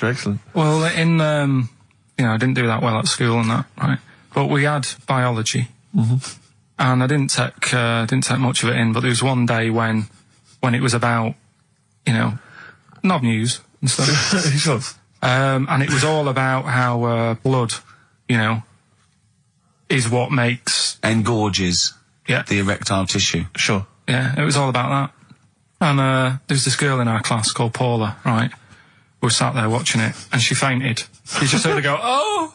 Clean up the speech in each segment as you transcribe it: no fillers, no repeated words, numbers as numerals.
Excellent. Well, I didn't do that well at school and that, right? But we had biology, and I didn't take much of it in. But there was one day when it was about, knob news and stuff. And it was all about how blood, is what makes... engorges the erectile tissue. Sure. Yeah, it was all about that. And there was this girl in our class called Paula, right? We were sat there watching it, and she fainted. You just heard her go, oh!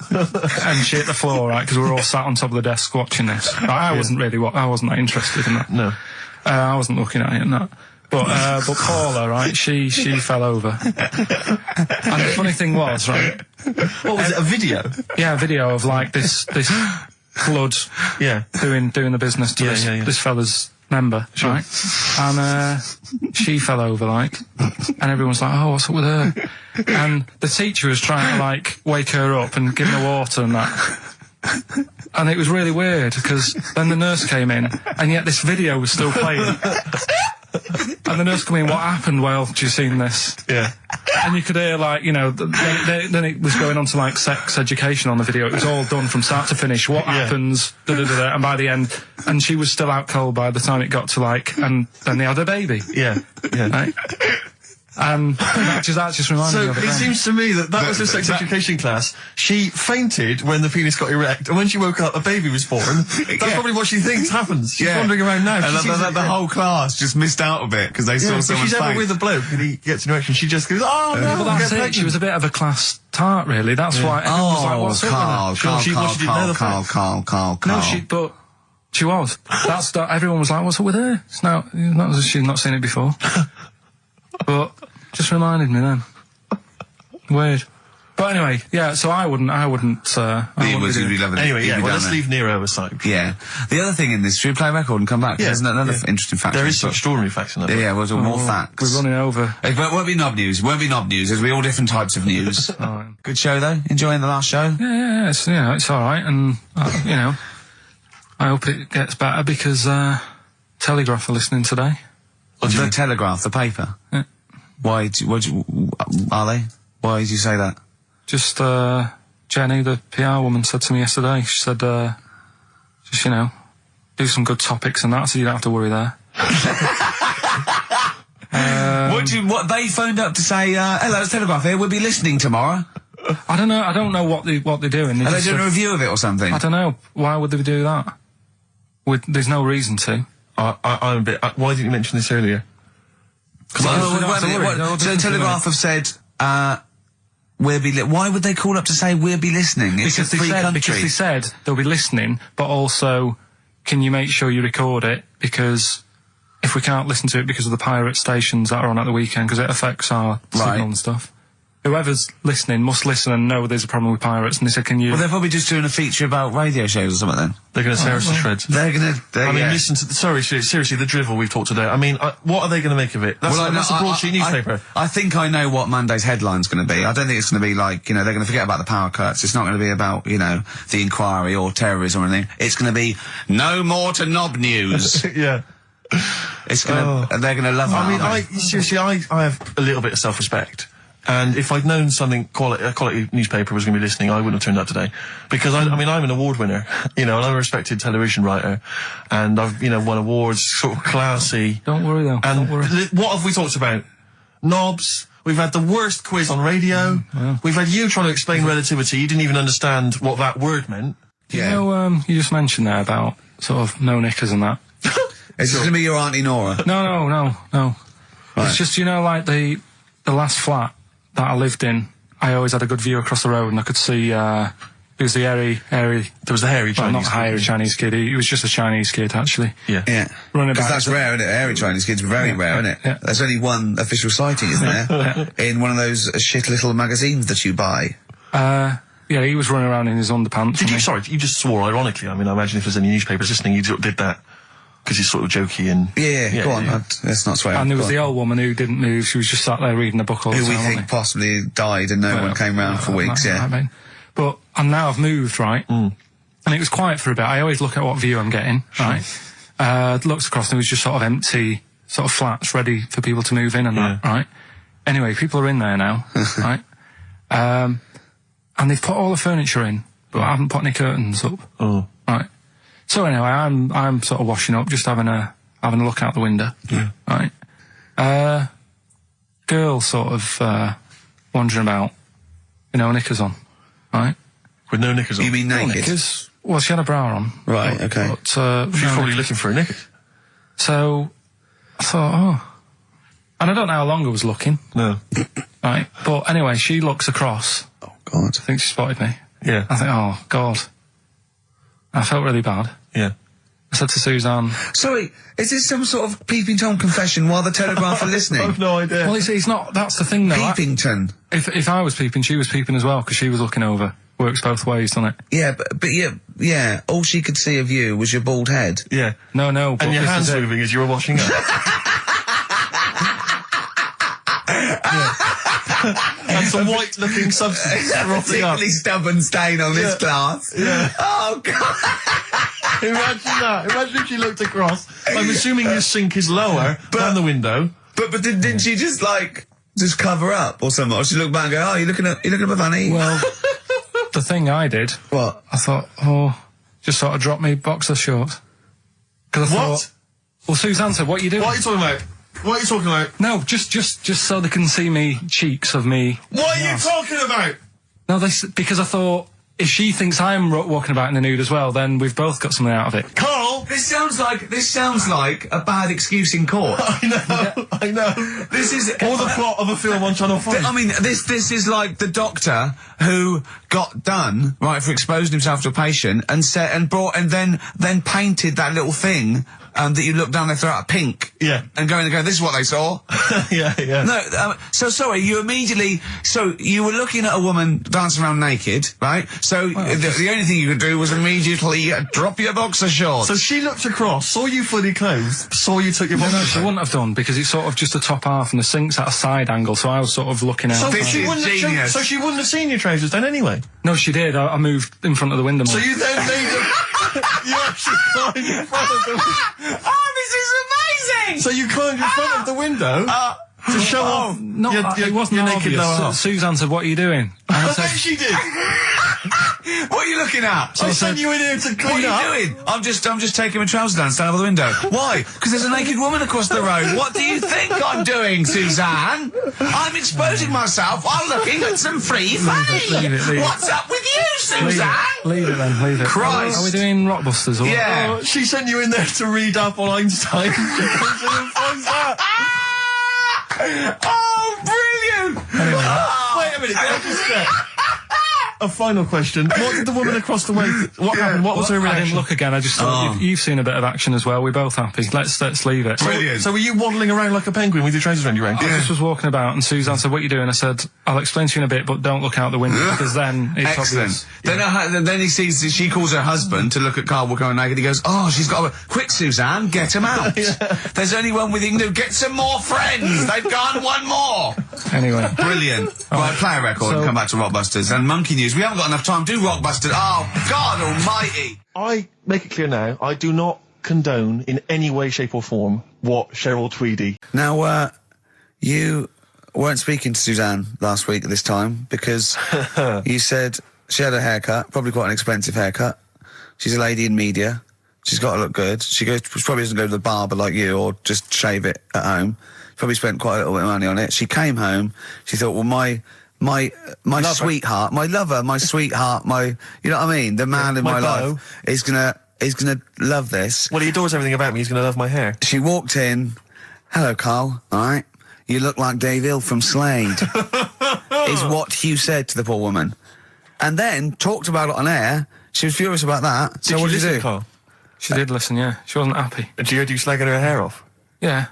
And she hit the floor, right? Because we were all sat on top of the desk watching this. Right, I wasn't that interested in that. No. I wasn't looking at it and that. But Paula, right, she fell over. And the funny thing was, right... What was it, a video? Yeah, a video of, like, this blood doing the business to this fella's member, right? And she fell over, like, and everyone's like, oh, what's up with her? And the teacher was trying to, like, wake her up and give her water and that. And it was really weird, because then the nurse came in, and yet this video was still playing. And the nurse came in, what happened? Well, do you seen this? Yeah. And you could hear, like, then it was going on to, like, sex education on the video. It was all done from start to finish. What happens? Da-da-da-da. And by the end, and she was still out cold by the time it got to, like, and then they had a baby. Yeah. Right? That just reminded me of it. So it seems to me that was a sex education class. She fainted when the penis got erect, and when she woke up, a baby was born. That's probably what she thinks happens. She's wandering around now. And the whole class just missed out a bit because they saw someone. If she's ever with a bloke and he gets an erection, she just goes, oh no. Well, that's it. She was a bit of a class tart, really. That's why everyone was like, what's up with her? Carl. No, but she was. Everyone was like, what's up with her? She's not seen it before. But just reminded me then. Weird. But anyway, so I wouldn't be loving it. Anyway, let's leave Nero aside. Yeah. The other thing in this, should we play a record and come back? There's another interesting fact. There is some extraordinary facts in that. Yeah, we'll do more facts. We're running over. It won't be knob news. There'll be all different types of news. Good show, though? Enjoying the last show? Yeah, it's alright, and, I hope it gets better because, Telegraph are listening today. The Telegraph, the paper? Yeah. Are they? Why did you say that? Just, Jenny, the PR woman, said to me yesterday, she said, just, do some good topics and that, so you don't have to worry there. What they phoned up to say, hello, it's Telegraph here, we'll be listening tomorrow? I don't know what they're doing. Are they doing a review of it or something? I don't know. Why would they do that? There's no reason to. I'm a bit... why didn't you mention this earlier? So Telegraph have said, why would they call up to say we'll be listening? It's a free country. Because they said they'll be listening, but also, can you make sure you record it? Because if we can't listen to it because of the pirate stations that are on at the weekend, because it affects our signal and stuff. Whoever's listening must listen and know there's a problem with pirates, and they said, can you... Well, they're probably just doing a feature about radio shows or something then. They're going to tear us to shreds. Listen to... seriously, the drivel we've talked today. I mean, what are they going to make of it? That's a broadsheet newspaper. I think I know what Monday's headline's going to be. I don't think it's going to be like, they're going to forget about the power cuts. It's not going to be about, the inquiry or terrorism or anything. It's going to be, no more to knob news. Yeah. It's going to... They're going to love that. I mean, I have a little bit of self-respect. And if I'd known a quality newspaper was going to be listening, I wouldn't have turned up today. Because, I'm an award winner, and I'm a respected television writer, and I've, won awards, sort of classy. Don't worry, though. And don't worry. What have we talked about? Knobs. We've had the worst quiz on radio. We've had you trying to explain relativity. You didn't even understand what that word meant. Yeah. You just mentioned there about, sort of, no knickers and that. Is this going to be your Auntie Nora? No. Right. It's just, like, the last flat that I lived in, I always had a good view across the road, and I could see, it was the hairy... There was the hairy Chinese kid. Not hairy Chinese kid, he was just a Chinese kid, actually. Yeah. Running about. Because that's rare, isn't it? Hairy Chinese kids are very rare, isn't it? Yeah. There's only one official sighting, isn't there? In one of those shit little magazines that you buy. Yeah, he was running around in his underpants. You just swore ironically. I mean, I imagine if there's any newspapers listening, you did that. Because he's sort of jokey and... Yeah, go on, let's not swear. And there was the old woman who didn't move, she was just sat there reading a book all the time. Who we think possibly died and no one came round for weeks, And now I've moved, right? And it was quiet for a bit. I always look at what view I'm getting, right? Looked across and it was just sort of empty, sort of flats ready for people to move in and that, right? Anyway, people are in there now, right? And they've put all the furniture in, but I haven't put any curtains up. Oh. Right. So anyway, I'm sort of washing up, just having a look out the window. Yeah. Right. Girl sort of wandering about, knickers on. Right. With no knickers on? You mean naked? No knickers. Well, she had a bra on. Right, okay. But, She's probably looking for a knickers. So I thought, and I don't know how long I was looking. No. Right. But anyway, she looks across. Oh, God. I think she spotted me. Yeah. I think, oh, God. I felt really bad. Yeah. I said to Suzanne... Sorry, is this some sort of Peeping Tom confession while the Telegraph are listening? I've no idea. Well, it's not... That's the thing, though. Peepington. If I was peeping, she was peeping as well, because she was looking over. Works both ways, doesn't it? Yeah, but yeah, all she could see of you was your bald head. Yeah. No, but and your hands moving as you were washing up. And some white-looking substance frothing up. Particularly stubborn stain on this glass. Yeah. Oh, God. Imagine that. Imagine if she looked across. I'm assuming your sink is lower than the window. But didn't she just cover up or something? Or she looked back and go, oh, you looking at my fanny? Well, the thing I did... What? I thought, just sort of drop me boxer shorts. Because I thought... Well, Suzanne said, what are you doing? What are you talking about? What are you talking about? No, just so they can see me cheeks of me. What are you talking about? No, because I thought, if she thinks I'm walking about in the nude as well, then we've both got something out of it. Karl! This sounds like a bad excuse in court. I know. This is or the plot of a film on Channel 5. I mean, this is like the doctor who got done right for exposing himself to a patient and then painted that little thing that you look down their throat pink. Yeah. And go, this is what they saw. Yeah. No, so sorry, you were looking at a woman dancing around naked, right? So the only thing you could do was immediately drop your boxer shorts. So she looked across, saw you fully clothed, saw you took your boxer No, she wouldn't have done, because it's sort of just the top half and the sink's at a side angle, so I was sort of looking out. So she wouldn't have seen your trousers then anyway? No, she did. I moved in front of the window more. So you then made you actually climbed in front of the window. Oh, this is amazing! So you climbed in front of the window to show off it wasn't your naked lower half. Suzanne said, what are you doing? I bet she did. What are you looking at? I sent you in here to clean up. What are you doing? I'm just taking my trousers down, standing over the window. Why? Because there's a naked woman across the road. What do you think I'm doing, Suzanne? I'm exposing myself while looking at some free fanny. Leave it. What's up with you, Suzanne? Leave it then, leave it. Christ. Are we doing Rockbusters or what? Yeah. She sent you in there to read up on Einstein. She comes in and finds that. Oh, brilliant! Anyway, wait a minute, can I just check? A final question. What did the woman across the way... What happened? What was her reaction? I didn't look again. I just thought, you've seen a bit of action as well. We're both happy. Let's leave it. Brilliant. So were you waddling around like a penguin with your trousers around your ankles? I just was walking about, and Suzanne said, what are you doing? I said, I'll explain to you in a bit, but don't look out the window, because then it's excellent. obvious. Then he sees, she calls her husband to look at Karl walking around naked. He goes, oh, she's got a... Quick, Suzanne, get him out. There's only one with you can do. Get some more friends. They've gone one more. Anyway. Brilliant. Right, play a record and come back to Rockbusters. And Monkey News. We haven't got enough time. Do Rockbusters. Oh, God almighty. I make it clear now, I do not condone in any way, shape or form what Cheryl Tweedy... Now, you weren't speaking to Suzanne last week at this time because you said she had a haircut, probably quite an expensive haircut. She's a lady in media. She's got to look good. She probably doesn't go to the barber like you or just shave it at home. She probably spent quite a little bit of money on it. She came home. She thought, well, my sweetheart, my lover, my sweetheart, you know what I mean? The man in my life is gonna love this. Well, he adores everything about me. He's gonna love my hair. She walked in. Hello, Karl. All right. You look like Dave Hill from Slade. Is what Hugh said to the poor woman. And then talked about it on air. She was furious about that. So what did you do? Karl? She did listen, yeah. She wasn't happy. And you heard you slagging her hair off? Yeah.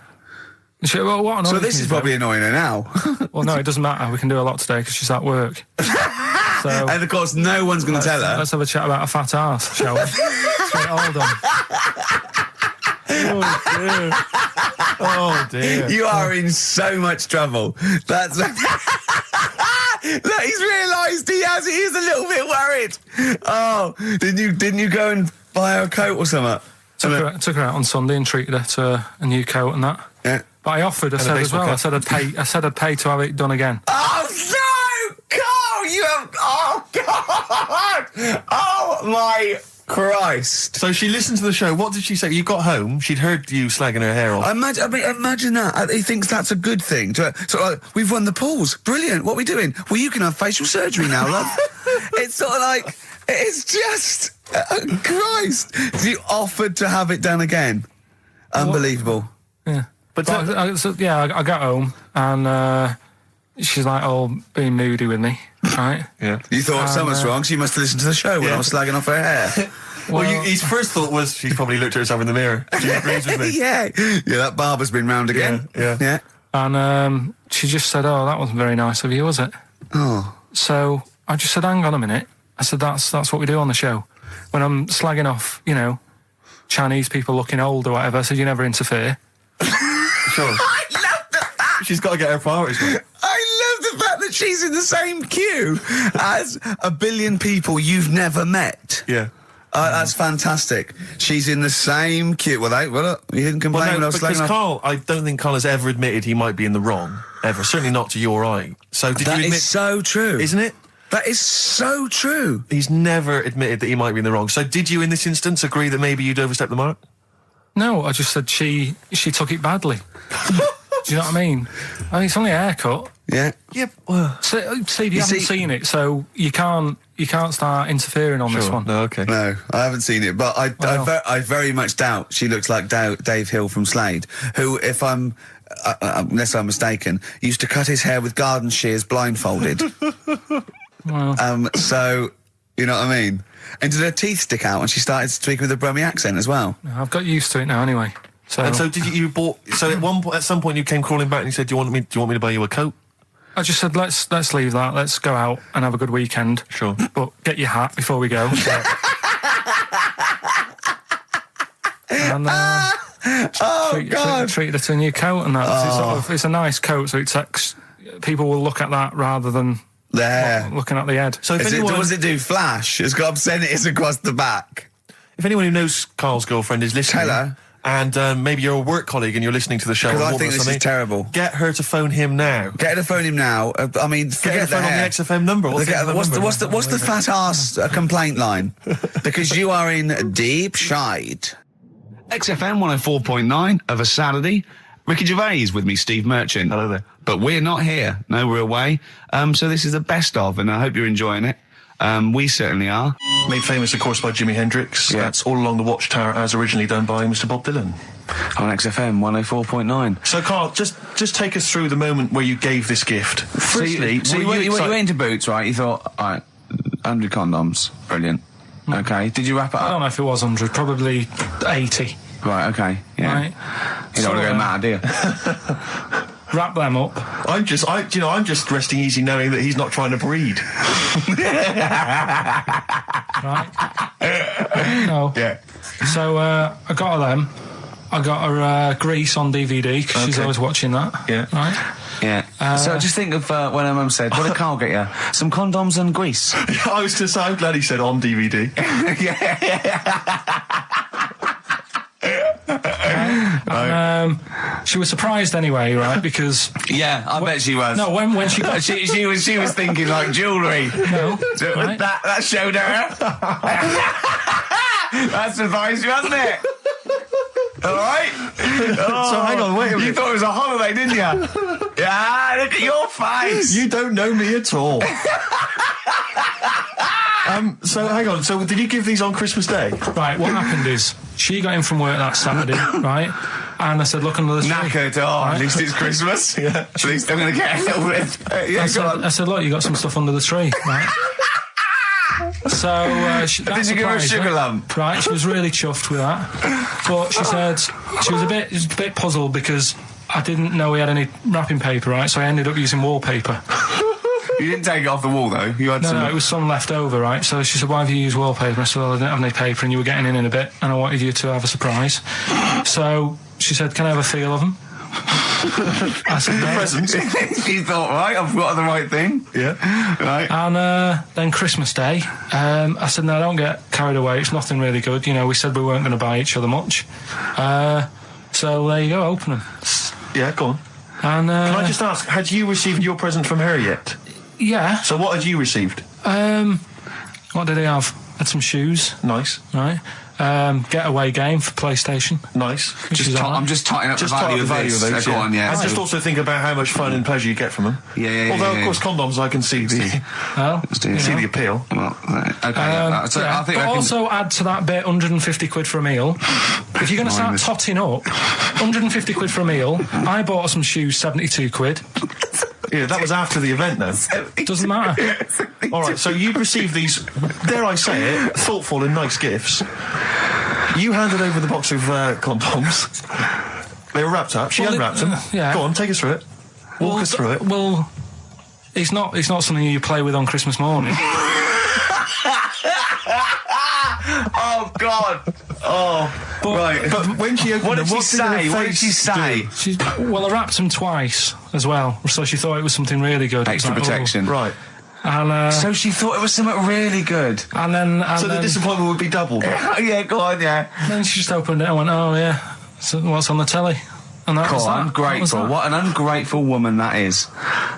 Well, what so this is probably annoying her now. Well, no, it doesn't matter. We can do a lot today because she's at work. So, and of course, no one's going to tell her. Let's have a chat about a fat arse, shall we? Hold on. Oh dear. You are in so much trouble. That's... Look, he's realised he is a little bit worried. Oh, didn't you go and buy her a coat or something? Took her out on Sunday and treated her to a new coat and that. Yeah. But I offered, I said as well, I said I'd pay to have it done again. Oh no! Oh my Christ! So she listened to the show. What did she say? You got home. She'd heard you slagging her hair off. Imagine that. He thinks that's a good thing. We've won the polls. Brilliant. What are we doing? Well, you can have facial surgery now, love. It's sort of like, it's just, Christ. You offered to have it done again. Unbelievable. Yeah. But I got home and she's like, being moody with me, right? Yeah. You thought something's wrong, so you must have listened to the show when I was slagging off her hair. Well, his first thought was she's probably looked at herself in the mirror. She agrees with me. Yeah, that barber's been round again. Yeah. And she just said, that wasn't very nice of you, was it? Oh. So I just said, hang on a minute. I said, that's what we do on the show. When I'm slagging off, Chinese people looking old or whatever, I said, you never interfere. Sure. I love the fact. She's got to get her priorities right. I love the fact that she's in the same queue as a billion people you've never met. Yeah. That's fantastic. She's in the same queue. Well, you didn't complain when I was slagging off. Carl, I don't think Carl has ever admitted he might be in the wrong. Ever. Certainly not to you or I. So did you admit... That is so true. Isn't it? That is so true. He's never admitted that he might be in the wrong. So did you, in this instance, agree that maybe you'd overstepped the mark? No, I just said she took it badly. Do you know what I mean? It's only a haircut. Yeah. Yep. Steve, you haven't seen it, so you can't start interfering on this one. No, okay. No, I haven't seen it, but I very much doubt she looks like Dave Hill from Slade, who, if I'm unless I'm mistaken, used to cut his hair with garden shears blindfolded. Well. So, you know what I mean? And did her teeth stick out and she started speaking with a Brummie accent as well? I've got used to it now anyway. So. And so did you bought? So at some point you came crawling back and you said, "Do you want me to buy you a coat?" I just said, "Let's leave that. Let's go out and have a good weekend." Sure. But get your hat before we go. And treated her to a new coat and that. It's a nice coat, so people will look at that rather than looking at the head. So what does it do? Flash? It's got obscenities across the back. If anyone who knows Carl's girlfriend is listening, tell her. And maybe you're a work colleague and you're listening to the show. Because I think this is terrible. Get her to phone him now. Get her to phone him now. I mean, forget the phone on the XFM number. What's the fat ass complaint line? Because you are in deep shite. XFM 104.9 of a Saturday. Ricky Gervais with me, Steve Merchant. Hello there. But we're not here. No, we're away. So this is the best of, and I hope you're enjoying it. We certainly are. Made famous, of course, by Jimi Hendrix. Yeah. That's All Along the Watchtower, as originally done by Mr. Bob Dylan. On XFM 104.9. So, Carl, just take us through the moment where you gave this gift. Firstly, so you went into Boots, right? You thought, all right, 100 condoms. Brilliant. Okay. Did you wrap it up? I don't know if it was 100, probably 80. Right, okay. Yeah. Right. You don't want to go mad, do you? Wrap them up. I'm just resting easy knowing that he's not trying to breed. Right. No. Yeah. So I got her them. I got her Grease on DVD because she's always watching that. Yeah. Right. Yeah. So just think of when her mum said, "What did Karl get you? Some condoms and grease." I was going to say, I'm glad he said on DVD. And, she was surprised anyway, right? Because I bet she was. No, when she got she was thinking like jewellery. No, right? that showed her. That surprised you, hasn't it? All right. So hang on, wait a minute. You thought it was a holiday, didn't you? Yeah. Look at your face. You don't know me at all. So hang on. So did you give these on Christmas Day? Right. What happened is she got in from work that Saturday, right? And I said, "Look under the tree." Knackered. Right? At least it's Christmas. Yeah. At least I'm going to get a little bit. I said, "Look, you got some stuff under the tree." Right. So did you give her a sugar lump? Right. She was really chuffed with that, but she said she was a bit puzzled because I didn't know we had any wrapping paper, right? So I ended up using wallpaper. You didn't take it off the wall, though. You had No, it was some left over, right? So she said, "Why have you used wallpaper?" I said, "Well, I didn't have any paper and you were getting in a bit and I wanted you to have a surprise." So she said, "Can I have a feel of them?" I said, "No." Presents. You thought, right, I've got the right thing. Yeah. Right. And then Christmas Day, I said, "No, don't get carried away. It's nothing really good. You know, we said we weren't going to buy each other much. So there you go, open them." Yeah, go on. And can I just ask, had you received your present from her yet? Yeah. So what had you received? What did he have? Had some shoes. Nice. Right. Getaway game for PlayStation. Nice. I'm just totting up the value of this. Those, Go on, yeah. And just also think about how much fun and pleasure you get from them. Yeah. Although, of course, condoms, I can see the the appeal. Well, okay. So I think but also add to that bit 150 quid for a meal. If you're going to start totting up, 150 quid for a meal. I bought her some shoes, 72 quid. Yeah, that was after the event, though. Doesn't matter. All right, so you received these, dare I say it, thoughtful and nice gifts. You handed over the box of condoms. They were wrapped up. She unwrapped them. Yeah. Go on, take us through it. Walk us through it. Well, it's not something you play with on Christmas morning. Oh, God. Oh, right. But when she opened them, what did she say? Well, I wrapped them twice as well, so she thought it was something really good. Extra protection. Right. And, so she thought it was something really good. And then... So the disappointment would be doubled. Yeah, go on, yeah. Then she just opened it and went, oh, yeah, so what's on the telly? And that was that. Ungrateful. What an ungrateful woman that is.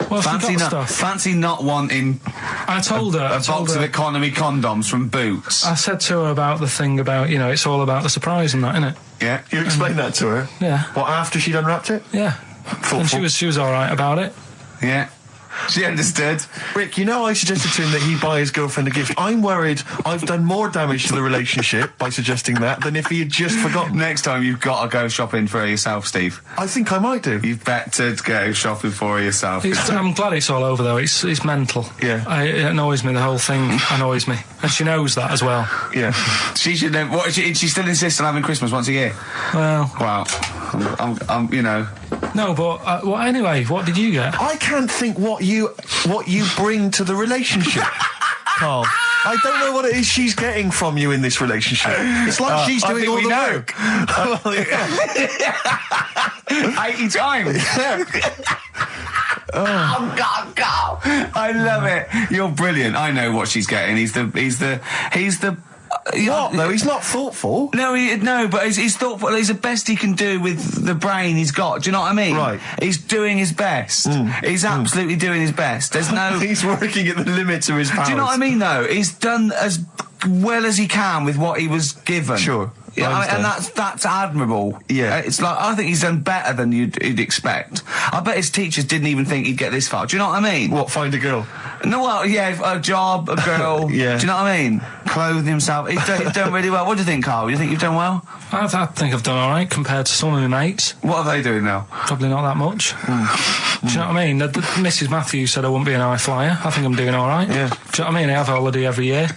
Well, fancy not wanting I told her a box of economy condoms from Boots. I said to her about the thing about, it's all about the surprise and that, innit? Yeah. You explained that to her? Yeah. What, after she'd unwrapped it? Yeah. Thoughtful. And she was all right about it. Yeah. She understood. Rick, I suggested to him that he buy his girlfriend a gift. I'm worried I've done more damage to the relationship by suggesting that than if he had just forgotten. Next time you've got to go shopping for her yourself, Steve. I think I might do. You've better go shopping for her yourself. I'm glad it's all over, though. It's mental. Yeah. It annoys me. The whole thing annoys me. And she knows that as well. Yeah. She should know. She still insists on having Christmas once a year? Well. Wow. I'm No, but anyway, what did you get? I can't think what you bring to the relationship, Karl. I don't know what it is she's getting from you in this relationship. It's like she's doing all the work. 80 times. Oh God, Karl! I love it. You're brilliant. I know what she's getting. He's the. What? No, he's not thoughtful. No, but he's thoughtful. He's the best he can do with the brain he's got. Do you know what I mean? Right. He's doing his best. He's absolutely doing his best. There's no... He's working at the limits of his powers. Do you know what I mean, though? He's done as well as he can with what he was given. Sure. Yeah, and that's admirable. Yeah. It's like, I think he's done better than you'd expect. I bet his teachers didn't even think he'd get this far. Do you know what I mean? What, find a girl? No, well, yeah, a job, a girl. Yeah. Do you know what I mean? Clothing himself. He's done really well. What do you think, Karl? You think you've done well? I think I've done all right compared to some of my mates. What are they doing now? Probably not that much. Do you know what I mean? Mrs. Matthews said I wouldn't be an high flyer. I think I'm doing all right. Yeah. Do you know what I mean? I have a holiday every year.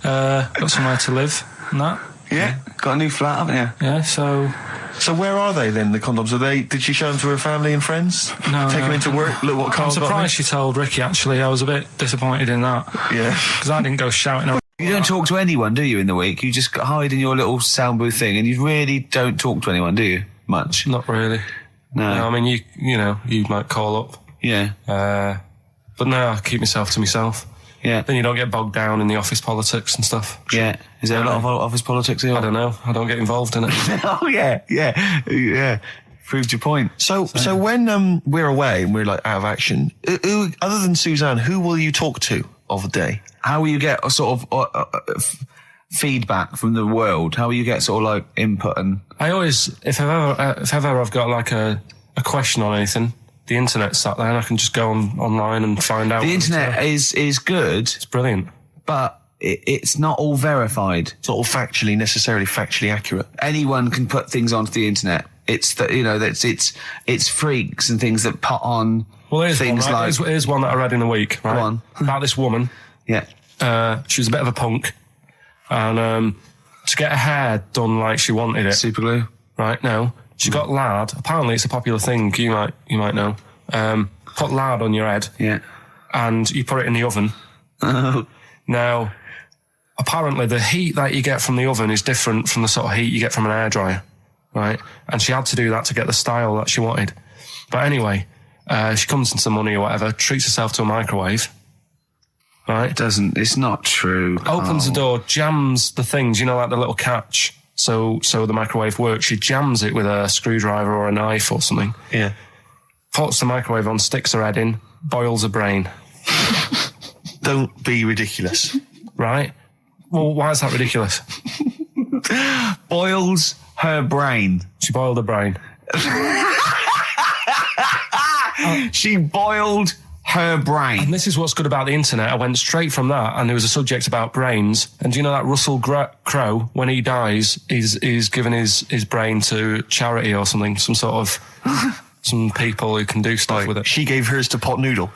Got somewhere to live and that. Yeah. Got a new flat, haven't you? Yeah, so where are they then, the condoms? Did she show them to her family and friends? No. Take them into work? Look what Karl's I'm surprised she told Ricky, actually. I was a bit disappointed in that. Yeah. Because I didn't go shouting around. You don't talk to anyone, do you, in the week? You just hide in your little sound booth thing and you really don't talk to anyone, do you? Much? Not really. No. I mean, you might call up. Yeah. But no, I keep myself to myself. Yeah. Then you don't get bogged down in the office politics and stuff. Yeah. Is there a lot of office politics here? I don't know. I don't get involved in it. Oh, yeah. Proved your point. So when we're away and we're like out of action, who, other than Suzanne, who will you talk to of the day? How will you get a sort of feedback from the world? How will you get sort of like input and... I always, if ever I've got like a question on anything, the internet's sat there and I can just go online and find out. The internet is good. It's brilliant. But it's not all verified. It's not all necessarily factually accurate. Anyone can put things onto the internet. It's it's freaks and things that put on things one, right? like... Here's one that I read in a week, right? Go on. About this woman. Yeah. She was a bit of a punk. And to get her hair done like she wanted it. Super glue. Right, no. She got lard. Apparently it's a popular thing, you might know. Put lard on your head. Yeah. And you put it in the oven. Oh. Now, apparently the heat that you get from the oven is different from the sort of heat you get from an hairdryer. Right? And she had to do that to get the style that she wanted. But anyway, she comes into some money or whatever, treats herself to a microwave. Right? It's not true. Opens the door, jams the things, like the little catch. So the microwave works. She jams it with a screwdriver or a knife or something. Yeah. Puts the microwave on, sticks her head in, boils her brain. Don't be ridiculous. right? Well, why is that ridiculous? Boils her brain. She boiled her brain. She boiled her brain. And this is what's good about the internet. I went straight from that, and there was a subject about brains. And do you know that Russell Crowe, when he dies, he's given his brain to charity or something, some sort of some people who can do stuff with it. She gave hers to Pot Noodle.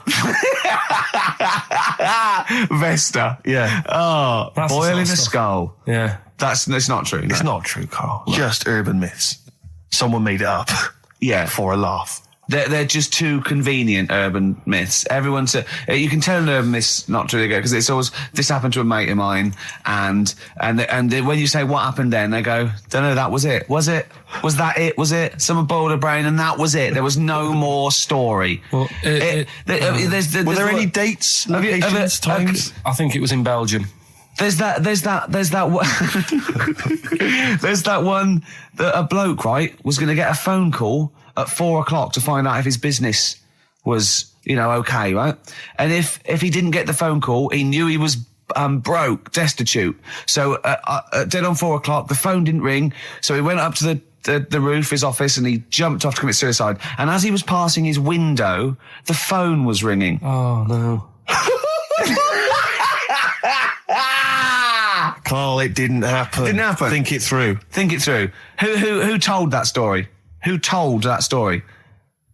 Vesta. Yeah. Oh, That's boiling the a sort of skull. Yeah. That's not true. It's not true, Karl. Just urban myths. Someone made it up. Yeah. For a laugh. They're just too convenient urban myths. Everyone's you can tell an urban myth's not true because it's always this happened to a mate of mine, and when you say what happened then, they go, don't know, that was it. Was that it? Was it? Someone boiled a brain and that was it. There was no more story. Well, Were there any dates, locations, times? I think it was in Belgium. There's that one. There's that one that a bloke, right, was going to get a phone call at 4:00 to find out if his business was, okay, right? And if he didn't get the phone call, he knew he was broke, destitute. So dead on 4:00, the phone didn't ring. So he went up to the roof of his office and he jumped off to commit suicide. And as he was passing his window, the phone was ringing. Oh no. Karl, it didn't happen. Didn't happen. Think it through. Who told that story? Who told that story?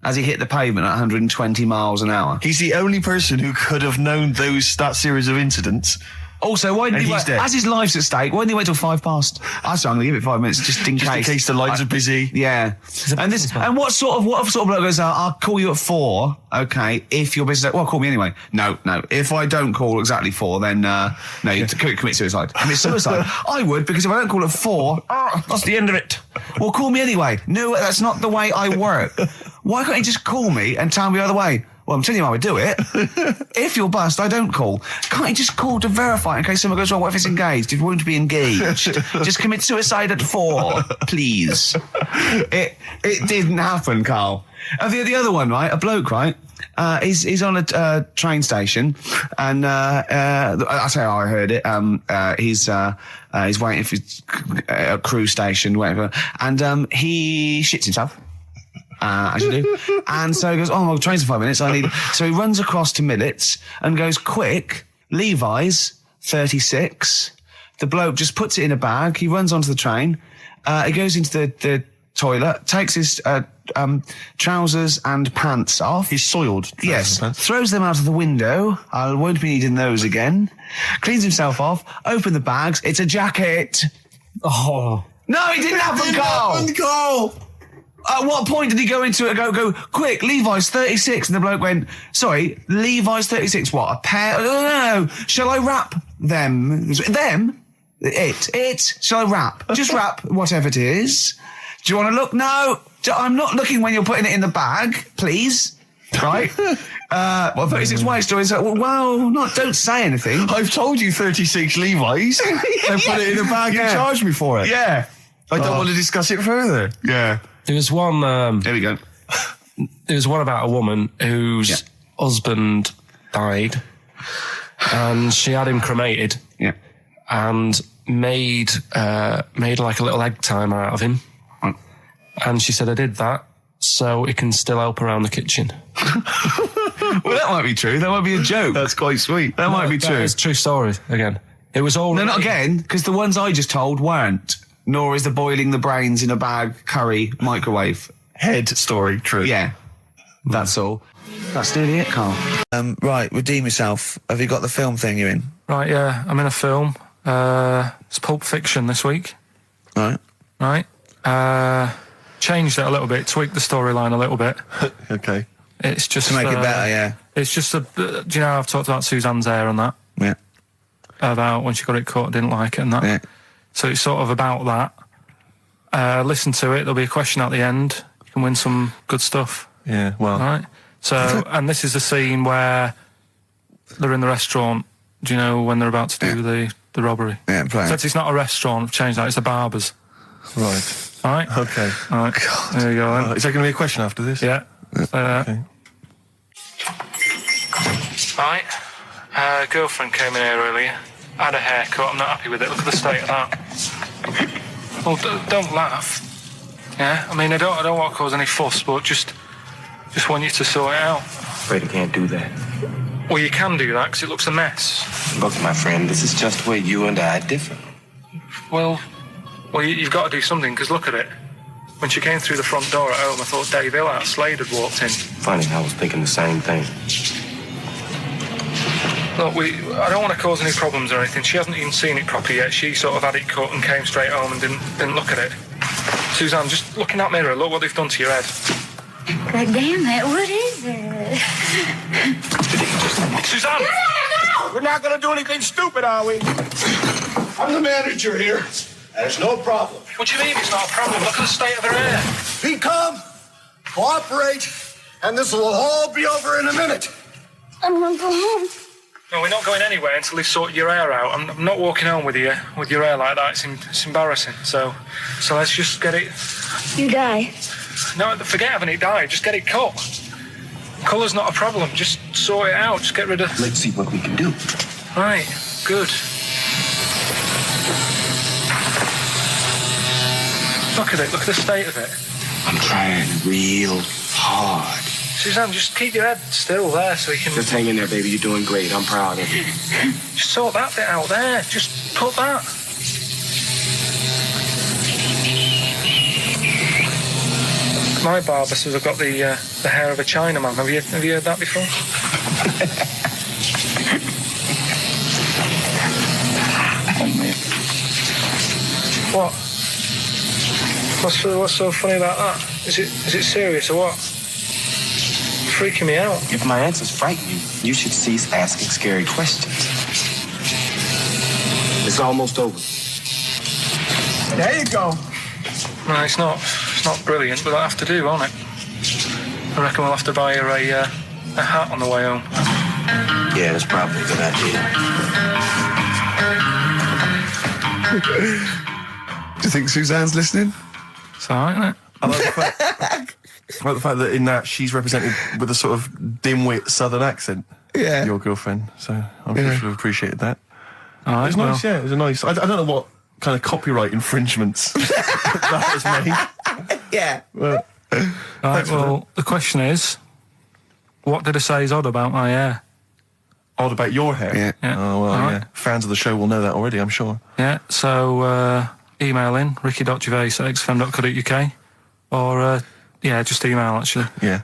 As he hit the pavement at 120 miles an hour. He's the only person who could have known that series of incidents. Also, why didn't he wait? As his life's at stake, why didn't he wait till 5:00? I said, I'm going to give it 5 minutes just in case the lines are busy. Yeah. And what sort of bloke goes, I'll call you at 4, okay, if your business, well, call me anyway. No. If I don't call exactly 4, then, you commit suicide. Commit suicide. I would, because if I don't call at 4, that's the end of it. Well, call me anyway. No, that's not the way I work. Why can't you just call me and tell me the other way? Well, I'm telling you how I do it. If you're bust, I don't call. Can't you just call to verify in case someone goes wrong? What if it's engaged? It won't be engaged. Just commit suicide at 4, please. It didn't happen, Karl. The other one, right? A bloke, right? He's on a train station, and I say how I heard it. He's waiting for a crew station, whatever, and he shits himself. As you do. And so he goes, oh, my train's in 5 minutes. So he runs across to Millets and goes, quick, Levi's 36. The bloke just puts it in a bag. He runs onto the train. He goes into the toilet, takes his trousers and pants off. He's soiled. Yes. Throws them out of the window. I won't be needing those again. Cleans himself off. Open the bags. It's a jacket. Oh. No, it didn't happen, Karl. At what point did he go into it and go, quick, Levi's 36? And the bloke went, sorry, Levi's 36, what, a pair? No. Shall I wrap them? Them? It. Shall I wrap? Just wrap whatever it is. Do you want to look? No. I'm not looking when you're putting it in the bag, please. Right? 36 white stories. Don't say anything. I've told you 36 Levi's. And put it in a bag and charged me for it. Yeah. I don't want to discuss it further. Yeah. There was one. There we go. There was one about a woman whose husband died, and she had him cremated. Yeah. And made like a little egg timer out of him. Oh. And she said, I did that so it can still help around the kitchen. Well, that might be true. That might be a joke. That's quite sweet. That might be true. It's true story again. It was all. No, not again, because the ones I just told weren't. Nor is the boiling the brains in a bag curry microwave head story true. Yeah, that's all. That's nearly it, Karl. Right, redeem yourself. Have you got the film thing you're in? Right, yeah, I'm in a film. It's Pulp Fiction this week. Right. Changed it a little bit, tweaked the storyline a little bit. Okay. It's just to make it better, yeah. It's just do you know I've talked about Suzanne's hair and that? Yeah. About when she got it cut, didn't like it and that. Yeah. So it's sort of about that. Listen to it. There'll be a question at the end. You can win some good stuff. Yeah, well. All right. So, and this is the scene where they're in the restaurant. Do you know when they're about to do the robbery? Yeah, play it. So it's not a restaurant. I've changed that. It's the barber's. Right. All right. Okay. All right. God. There you go. Then. Is there going to be a question after this? Yeah. Okay. Right. Girlfriend came in here earlier. had a haircut. I'm not happy with it. Look at the state of that. Well, don't laugh. Yeah? I mean, I don't want to cause any fuss, but just want you to sort it out. Afraid I can't do that. Well, you can do that, because it looks a mess. Look, my friend, this is just where you and I differ. Well, you've got to do something, because look at it. When she came through the front door at home, I thought Dave Hill out Slade had walked in. Funny, I was thinking the same thing. Look, I don't want to cause any problems or anything. She hasn't even seen it properly yet. She sort of had it cut and came straight home and didn't look at it. Suzanne, just look in that mirror. Look what they've done to your head. God damn it, what is it? Suzanne! No! We're not gonna do anything stupid, are we? I'm the manager here. There's no problem. What do you mean it's not a problem? Look at the state of her hair. Be calm, cooperate, and this will all be over in a minute. I'm gonna go home. No, we're not going anywhere until they've sorted your hair out. I'm not walking home with your hair like that. It's embarrassing. So let's just get it... You die. No, forget having it dyed. Just get it cut. Colour's not a problem. Just sort it out. Just get rid of... Let's see what we can do. Right. Good. Look at it. Look at the state of it. I'm trying real hard. Suzanne, just keep your head still there so you can... Just hang in there, baby. You're doing great. I'm proud of you. Just sort that bit out there. Just put that. My barber says I've got the hair of a Chinaman. Have you heard that before? Oh, man. What? What's so funny about that? Is it serious or what? Freaking me out. If my answers frighten you, you should cease asking scary questions. It's almost over. There you go. No, it's not brilliant, but that'll have to do, won't it? I reckon we'll have to buy her a hat on the way home. Yeah, that's probably a good idea. Do you think Suzanne's listening? It's alright, isn't it? I like the fact that in that she's represented with a sort of dimwit southern accent. Yeah. Your girlfriend. So I'm sure she'll have appreciated that. Alright, It was nice, yeah. It was a nice... I don't know what kind of copyright infringements that has made. Yeah. Well, Right, well, the question is, what did I say is odd about my hair? odd about your hair? Yeah. Yeah. Oh, well, Alright. yeah. Fans of the show will know that already, I'm sure. Yeah, so email in, ricky.gervais@xfm.co.uk, or, just email, actually. Yeah.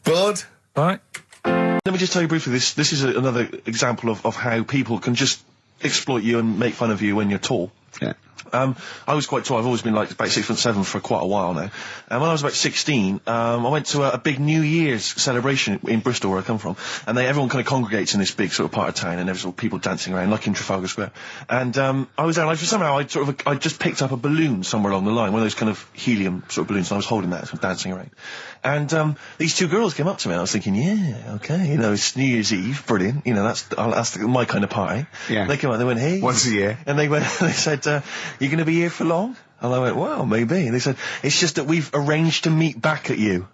Bored? Right? Let me just tell you briefly, this is another example of how people can just exploit you and make fun of you when you're tall. Yeah. I was quite tall. I've always been like about 6'7" for quite a while now. And when I was about 16, I went to a big New Year's celebration in Bristol, where I come from. And everyone kind of congregates in this big sort of part of town, and there's all people dancing around, like in Trafalgar Square. And I was there, and somehow I just picked up a balloon somewhere along the line, one of those kind of helium sort of balloons, and I was holding that, sort of dancing around. And these two girls came up to me, and I was thinking, yeah, okay, it's New Year's Eve, brilliant, that's my kind of party. Yeah. They came up, they went, hey. Once a year. And they said, you going to be here for long? And I went, well, maybe. And they said, it's just that we've arranged to meet back at you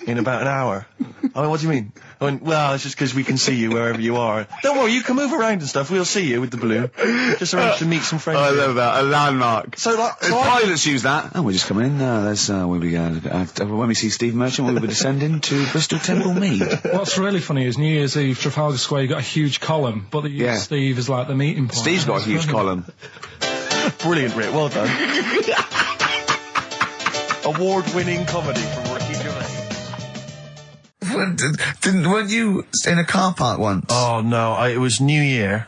in about an hour. I went, what do you mean? I went, well, it's just because we can see you wherever you are. Don't worry, you can move around and stuff. We'll see you with the balloon. Just arranged to meet some friends. I love that. A landmark. So, pilots use that. Oh, we're just coming in. That's we'll be going. When we see Steve Merchant, we'll be descending to Bristol Temple Mead. What's really funny is New Year's Eve, Trafalgar Square, you got a huge column, but they use Steve as like the meeting point. Steve's got a huge column. Brilliant, Rick. Well done. Award-winning comedy from Ricky Gervais. Weren't you in a car park once? Oh, no. It was New Year.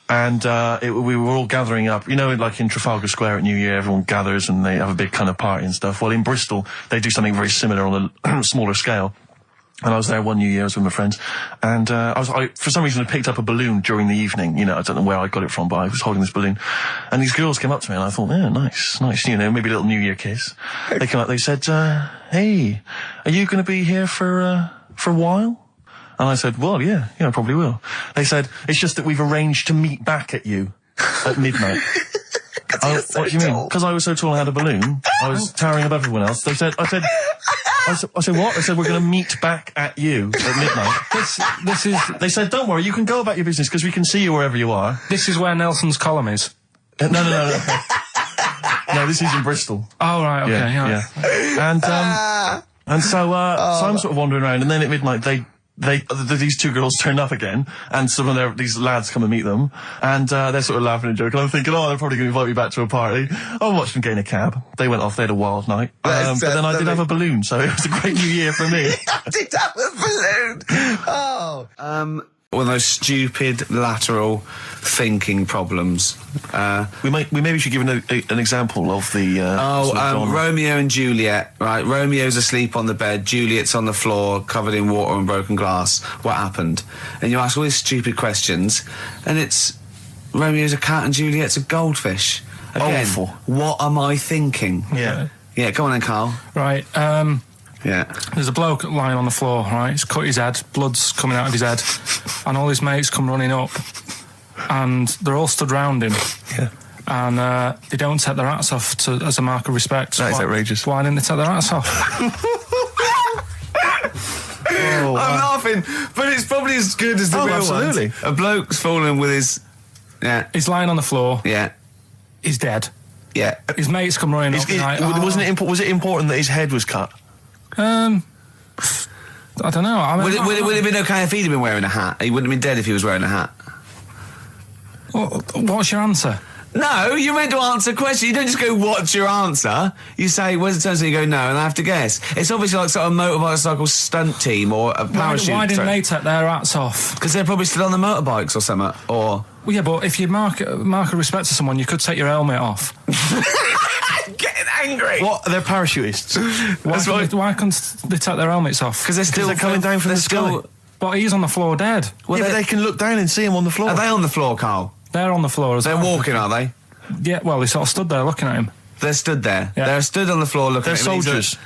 And we were all gathering up. Like in Trafalgar Square at New Year, everyone gathers and they have a big kind of party and stuff. Well, in Bristol, they do something very similar on a smaller scale. And I was there one New Year, I was with my friends, and for some reason I picked up a balloon during the evening. I don't know where I got it from, but I was holding this balloon, and these girls came up to me, and I thought, yeah, nice, maybe a little New Year kiss. They came up, they said, hey, are you going to be here for a while? And I said, well, yeah, I probably will. They said, it's just that we've arranged to meet back at you at midnight. What do you mean? Because I was so tall and had a balloon, I was towering above everyone else. I said, I said, what? I said, we're going to meet back at you at midnight. This is... They said, don't worry, you can go about your business because we can see you wherever you are. This is where Nelson's column is. No. No, this is in Bristol. Oh, right, okay, yeah. And so I'm sort of wandering around, and then at midnight these two girls turn up again, and some of these lads come and meet them, and they're sort of laughing and joking. I'm thinking, they're probably going to invite me back to a party. I watched them get in a cab. They went off. They had a wild night. But then I did have a balloon, so it was a great new year for me. I did have a balloon. Oh. One of those stupid lateral thinking problems. We maybe should give an example of the. Romeo and Juliet. Right, Romeo's asleep on the bed. Juliet's on the floor, covered in water and broken glass. What happened? And you ask all these stupid questions, and it's Romeo's a cat and Juliet's a goldfish. Again, awful. What am I thinking? Yeah. Yeah. Go on then, Karl. Right. Yeah. There's a bloke lying on the floor, right? He's cut his head, blood's coming out of his head, and all his mates come running up, and they're all stood round him. Yeah. And they don't take their hats off as a mark of respect. That is outrageous. Why didn't they take their hats off? I'm laughing, but it's probably as good as the real absolutely. ones. A bloke's fallen with his... Yeah. He's lying on the floor. Yeah. He's dead. Yeah. His mates come running up. Was it important that his head was cut? I don't know. I mean, Would it have been okay if he'd have been wearing a hat? He wouldn't have been dead if he was wearing a hat. What's your answer? No, you're meant to answer questions. You don't just go, what's your answer? You say, where's the turn? So you go, no, and I have to guess. It's obviously like sort of a motorcycle stunt team or a parachute. Why didn't they take their hats off? Because they're probably still on the motorbikes or something, or... Well, yeah, but if you mark a respect to someone, you could take your helmet off. Getting angry. What? They're parachutists. Why couldn't they take their helmets off? Because they're coming down from the sky. But he's on the floor dead. Well, but they can look down and see him on the floor. Are they on the floor, Karl? They're on the floor as well. They're walking, are they? Yeah, well, they sort of stood there looking at him. They're stood there. Yeah. They're stood on the floor looking at him. They're soldiers.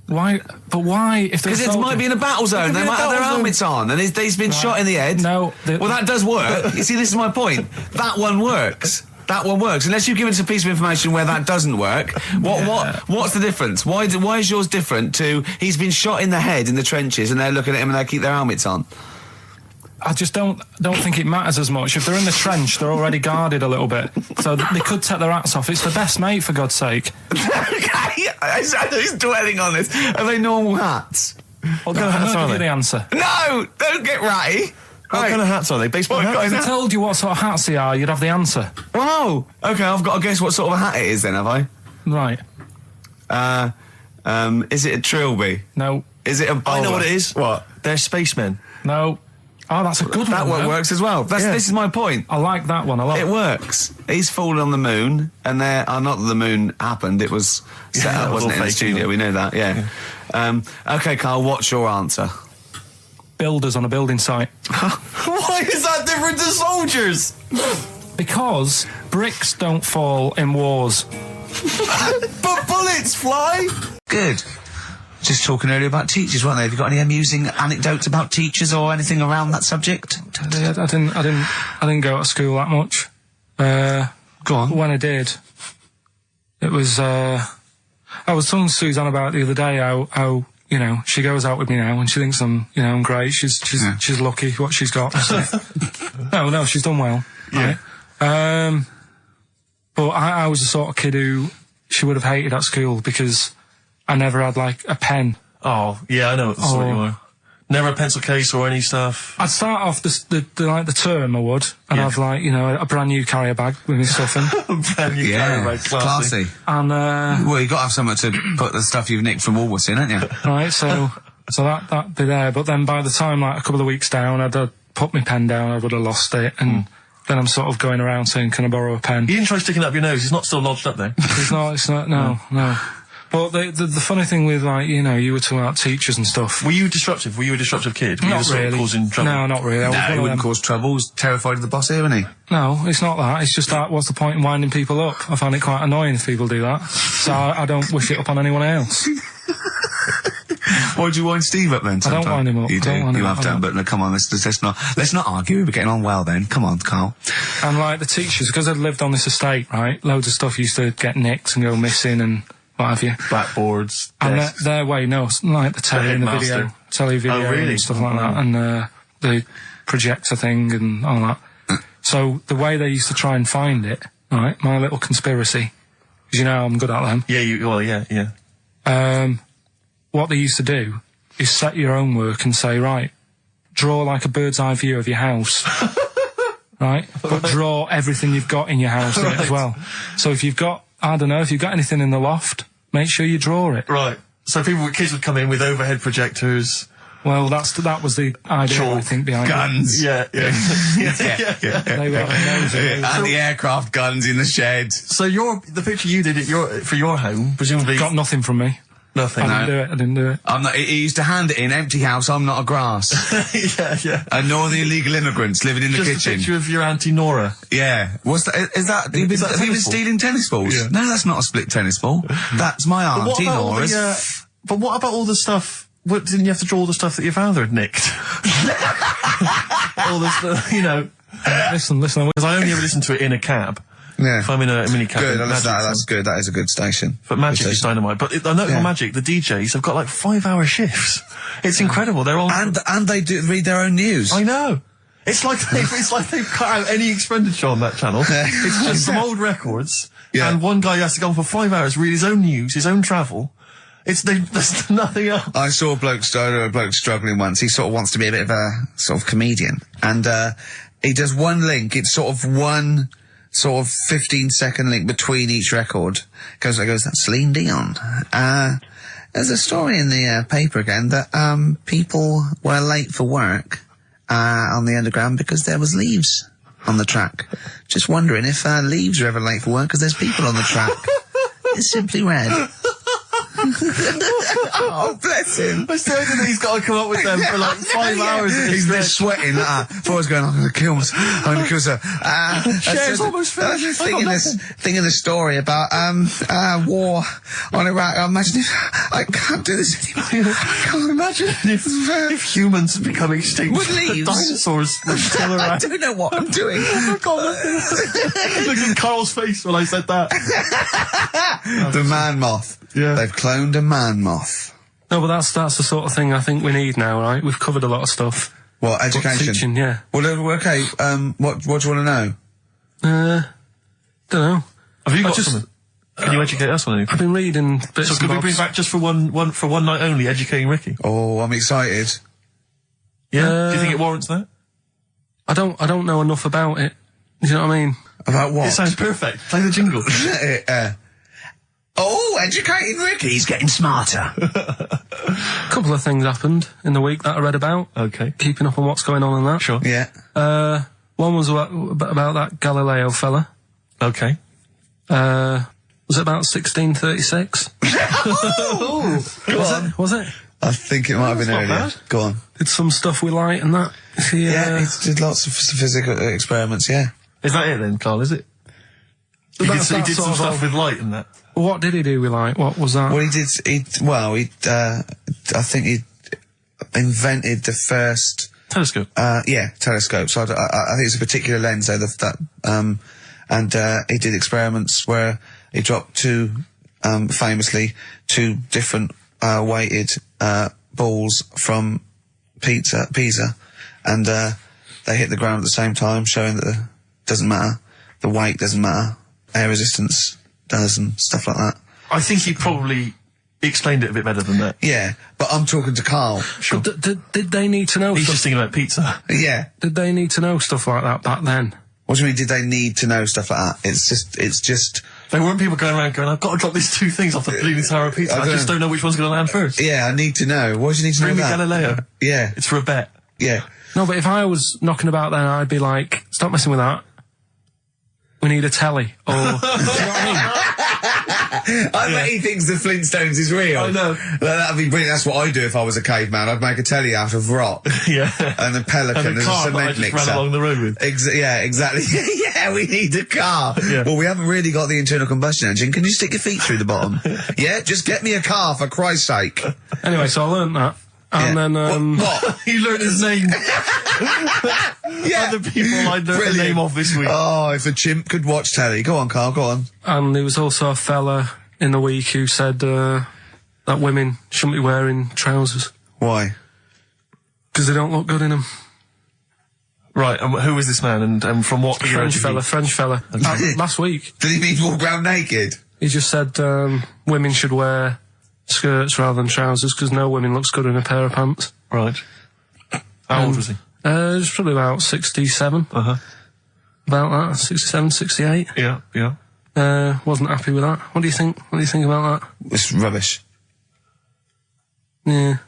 Why? But why? Because it might be in a battle zone. They might have their helmets on, and he's been shot in the head. No. Well, that does work. You see, this is my point. That one works. That one works. Unless you've given us a piece of information where that doesn't work. What's the difference? Why is yours different to he's been shot in the head in the trenches, and they're looking at him and they keep their helmets on? I just don't think it matters as much. If they're in the trench, they're already guarded a little bit, so they could take their hats off. It's the best mate, for God's sake. Okay, he's dwelling on this. Are they normal hats? What kind of hats are they? The answer. No, don't get ratty. What kind of hats are they? Baseball hats? If I told you what sort of hats they are, you'd have the answer. Wow. Okay, I've got to guess what sort of a hat it is then, have I? Right. Is it a trilby? No. Is it a bowler? I know what it is. What? They're spacemen. No. Oh, that's a good one. That one works as well. This is my point. I like that one a lot. It works. He's fallen on the moon, and not that the moon happened. It was set up, wasn't it, in the studio? We know that, yeah. Okay, Karl, what's your answer? Builders on a building site. Why is that different to soldiers? Because bricks don't fall in wars. But bullets fly. Good. Just talking earlier about teachers, weren't they? Have you got any amusing anecdotes about teachers or anything around that subject? I didn't go to school that much. Go on. When I did, it was. I was telling Suzanne about it the other day how she goes out with me now and she thinks I'm great. She's lucky what she's got. So. No, she's done well. Yeah. Right? But I was the sort of kid who she would have hated at school because I never had, like, a pen. Oh, yeah, I know what sort you are. Never a pencil case or any stuff? I'd start off the term, I would, and I'd, a brand new carrier bag with my stuff in. A brand new carrier bag, classy. And, well, you've got to have somewhere to put the stuff you've nicked from Woolworths in, haven't you? Right, so that'd be there, but then by the time, like, a couple of weeks down, I'd put my pen down, I would have lost it, and then I'm sort of going around saying, can I borrow a pen? You didn't try sticking it up your nose, it's not still lodged up there. It's not, no. But the funny thing with, like, you were talking about teachers and stuff. Were you disruptive? Were you a disruptive kid? Were Not you really. Causing trouble? No, not really. He wouldn't cause trouble. He was terrified of the boss here, wasn't he? No, it's not that. It's just that, what's the point in winding people up? I find it quite annoying if people do that. So I don't wish it up on anyone else. Why do you wind Steve up then? Sometime? I don't wind him up. You do. You have done, but no, come on, let's not argue. We're getting on well then. Come on, Karl. And like the teachers, because I'd lived on this estate, right? Loads of stuff used to get nicked and go missing, and what have you. Blackboards, And desks. their way, no, like the telly and the headmaster. video Oh, really? and stuff like that, and the projector thing and all that. So the way they used to try and find it, right, my little conspiracy, because you know I'm good at them. Yeah, What they used to do is set your own work and say, right, draw like a bird's eye view of your house. Right? But draw everything you've got in your house in it as well. So if you've got, I don't know, if you've got anything in the loft, make sure you draw it. Right. So kids would come in with overhead projectors. Well, that was the idea, I think, behind Guns. Yeah. it. They were amazing. And the aircraft guns in the shed. So the picture you did for your home, presumably Got nothing from me. nothing. I didn't do it. I'm not, he used to hand it in, empty house, I'm not a grass. yeah. And nor the illegal immigrants living in the Just kitchen. a picture of your Auntie Nora. Yeah. What's that? Is that, have you been tennis ball? stealing tennis balls? Yeah. No, that's not a split tennis ball. That's my auntie Nora's. But what about all the stuff? Didn't you have to draw all the stuff that your father had nicked? All the stuff, Listen. Because I only ever listen to it in a cab. Yeah. If I'm in a mini cab. Good, Magic that's good. That is a good station. But Magic is dynamite. But I know on Magic, the DJs have got like 5-hour shifts. It's incredible. They're all And they do read their own news. I know. It's like they've cut out any expenditure on that channel. It's just some old records, and one guy has to go on for 5 hours, read his own news, his own travel. There's nothing else. I saw a bloke struggling once. He sort of wants to be a bit of a sort of comedian, and he does one link. It's sort of one 15-second link between each record. Goes, that's Celine Dion. There's a story in the paper again that people were late for work on the Underground because there was leaves on the track. Just wondering if leaves are ever late for work because there's people on the track. It's simply red. Oh, bless him. I still think he's got to come up with them for like 5 hours. He's there sweating. Before I was going, I'm going to kill myself. I'm going to kill myself. Share's almost finished. Thing in the story about war on Iraq. Imagine if I can't do this anymore. I can't imagine if humans become extinct. With leaves. Dinosaurs would kill around. I don't know what I'm doing. Look at Karl's face when I said that. The man moth. Yeah. They've cloned a man moth. No, but that's the sort of thing I think we need now, right? We've covered a lot of stuff. What, education? Teaching, yeah. Well, okay, what do you want to know? Don't know. Have you got something? Can you educate us on anything? I've been reading bits So could we bring back just for one night only, educating Ricky? Oh, I'm excited. Yeah? Do you think it warrants that? I don't know enough about it. You know what I mean? About what? It sounds perfect. Play the jingle. Educating Ricky. He's getting smarter. A couple of things happened in the week that I read about. Okay. Keeping up on what's going on in that. Sure. Yeah. One was about that Galileo fella. Okay. Was it about 1636? Was it? I think it might have been not earlier. bad. Go on. Did some stuff with light and that. Yeah, he did lots of physical experiments, yeah. Is that it then, Karl, is it? He did some stuff with light and that. What did he do with light? What was that? Well, I think he invented the first... Telescope. Telescope. So I think it's a particular lens, though, and he did experiments where he dropped famously two different weighted balls from Pisa, and they hit the ground at the same time, showing that doesn't matter, the weight doesn't matter, air resistance does, and stuff like that. I think he probably explained it a bit better than that. Yeah, but I'm talking to Karl. Sure. Did they need to know He's stuff? just thinking about pizza. Yeah. Did they need to know stuff like that back then? What do you mean, did they need to know stuff like that? It's just... There weren't people going around going, I've got to drop these two things off the bleeding tower of pizza. I just don't know which one's going to land first. Yeah, I need to know. What do you need to Bring know me about? Galileo. Yeah. It's for a bet. Yeah. No, but if I was knocking about then, I'd be like, stop messing with that. We need a telly. Or, you know what I mean? I bet he thinks the Flintstones is real. I know. That'd be brilliant. That's what I'd do if I was a caveman. I'd make a telly out of rock. Yeah. And a pelican And a as car a that I cement just mixer. ran along the road with. Yeah, exactly. Yeah, we need a car. Yeah. Well, we haven't really got the internal combustion engine. Can you stick your feet through the bottom? Yeah, just get me a car, for Christ's sake. Anyway, so I learned that. And then, What? He learned his name. Yeah. Other people I learned the name of this week. Oh, if a chimp could watch telly. Go on, Karl, go on. and there was also a fella in the week who said that women shouldn't be wearing trousers. Why? Because they don't look good in them. Right, and who was this man, and from what era French fella. Last week. Did he mean walk around naked? He just said women should wear skirts rather than trousers because no woman looks good in a pair of pants. Right. How old was he? He was probably about 67. Uh-huh. About that, 67, 68. Yeah. Wasn't happy with that. What do you think? What do you think about that? It's rubbish. Yeah.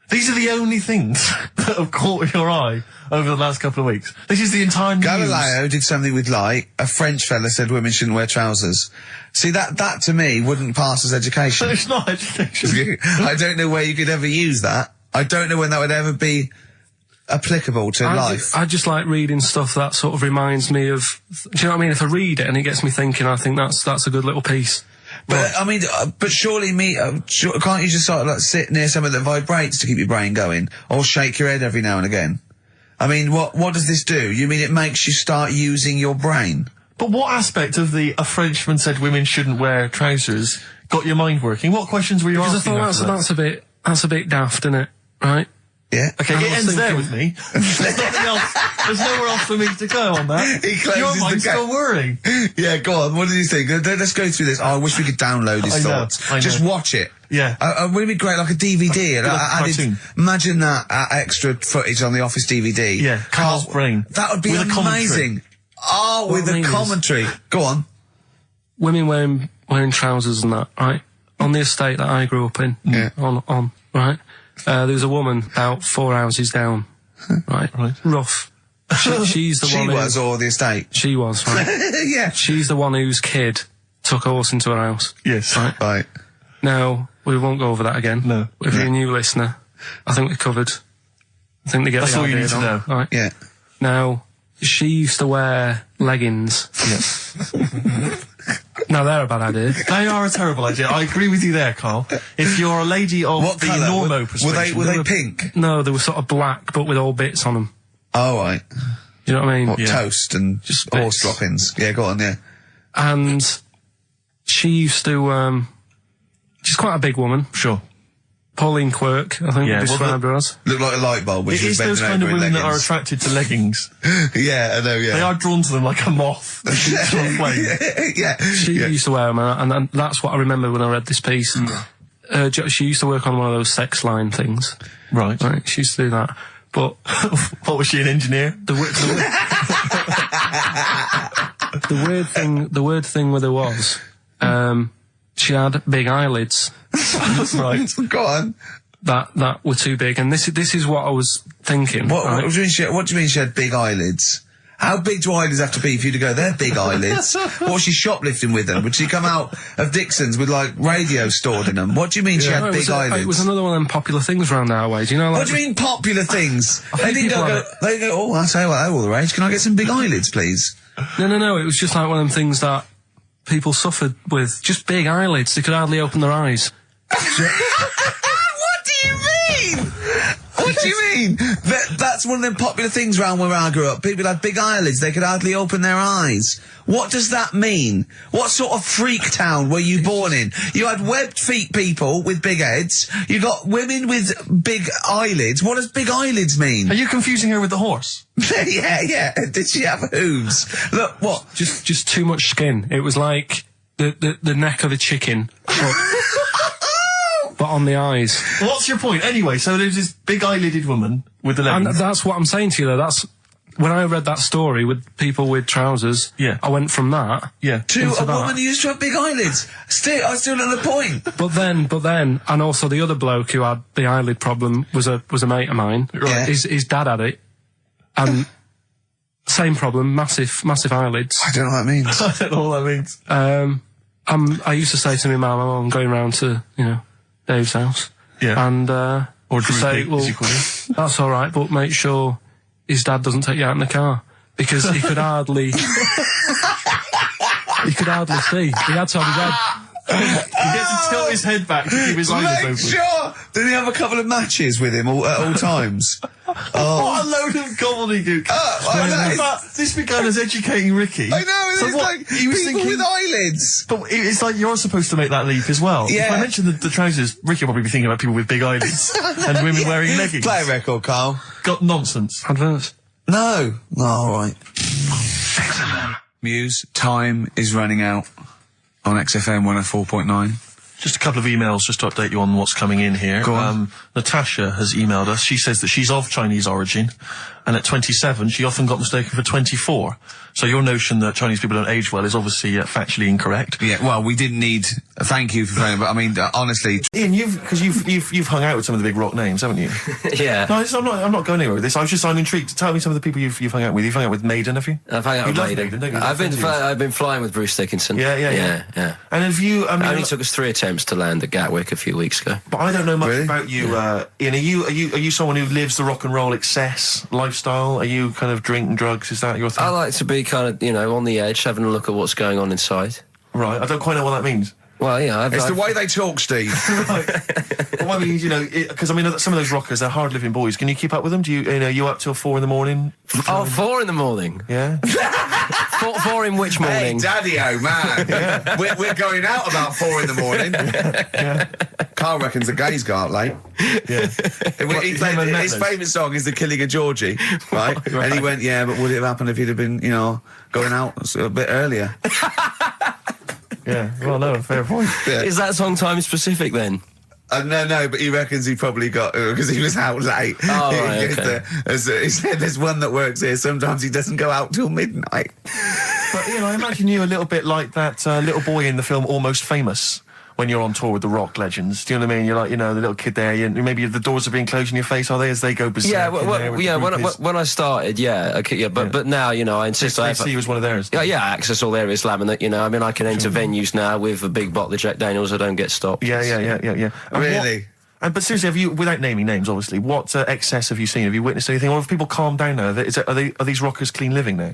These are the only things that have caught your eye over the last couple of weeks. This is the entire news. Galileo did something with light. A French fella said women shouldn't wear trousers. See, that to me wouldn't pass as education. It's not education. I don't know where you could ever use that. I don't know when that would ever be applicable to life. I just like reading stuff that sort of reminds me of... Do you know what I mean? If I read it and it gets me thinking, I think that's a good little piece. But, I mean, but surely can't you just sort of like sit near something that vibrates to keep your brain going? Or shake your head every now and again? I mean, what does this do? You mean it makes you start using your brain? But what aspect of a Frenchman said women shouldn't wear trousers got your mind working? What questions were you asking? Because I thought that's a bit daft, isn't it? Right? Yeah. Okay, it ends there with me. There's nothing else. There's nowhere else for me to go on that. He closes your mind's the still worrying. Yeah, go on. What did you think? Let's go through this. Oh, I wish we could download his thoughts. I know. Just watch it. Yeah. Wouldn't it be great, like a DVD? Cartoon. Imagine that extra footage on the Office DVD. Yeah, Karl's brain. That would be with amazing. Oh, with a commentary. Go on. Women wearing trousers and that, right? On the estate that I grew up in. Yeah. On, right? There was a woman about 4 houses down. Right? Rough. She's the one She was, or the estate? She was, right? Yeah. She's the one whose kid took a horse into her house. Yes. Right. Now, we won't go over that again. No. If you're a new listener, I think we covered. I think they get That's the all you idea need to know. Right? Yeah. Now, she used to wear leggings. Yeah. Now, they're a bad idea. They are a terrible idea. I agree with you there, Karl. If you're a lady of What the colour? normo persuasion... Were they pink? No, they were sort of black, but with all bits on them. Oh, right. Do you know what I mean? What, toast and Just horse bits. droppings? Yeah, go on, yeah. And she used to, she's quite a big woman. Sure. Pauline Quirk, I think Yeah, we described her as. Look like a light bulb, which It is is those kind of women that are leggings. attracted to leggings. Yeah, I know, yeah. They are drawn to them like a moth. Yeah. She used to wear them, and that's what I remember when I read this piece. She used to work on one of those sex line things. Right. Right, she used to do that. But What, was she, an engineer? the weird thing with her was, she had big eyelids. Right. Go on. That were too big, and this is what I was thinking. What right? do you mean she had big eyelids? How big do eyelids have to be for you to go, they're big eyelids? What was she shoplifting with them? Would she come out of Dixon's with, like, radio stored in them? What do you mean she had No, big eyelids? it was another one of them popular things around our way. Do you know, like... What do you mean popular things? They didn't people go, they go, oh, I tell you what, they're all the rage. Can I get some big eyelids, please? No, it was just like one of them things that people suffered with. Just big eyelids. They could hardly open their eyes. What do you mean? What do you mean? That's one of them popular things around where I grew up. People had big eyelids. They could hardly open their eyes. What does that mean? What sort of freak town were you born in? You had webbed feet people with big heads. You got women with big eyelids. What does big eyelids mean? Are you confusing her with the horse? Yeah. Did she have hooves? Look, what? Just too much skin. It was like the neck of a chicken, but on the eyes. What's your point? Anyway, so there's this big eyelided woman with the leggings. And that's what I'm saying to you, though. That's when I read that story with people with trousers. Yeah. I went from that. Yeah. To into a that. woman who used to have big eyelids. I still at the point. But then, and also the other bloke who had the eyelid problem was a mate of mine. Right. His dad had it, and same problem, massive eyelids. I don't know what that means. I don't know what that means. I used to say to my mum, oh, I'm going round to Dave's house. Yeah. And Or to say, Droopy, well, as you call him. that's all right, but make sure his dad doesn't take you out in the car because he could hardly. He could hardly see. He had to have his head. He gets to tilt his head back to keep his eyes Make open. sure Did he have a couple of matches with him at all times? Oh. What a load of gobbledygook. This began as educating Ricky. I know, it's like he was people thinking, with eyelids. But it's like you're supposed to make that leap as well. Yeah. If I mentioned the trousers, Ricky will probably be thinking about people with big eyelids and women wearing leggings. Play a record, Carl. Got nonsense. Adverts. No. Oh, all right. XFM. Muse, time is running out on XFM 104.9. Just a couple of emails just to update you on what's coming in here. Go on. Natasha has emailed us. She says that she's of Chinese origin, and at 27, she often got mistaken for 24. So your notion that Chinese people don't age well is obviously factually incorrect. Yeah, well, we didn't need a thank you for phoning, but I mean, honestly... Ian, you've hung out with some of the big rock names, haven't you? Yeah. No, I'm not going anywhere with this. I'm intrigued. Tell me some of the people you've hung out with. You've hung out with Maiden, have you? I've hung out with Maiden, don't you? I've been flying with Bruce Dickinson. Yeah. And have you? It only took us 3 attempts to land at Gatwick a few weeks ago. But I don't know much about you, Ian. Are you someone who lives the rock and roll excess lifestyle? Are you kind of drink and drugs? Is that your thing? I like to be kind of, on the edge, having a look at what's going on inside. Right. I don't quite know what that means. Well, yeah, It's the way they talk, Steve. Right. Well, I mean, because some of those rockers, they're hard-living boys. Can you keep up with them? Do you up till 4 a.m? Oh, 4 a.m? Yeah. 4 in which morning? Hey, Daddy, oh man. Yeah. We're going out about 4 in the morning. Yeah. Carl reckons the gays go out late. Yeah. His favourite song is The Killing of Georgie, right? And he went, yeah, but would it have happened if he'd have been, going out a bit earlier? Yeah. Well, no, fair point. Yeah. Is that song time specific then? No, but he reckons he probably got because he was out late. Oh, right, okay. He said there's one that works here. Sometimes he doesn't go out till midnight. But I imagine you a little bit like that little boy in the film Almost Famous. When you're on tour with the rock legends, do you know what I mean? You're like, the little kid there, maybe the doors are being closed in your face, are they, as they go berserk? Yeah, when I started, but now, I insist I see you as one of theirs. Yeah, I access all their Islam, and that, I can enter venues now with a big bottle of Jack Daniels, I don't get stopped. Yeah. And Really? But seriously, have you, without naming names, obviously, what excess have you seen? Have you witnessed anything? Or have people calmed down now? Are these rockers clean living now?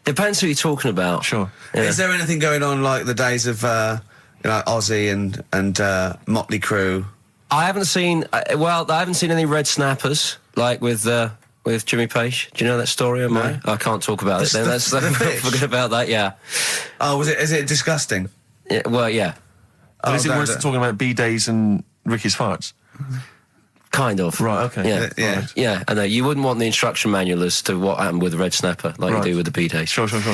Depends who you're talking about. Sure. Yeah. Is there anything going on like the days of Ozzy and Motley Crue? I haven't seen any red snappers like with Jimmy Page. Do you know that story? No. I can't talk about it. Then let's forget about that. Yeah. Oh, is it disgusting? Yeah, well, yeah. But is it worse than talking about B-days and Ricky's farts? Kind of. Right, okay. Yeah. Right. Yeah, I know. You wouldn't want the instruction manual as to what happened with the red snapper, like you do with the B-days. Sure. God.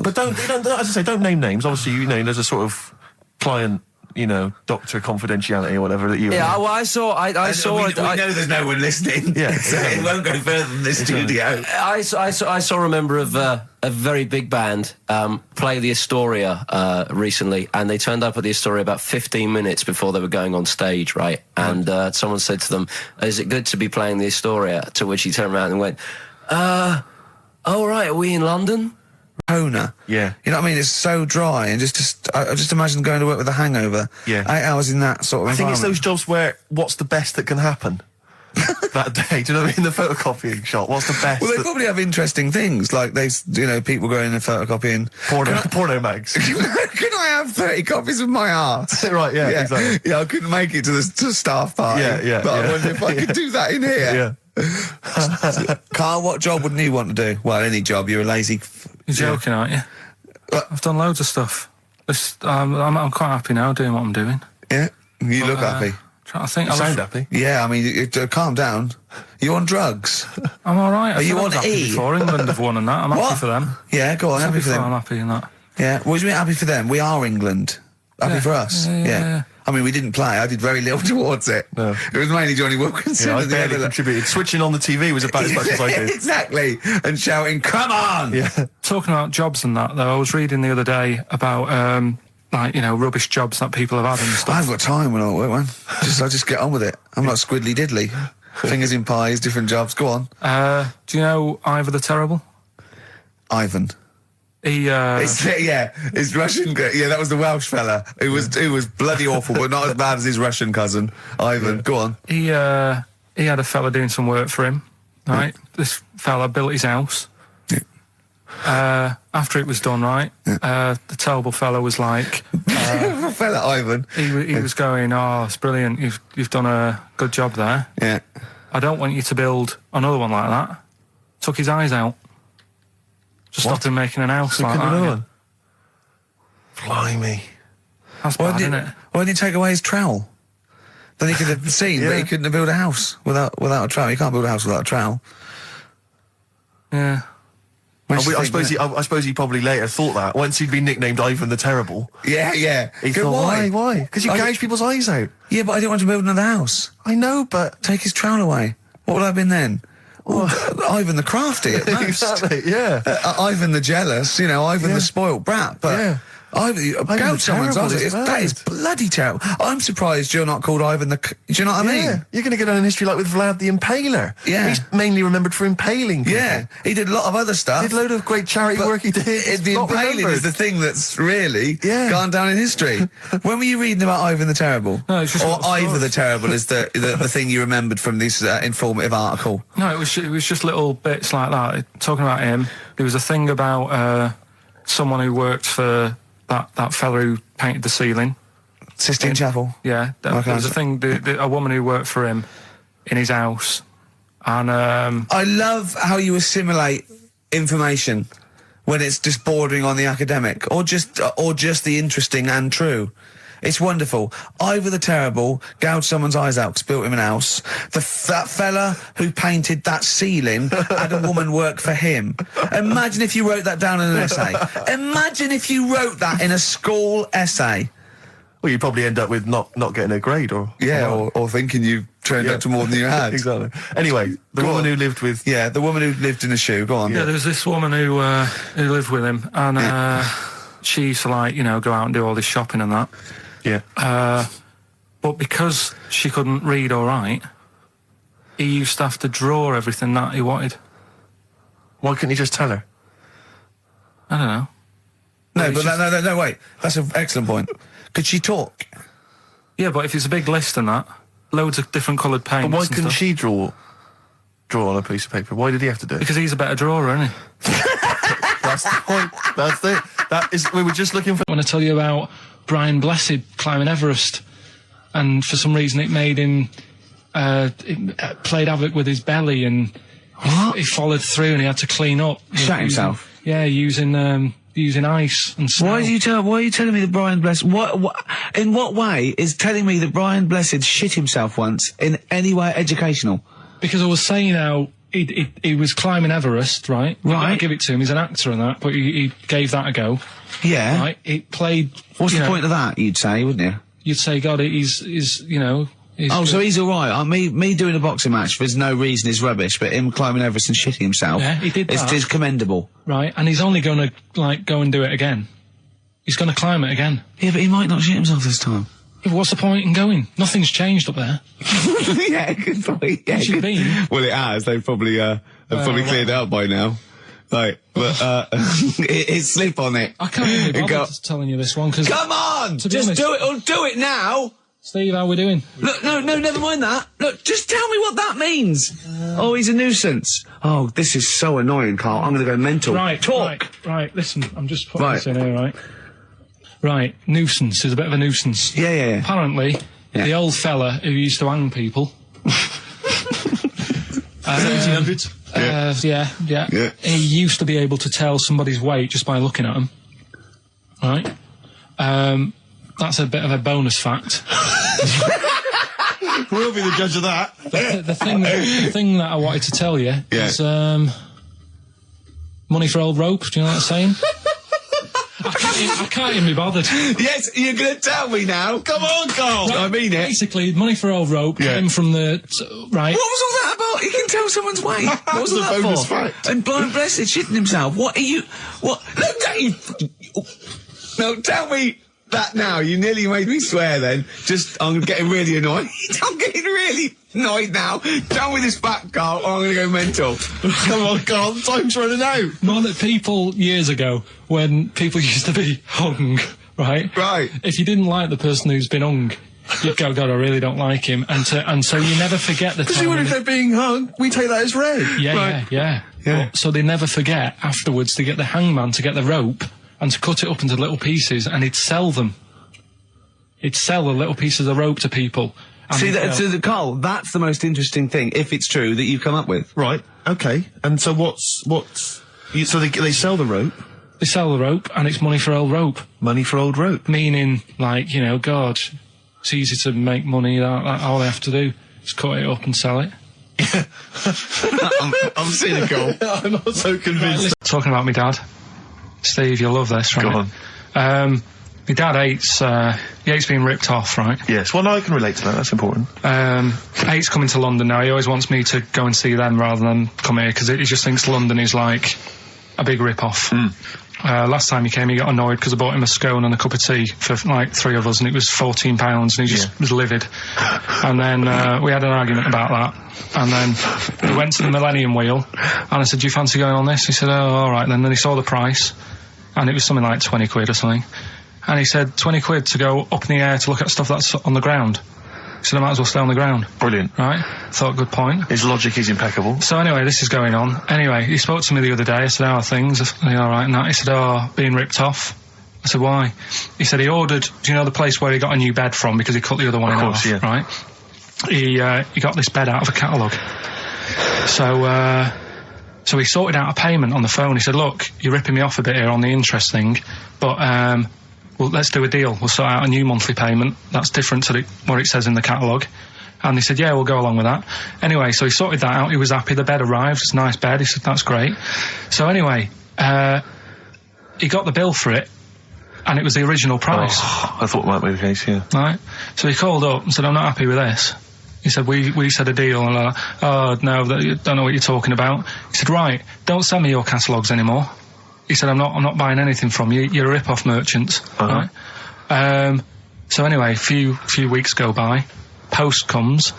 But don't, as I say, don't name names. Obviously, there's a sort of client, doctor confidentiality or whatever that you... Yeah, well, I saw... We know there's no one listening. Yeah. So it won't go further than this studio. I saw a member of a very big band play the Astoria recently, and they turned up at the Astoria about 15 minutes before they were going on stage, right? And someone said to them, "Is it good to be playing the Astoria?" To which he turned around and went, "Oh, right, are we in London?" Kona. Yeah. You know what I mean? It's so dry, and I just imagine going to work with a hangover. Yeah. 8 hours in that sort of I think it's environment. those jobs where what's the best that can happen that day? Do you know what I mean? The photocopying shop. What's the best? Well, they probably have interesting things, like people going and photocopying porno mags. Can I have 30 copies of my art? Right, yeah, exactly. Yeah, I couldn't make it to the staff party. Yeah, but I wonder if I could do that in here. Yeah. Carl, what job wouldn't you want to do? Well, any job. You're a lazy... You're joking, aren't you? I've done loads of stuff. I'm quite happy now doing what I'm doing. Yeah? You look happy. I think You sound happy. Yeah, I mean, calm down. You on drugs? I'm all right. Are you on happy E? before England have won and that. I'm happy for them. Yeah, go on, happy for them. I'm happy in that. Yeah, what do you mean happy for them? We are England. Happy for us. Yeah. I mean, we didn't play. I did very little towards it. No. It was mainly Johnny Wilkinson. Yeah, I and the barely other- contributed. Switching on the TV was about as much as I did. Exactly. And shouting, "Come on!" Yeah. Talking about jobs and that, though, I was reading the other day about, rubbish jobs that people have had and I stuff. haven't got time when I'm at work, man. I just get on with it. I'm not squiddly diddly. Fingers in pies, different jobs. Go on. Do you know Ivor the Terrible? Ivan. He, His Russian. Yeah, that was the Welsh fella. It was bloody awful, but not as bad as his Russian cousin, Ivan. Go on. He had a fella doing some work for him, right? This fella built his house. Yeah. After it was done, right, the terrible fella was like, Fella Ivan. He was going, oh, it's brilliant. You've done a good job there. Yeah. I don't want you to build another one like that. Took his eyes out. Just stopped him making an house like that. Another one? Blimey. That's bad, isn't it? Why didn't he take away his trowel? Then he could have seen, but he couldn't have built a house without a trowel. You can't build a house without a trowel. Yeah. I suppose he probably later thought that once he'd been nicknamed Ivan the Terrible. Yeah. He thought, why? Because you gouge people's eyes out. Yeah, but I didn't want to build another house. I know, but Take his trowel away. What would I have been then? Ivan the Crafty at most. exactly. Yeah. Ivan the Jealous. Ivan the spoilt brat. But Yeah. Gouge someone's terrible, eyes. it's That bad. is bloody terrible. I'm surprised you're not called Ivan the. Do you know what I mean? Yeah, you're going to get on in history like with Vlad the Impaler. Yeah. He's mainly remembered for impaling people. Yeah, he did a lot of other stuff. Did a load of great charity work he did. The Not impaling remembered. is the thing that's really Yeah. gone down in history. When were you reading about Ivan the Terrible? No, it's just or little Ivor stories. the Terrible is the thing you remembered from this informative article. No, it was just little bits like that. Talking about him, there was a thing about someone who worked for that fella who painted the ceiling. Sistine Chapel. Yeah, there was a thing. A woman who worked for him in his house, and I love how you assimilate information when it's just bordering on the academic, or just the interesting and true. It's wonderful. Ivor the Terrible gouged someone's eyes out 'cause built him an house. That fella who painted that ceiling had a woman work for him. Imagine if you wrote that down in an essay. Imagine if you wrote that in a school essay. Well, you'd probably end up with not getting a grade or thinking you turned up to more than you had. Exactly. Anyway, the woman who lived with the woman who lived in a shoe. Go on. yeah, there was this woman who lived with him, and she used to go out and do all this shopping and that. yeah. But because she couldn't read or write, he used to have to draw everything that he wanted. Why couldn't you just tell her? I don't know. No, wait. That's an excellent point. Could she talk? Yeah, but if it's a big list and that, loads of different coloured paints. But why and couldn't stuff. she draw on a piece of paper? Why did he have to do it? Because he's a better drawer, isn't he? That's the point. That's it. That is. We were just looking for. I want to tell you about Brian Blessed climbing Everest, and for some reason it made him it played havoc with his belly, and he followed through, and he had to clean up. Shut himself? Yeah, using ice and snow. Why are you telling me that Brian Blessed? In what way is telling me that Brian Blessed shit himself once in any way educational? Because I was saying how he was climbing Everest, right? Right. I give it to him. He's an actor and that, but he gave that a go. Yeah. Right. It played. What's the point of that? You'd say, wouldn't you? You'd say, God, he's He's Oh, good. so he's all right. Me doing a boxing match for no reason is rubbish, but him climbing Everest and shitting himself, Yeah, he did that. is commendable. Right, and he's only going to go and do it again. He's going to climb it again. Yeah, but he might not shit himself this time. Yeah, what's the point in going? Nothing's changed up there. Yeah, good point. Yeah, Where's you been? Well, it has. They've probably cleared it up by now. Like, but it's slip on it. I can't even be bothered telling you this one because. Come on, to be just honest- do it. Or do it now. Steve, how we doing? Look, no, never mind that. Look, just tell me what that means. Oh, he's a nuisance. Oh, this is so annoying, Carl. I'm going to go mental. Right, talk. Right. Listen, I'm just putting Right. this in here, right? Right, nuisance is a bit of a nuisance. Yeah. Apparently, Yeah. the old fella who used to hang people. 1800s. Yeah. He used to be able to tell somebody's weight just by looking at them. Right? That's a bit of a bonus fact. We'll be the judge of that. The thing that I wanted to tell you is money for old rope. Do you know what I'm saying? I can't even be bothered. Yes, you're going to tell me now. Come on, Carl. Right, I mean it. Basically, money for old rope came from the right. What was all that about? You can tell someone's weight. What was all that bonus for? fact. And Brian Blessed shitting himself. What are you? What? Look at you. No, tell me that now. You nearly made me swear then. I'm getting really annoyed. I'm getting really annoyed now. Tell me this back, Carl, or I'm going to go mental. Come on, Carl. Time's running out. More that people years ago, when people used to be hung, right? Right. If you didn't like the person who's been hung, you'd go, God, I really don't like him, and so you never forget the Because time. even when if they're being hung, we take that as read. Yeah. So they never forget afterwards to get the hangman to get the rope and to cut it up into little pieces, and he'd sell them. he'd sell the little pieces of rope to people. See, Carl, that's the most interesting thing, if it's true, that you've come up with. Right. Okay. And so so they sell the rope. They sell the rope, and it's money for old rope. Money for old rope. Meaning, like, God, it's easy to make money. All they have to do is cut it up and sell it. I'm cynical. I'm not so convinced. Talking about my dad, Steve, you'll love this, right? Go on. My dad hates being ripped off, right? Yes. Well, no, I can relate to that. That's important. Hates coming to London now. He always wants me to go and see them rather than come here because he just thinks London is like a big rip-off. Last time he came, he got annoyed because I bought him a scone and a cup of tea for like 3 of us, and it was £14, and he just was livid. And then we had an argument about that, and then we went to the Millennium Wheel, and I said, "Do you fancy going on this?" He said, "Oh, all right." Then he saw the price, and it was something like 20 quid or something, and he said, 20 quid to go up in the air to look at stuff that's on the ground. He said, I might as well stay on the ground. Brilliant. Right? Thought, good point. His logic is impeccable. So anyway, this is going on. Anyway, he spoke to me the other day. I said, how are things? Are they all right? And that. He said, being ripped off. I said, why? He said he ordered, do you know the place where he got a new bed from because he cut the other one in half, yeah. Right? He got this bed out of a catalogue. So he sorted out a payment on the phone. He said, look, you're ripping me off a bit here on the interest thing, but well, let's do a deal. We'll sort out a new monthly payment that's different to what it says in the catalogue. And he said, yeah, we'll go along with that. Anyway, so he sorted that out. He was happy. The bed arrived. It's a nice bed. He said, that's great. So anyway, he got the bill for it, and it was the original price. Oh, I thought that might be the case, yeah. Right? So he called up and said, I'm not happy with this. He said, we said a deal. And I'm like, oh, no, don't know what you're talking about. He said, right, don't send me your catalogues anymore. He said, I'm not buying anything from you. You're a rip-off merchant. Right? So anyway, a few weeks go by. Post comes.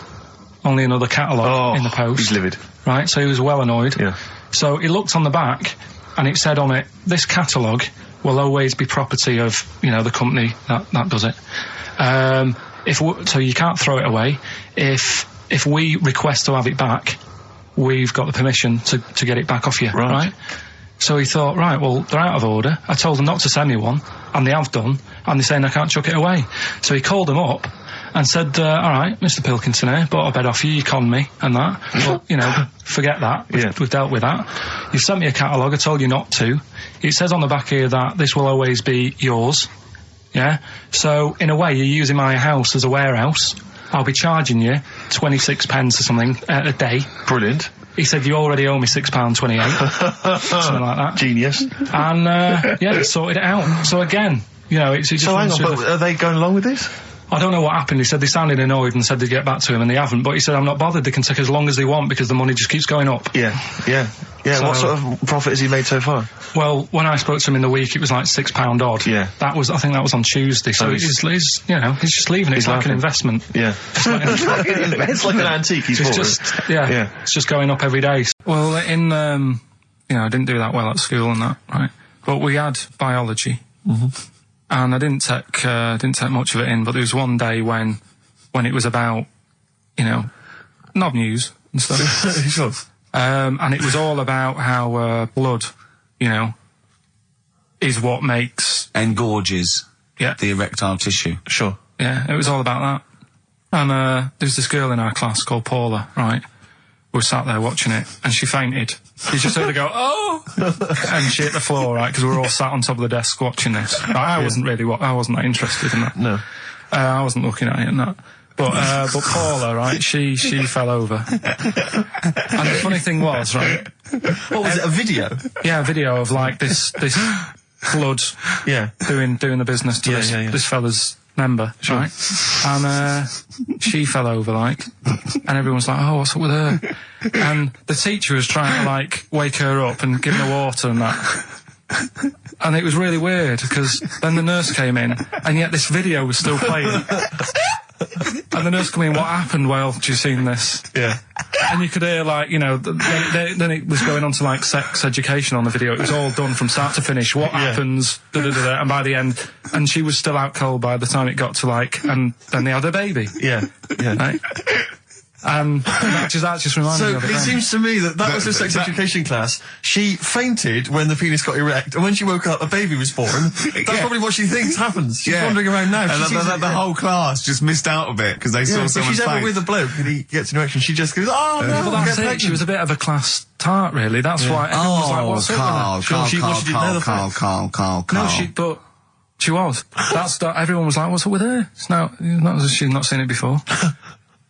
Only another catalogue in the post. He's livid. Right? So he was well annoyed. Yeah. So he looked on the back, and it said on it, this catalogue will always be property of, the company that does it. So you can't throw it away. If we request to have it back, we've got the permission to get it back off you. Right? So he thought, right, well, they're out of order. I told them not to send me one, and they have done, and they're saying I can't chuck it away. So he called them up and said, all right, Mr. Pilkington here, bought a bed off you, you conned me, and that. Well, forget that. We've dealt with that. You've sent me a catalogue, I told you not to. It says on the back here that this will always be yours. Yeah? So, in a way, you're using my house as a warehouse. I'll be charging you 26 pence or something a day. Brilliant. He said, you already owe me £6.28. Something like that. Genius. And, they sorted it out. So again, it's just... So hang on, but are they going along with this? I don't know what happened. He said they sounded annoyed and said they'd get back to him, and they haven't. But he said, I'm not bothered. They can take as long as they want because the money just keeps going up. Yeah. So, what sort of profit has he made so far? Well, when I spoke to him in the week, it was like £6 odd. Yeah. I think that was on Tuesday. So he's just leaving it. It's like an investment. Yeah. It's like an antique. It's just going up every day. Well, I didn't do that well at school and that, right? But we had biology. Mm-hmm. And I didn't take much of it in, but there was one day when it was about, knob news and stuff. Sure. And it was all about how blood, is what makes... engorges the erectile tissue. Sure. Yeah, it was all about that. And there was this girl in our class called Paula, right? We were sat there watching it, and she fainted. You just heard her go, oh! And she hit the floor, right? Because we were all sat on top of the desk watching this. I wasn't that interested in that. No. I wasn't looking at it and that. But Paula, right, she fell over. And the funny thing was, right... What was it, a video? Yeah, a video of, like, this blood doing the business to this fella's member, right? And she fell over, like, and everyone's like, oh, what's up with her? And the teacher was trying to, like, wake her up and give her water and that. And it was really weird, because then the nurse came in, and yet this video was still playing. And the nurse come in, what happened? Well, have you seen this? Yeah. And you could hear, like, then it was going on to, like, sex education on the video. It was all done from start to finish. What happens? Da-da-da-da. And by the end, and she was still out cold by the time it got to, like, and then they had a baby. Yeah. Right? And that just reminded me So of it seems to me that was her sex education class. She fainted when the penis got erect, and when she woke up, a baby was born. That's probably what she thinks happens. She's wandering around now. And the whole class just missed out a bit because they saw someone. If she's ever with a bloke and he gets an erection, she just goes, "Oh no!" Well, that's it. She was a bit of a class tart, really. That's why everyone was like, "What's up with her?" Carl. No, she was. Everyone was like, "What's up with her?" It's not as she's not seen it before.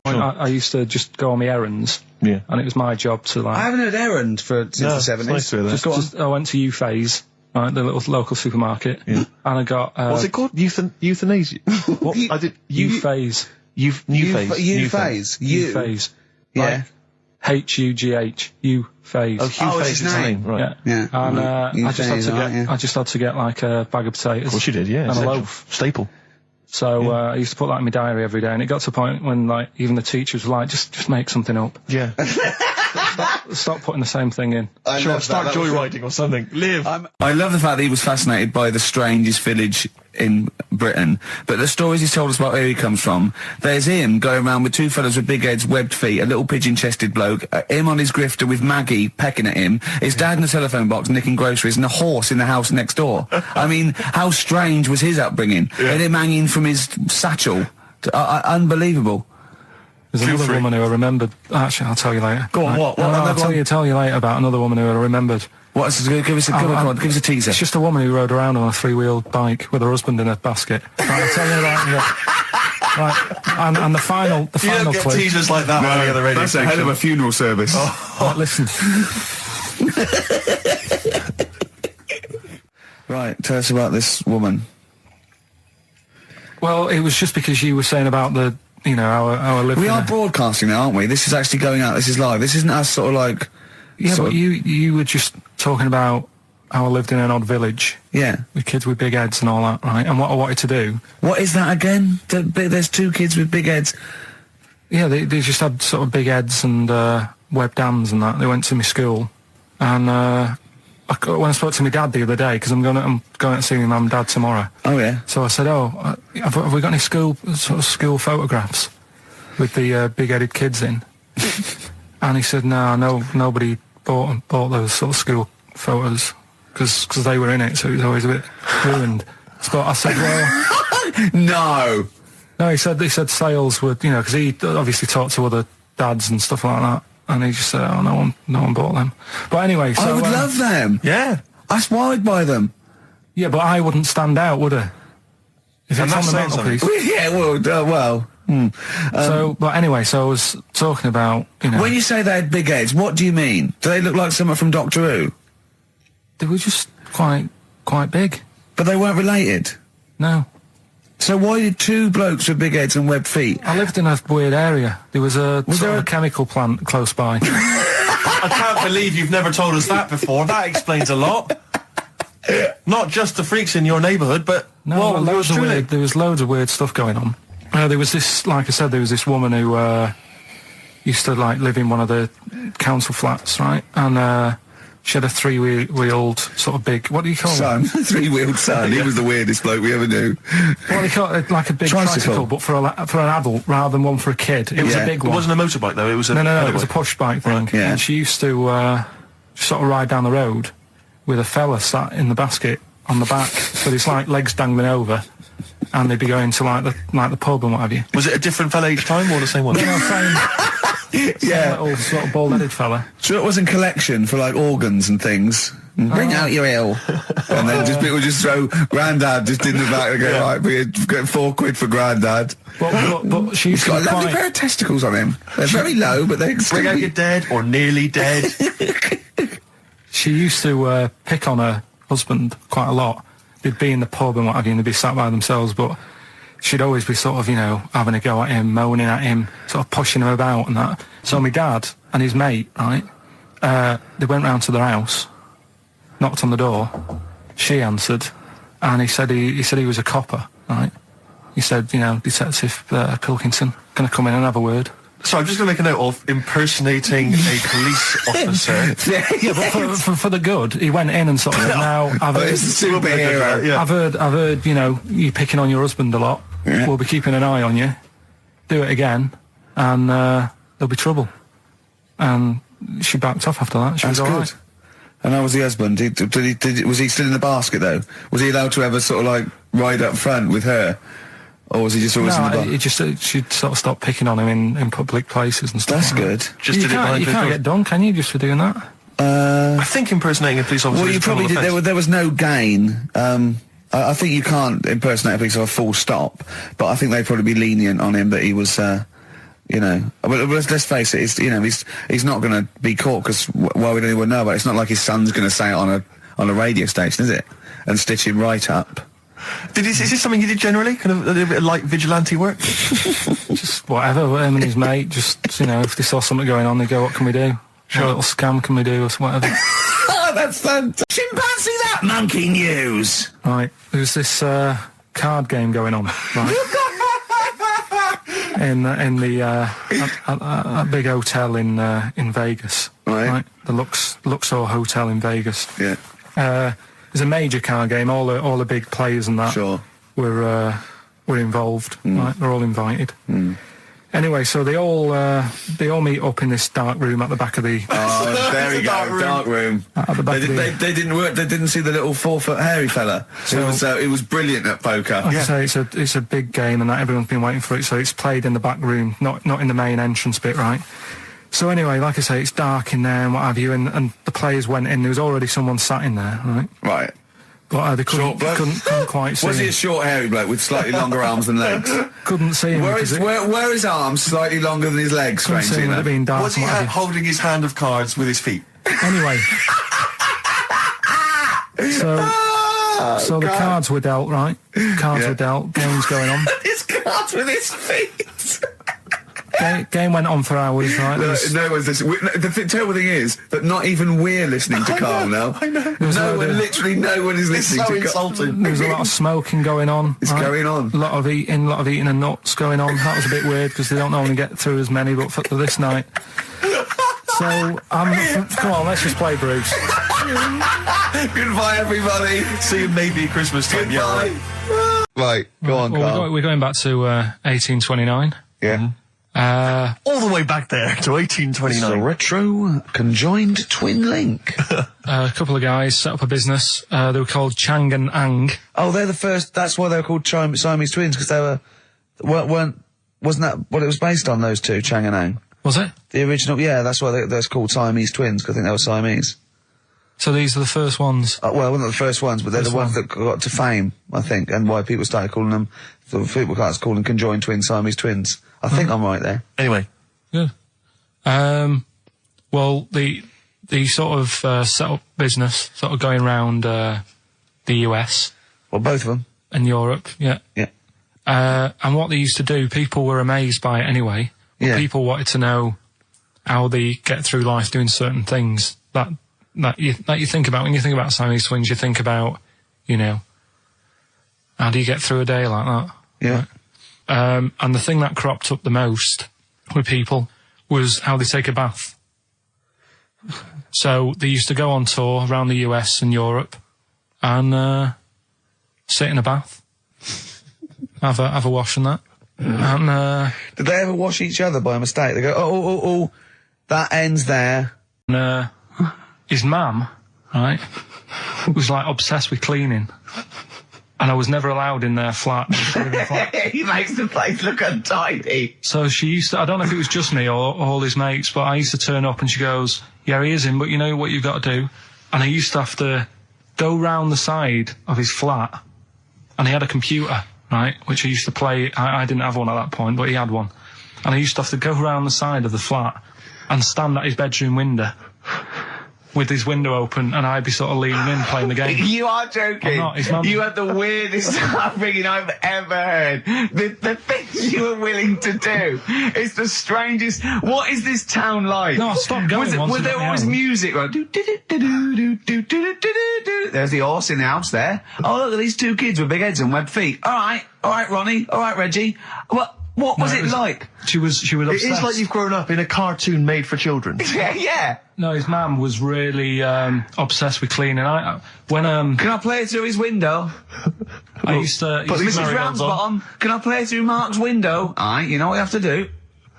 I used to just go on my errands. Yeah. And it was my job to like. I haven't heard errand since the 70s. Nice to hear that. I went to Phase, right, the little local supermarket. Yeah. And I got. What's it called? Euthanasia. What? I did. Phase. New Phase. Phase. Yeah. HUGH. Phase. Oh, Phase is his name, right? Yeah. And I just had to get like a bag of potatoes. Of course you did, yeah. And a loaf. Staple. So I used to put that in my diary every day, and it got to a point when like even the teachers were like, just make something up. Yeah. Stop putting the same thing in. Start joyriding or something. Live. I love the fact that he was fascinated by the strangest village in Britain, but the stories he's told us about where he comes from, there's him going around with two fellas with big heads, webbed feet, a little pigeon-chested bloke, him on his grifter with Maggie pecking at him, his dad in the telephone box nicking groceries, and a horse in the house next door. I mean, how strange was his upbringing? And him hanging from his satchel. Unbelievable. There's another woman who I remembered. Actually, I'll tell you later. Go on, what? I'll tell you later about another woman who I remembered. Give us a teaser. It's just a woman who rode around on a three-wheeled bike with her husband in a basket. Right, I'll tell you that. Right, and the final you don't get clue. teasers like that on any other radio That's a hell of a funeral service. Right, listen. Right, tell us about this woman. Well, it was just because you were saying about the, our living. We are broadcasting now, aren't we? This is actually going out. This is live. This isn't us sort of like. Yeah, but you were just talking about how I lived in an odd village. Yeah. With kids with big heads and all that, right? And what I wanted to do. What is that again? There's two kids with big heads. Yeah, they just had sort of big heads and webbed hands and that. They went to my school. And when I spoke to my dad the other day, because I'm going to see my mum and dad tomorrow. Oh, yeah. So I said, have we got any school photographs with the big-headed kids in? And he said, no, nobody bought those sort of school photos because they were in it, so it was always a bit ruined. So I said, well, no. He said sales were, because he obviously talked to other dads and stuff like that, and he just said, no one bought them. But anyway, so I would love them. Yeah, I'd buy them. Yeah, but I wouldn't stand out, would I? If it's on the mantelpiece. Yeah, well. But anyway, so I was talking about, When you say they had big heads, what do you mean? Do they look like someone from Doctor Who? They were just quite big. But they weren't related? No. So why did two blokes with big heads and webbed feet? I lived in a weird area. There was a chemical plant close by. I can't believe you've never told us that before. That explains a lot. Not just the freaks in your neighbourhood, but... No, there was loads of weird stuff going on. There was this, like I said, there was this woman who used to like live in one of the council flats, right? And she had a three-wheeled sort of big, what do you call it? Three-wheeled son. He was the weirdest bloke we ever knew. What do you call it? Like a big tricycle, but for an adult rather than one for a kid. It was a big one. It wasn't a motorbike though. It was a no. It was a push bike thing. Right. Yeah. And she used to sort of ride down the road with a fella sat in the basket on the back with his like legs dangling over. And they'd be going to like the pub and what have you. Was it a different fella each time or the same one? No, same little sort of bald-headed fella. So it wasn't collection for like organs and things. Bring out your ill. And then people just throw Grandad just in the back and go, right, we get £4 for Grandad. But she's got a lovely pair of testicles on him. They're very low, but they bring out your dead or nearly dead. She used to pick on her husband quite a lot. They'd be in the pub and what have you, and they'd be sat by themselves, but she'd always be sort of, having a go at him, moaning at him, sort of pushing him about and that. So my dad and his mate, right, they went round to their house, knocked on the door, she answered, and he said he was a copper, right? He said, Detective Pilkington, gonna come in and have a word. So I'm just going to make a note of impersonating a police officer. Yeah, but for the good, he went in and sort of said, now, I've heard, it's a superhero. Yeah. I've heard, you picking on your husband a lot. Yeah. We'll be keeping an eye on you. Do it again, and there'll be trouble. And she backed off after that. She was all right. And how was the husband? Was he still in the basket, though? Was he allowed to ever sort of, like, ride up front with her? Or was he just always in the basket? She'd sort of stopped picking on him in public places and stuff. That's good. Just you can't get done, can you, just for doing that? I think impersonating a police officer. Well, you probably did. There was no gain. I think you can't impersonate a police officer full stop, but I think they'd probably be lenient on him that he was, you know. But let's face it, he's not going to be caught because why would anyone know about it? It's not like his son's going to say it on a radio station, is it? And stitch him right up. Is this something you did generally? Kind of a little bit of light vigilante work? Just whatever. Him and his mate, just, you know, if they saw something going on, they go, what can we do? Sure. What little scam can we do or whatever? Oh, that's fantastic. Chimpanzee that monkey news. Right, there's this card game going on, right? in the big hotel in Vegas, right? The Luxor Hotel in Vegas. Yeah. There's a major card game. All the big players and that were involved. Right, they're all invited. Anyway, so they all meet up in this dark room at the back of the. Oh, there we go, dark room. At the back they didn't work. They didn't see the little 4-foot hairy fella. So it was brilliant at poker. Like I say, it's a big game, and that everyone's been waiting for it. So it's played in the back room, not in the main entrance bit, right? So anyway, like I say, it's dark in there and what have you, and the players went in. There was already someone sat in there, right? Right. But they couldn't quite see Was him. he a short, hairy bloke with slightly longer arms than legs? Couldn't see him. Were his arms slightly longer than his legs, strangely enough? Was he holding his hand of cards with his feet? Anyway. So the cards were dealt, right? Cards were dealt, game's going on. His cards with his feet! Game went on for hours, right? No one's listening. The terrible thing is that not even we're listening to Karl now. I know. Literally no one is listening to Karl. It's so insulting. There was a lot of smoking going on. It's going on. A lot of eating and nuts going on. That was a bit weird because they don't normally get through as many, but for this night. So, come on, let's just play Bruce. Goodbye, everybody. See you maybe at Christmas time. Goodbye. Yeah, right, go on, Karl. We're going back to 1829. Yeah. all the way back there to 1829. It's a retro conjoined twin link. A couple of guys set up a business. They were called Chang and Ang. Oh, they're the first. That's why they were called Siamese twins, because they wasn't that what it was based on? Those two, Chang and Ang. Was it? The original, yeah. That's why they're called Siamese twins, because I think they were Siamese. So these are the first ones? Well, not the first ones, but they're the ones that got to fame, I think, and why people started calling them. People started calling them conjoined twins, Siamese twins. I think I'm right there. Anyway. Good. Well, the sort of set up business, sort of going around the US. Well, both of them. And Europe, yeah. Yeah. And what they used to do, people were amazed by it anyway. But Yeah. people wanted to know how they get through life doing certain things that you think about. When you think about Siamese twins, you think about, how do you get through a day like that? Yeah. Right? And the thing that cropped up the most with people was how they take a bath. So they used to go on tour around the US and Europe and sit in a bath, have a wash and that. And did they ever wash each other by mistake? They go, oh, that ends there. And his mum, right, was like obsessed with cleaning. And I was never allowed in their flat. He makes the place look untidy. So she used to, I don't know if it was just me or all his mates, but I used to turn up and she goes, yeah, he is in, but you know what you've got to do? And I used to have to go round the side of his flat, and he had a computer, right, which he used to play. I didn't have one at that point, but he had one. And I used to have to go round the side of the flat and stand at his bedroom window with his window open, and I'd be sort of leaning in playing the game. You are joking. I'm not. His mum... You had the weirdest upbringing I've ever heard. The things you were willing to do. It's the strangest. What is this town like? No, I stopped going. Was there always music? Like, there's the horse in the house there. Oh, look at these two kids with big heads and webbed feet. All right, Ronnie. All right, Reggie. What was it like? She was obsessed. It's like you've grown up in a cartoon made for children. Yeah. No, his mum was really obsessed with cleaning. Can I play it through his window? I used to... Mrs. Ramsbottom, can I play it through Mark's window? Alright, you know what you have to do?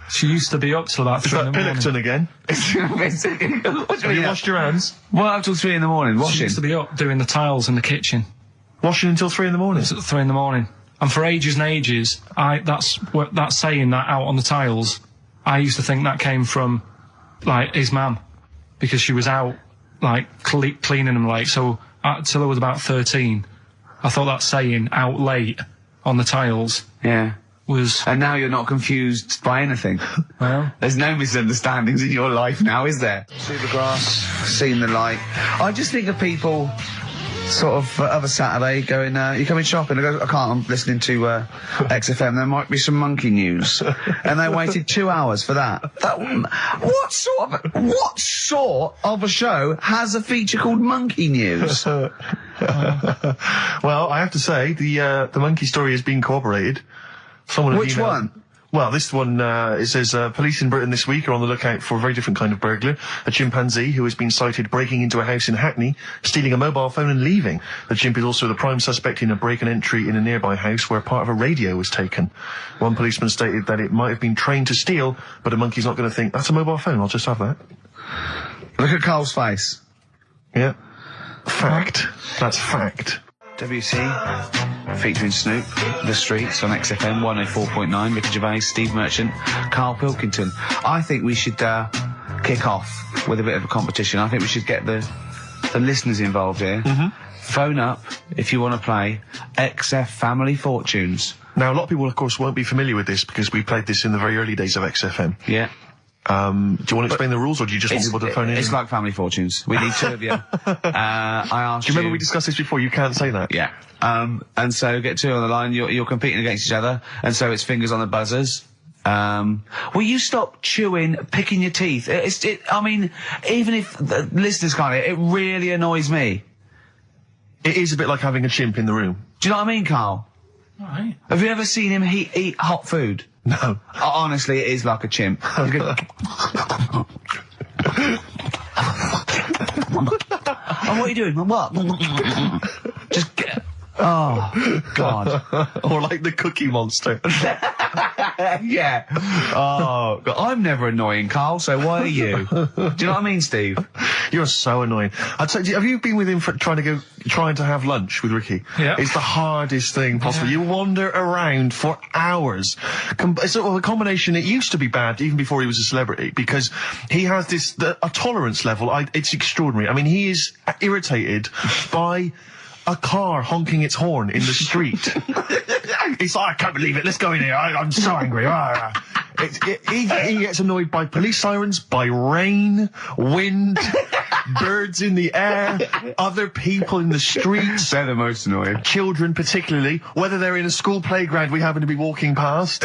She used to be up till about 3 in the morning. Pilkington again? Have you washed your hands? Well, up till 3 in the morning, She washing. used to be up doing the tiles in the kitchen. Washing until 3 in the morning? It's at 3 in the morning. And for ages and ages, that saying that out on the tiles, I used to think that came from, like, his mum. Because she was out, like, cleaning them late. So, till I was about 13, I thought that saying, out late on the tiles, Yeah. was... And now you're not confused by anything. Well, There's no misunderstandings in your life now, is there? See the grass, seen the light. I just think of people sort of of a Saturday going, you coming shopping? I go, I can't, I'm listening to XFM, there might be some monkey news. And they waited 2 hours for that. What sort of a show has a feature called Monkey News? Well, I have to say, the monkey story has been corroborated. Which one? Well, this one, it says, police in Britain this week are on the lookout for a very different kind of burglar. A chimpanzee who has been sighted breaking into a house in Hackney, stealing a mobile phone and leaving. The chimp is also the prime suspect in a break and entry in a nearby house where part of a radio was taken. One policeman stated that it might have been trained to steal, but a monkey's not going to think, that's a mobile phone, I'll just have that. Look at Karl's face. Yeah. Fact. That's fact. WC, featuring Snoop, The Streets on XFM 104.9, Ricky Gervais, Steve Merchant, Karl Pilkington. I think we should kick off with a bit of a competition. I think we should get the listeners involved here. Phone up if you want to play XF Family Fortunes. Now, a lot of people, of course, won't be familiar with this because we played this in the very early days of XFM. Yeah. Do you want to explain the rules, or do you just want people to phone in? It's like Family Fortunes. We need two of you. I asked Do you remember we discussed this before? You can't say that. Yeah. And so get two on the line. You're competing against each other, and so it's fingers on the buzzers. Will you stop chewing, picking your teeth? I mean, even if the listeners can't hear, it really annoys me. It is a bit like having a chimp in the room. Do you know what I mean, Karl? right. Have you ever seen him eat hot food? No. Honestly, it is like a chimp. And what are you doing? What? Just get... Oh, God. Or like the Cookie Monster. Yeah. Oh, God. I'm never annoying, Karl, so why are you? Do you know what I mean, Steve? You're so annoying. I'd say, have you been with him for trying to have lunch with Ricky? Yeah. It's the hardest thing possible. Yeah. You wander around for hours. It's sort of a combination. It used to be bad even before he was a celebrity because he has a tolerance level. It's extraordinary. I mean, he is irritated by a car honking its horn in the street. He's like, I can't believe it. Let's go in here. I'm so angry. He gets annoyed by police sirens, by rain, wind, birds in the air, other people in the streets. They're the most annoying. Children particularly, whether they're in a school playground we happen to be walking past,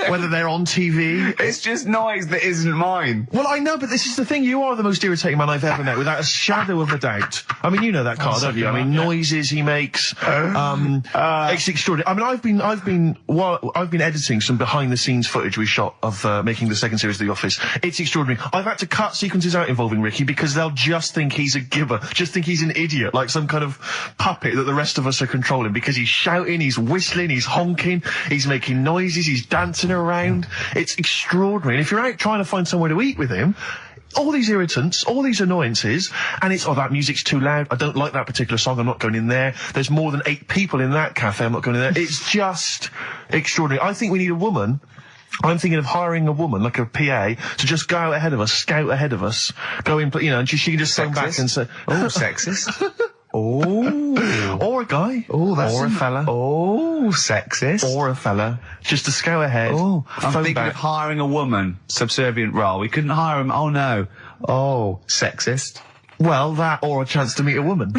whether they're on TV. It's just noise that isn't mine. Well, I know, but this is the thing. You are the most irritating man I've ever met, without a shadow of a doubt. I mean, you know that, Karl, don't you? I mean, noises he makes. It's extraordinary. I mean, I've been editing some behind-the-scenes footage we shot of making the second series of The Office. It's extraordinary. I've had to cut sequences out involving Ricky because they'll just think he's a gibber, just think he's an idiot, like some kind of puppet that the rest of us are controlling, because he's shouting, he's whistling, he's honking, he's making noises, he's dancing around. It's extraordinary. And if you're out trying to find somewhere to eat with him, all these irritants, all these annoyances, and it's, that music's too loud, I don't like that particular song, I'm not going in there, there's more than 8 people in that cafe, I'm not going in there. It's just extraordinary. I think we need a woman. I'm thinking of hiring a woman, like a PA, to just go ahead of us, scout ahead of us, go in, and she can just phone back and say, oh, sexist. Oh. Or a guy. Oh, that's or a fella. Oh, sexist. Or a fella. Just to scout ahead. Oh, I'm phone thinking back. of hiring a woman, subservient role. We couldn't hire him. Oh, no. Oh, sexist. Well, that or a chance to meet a woman.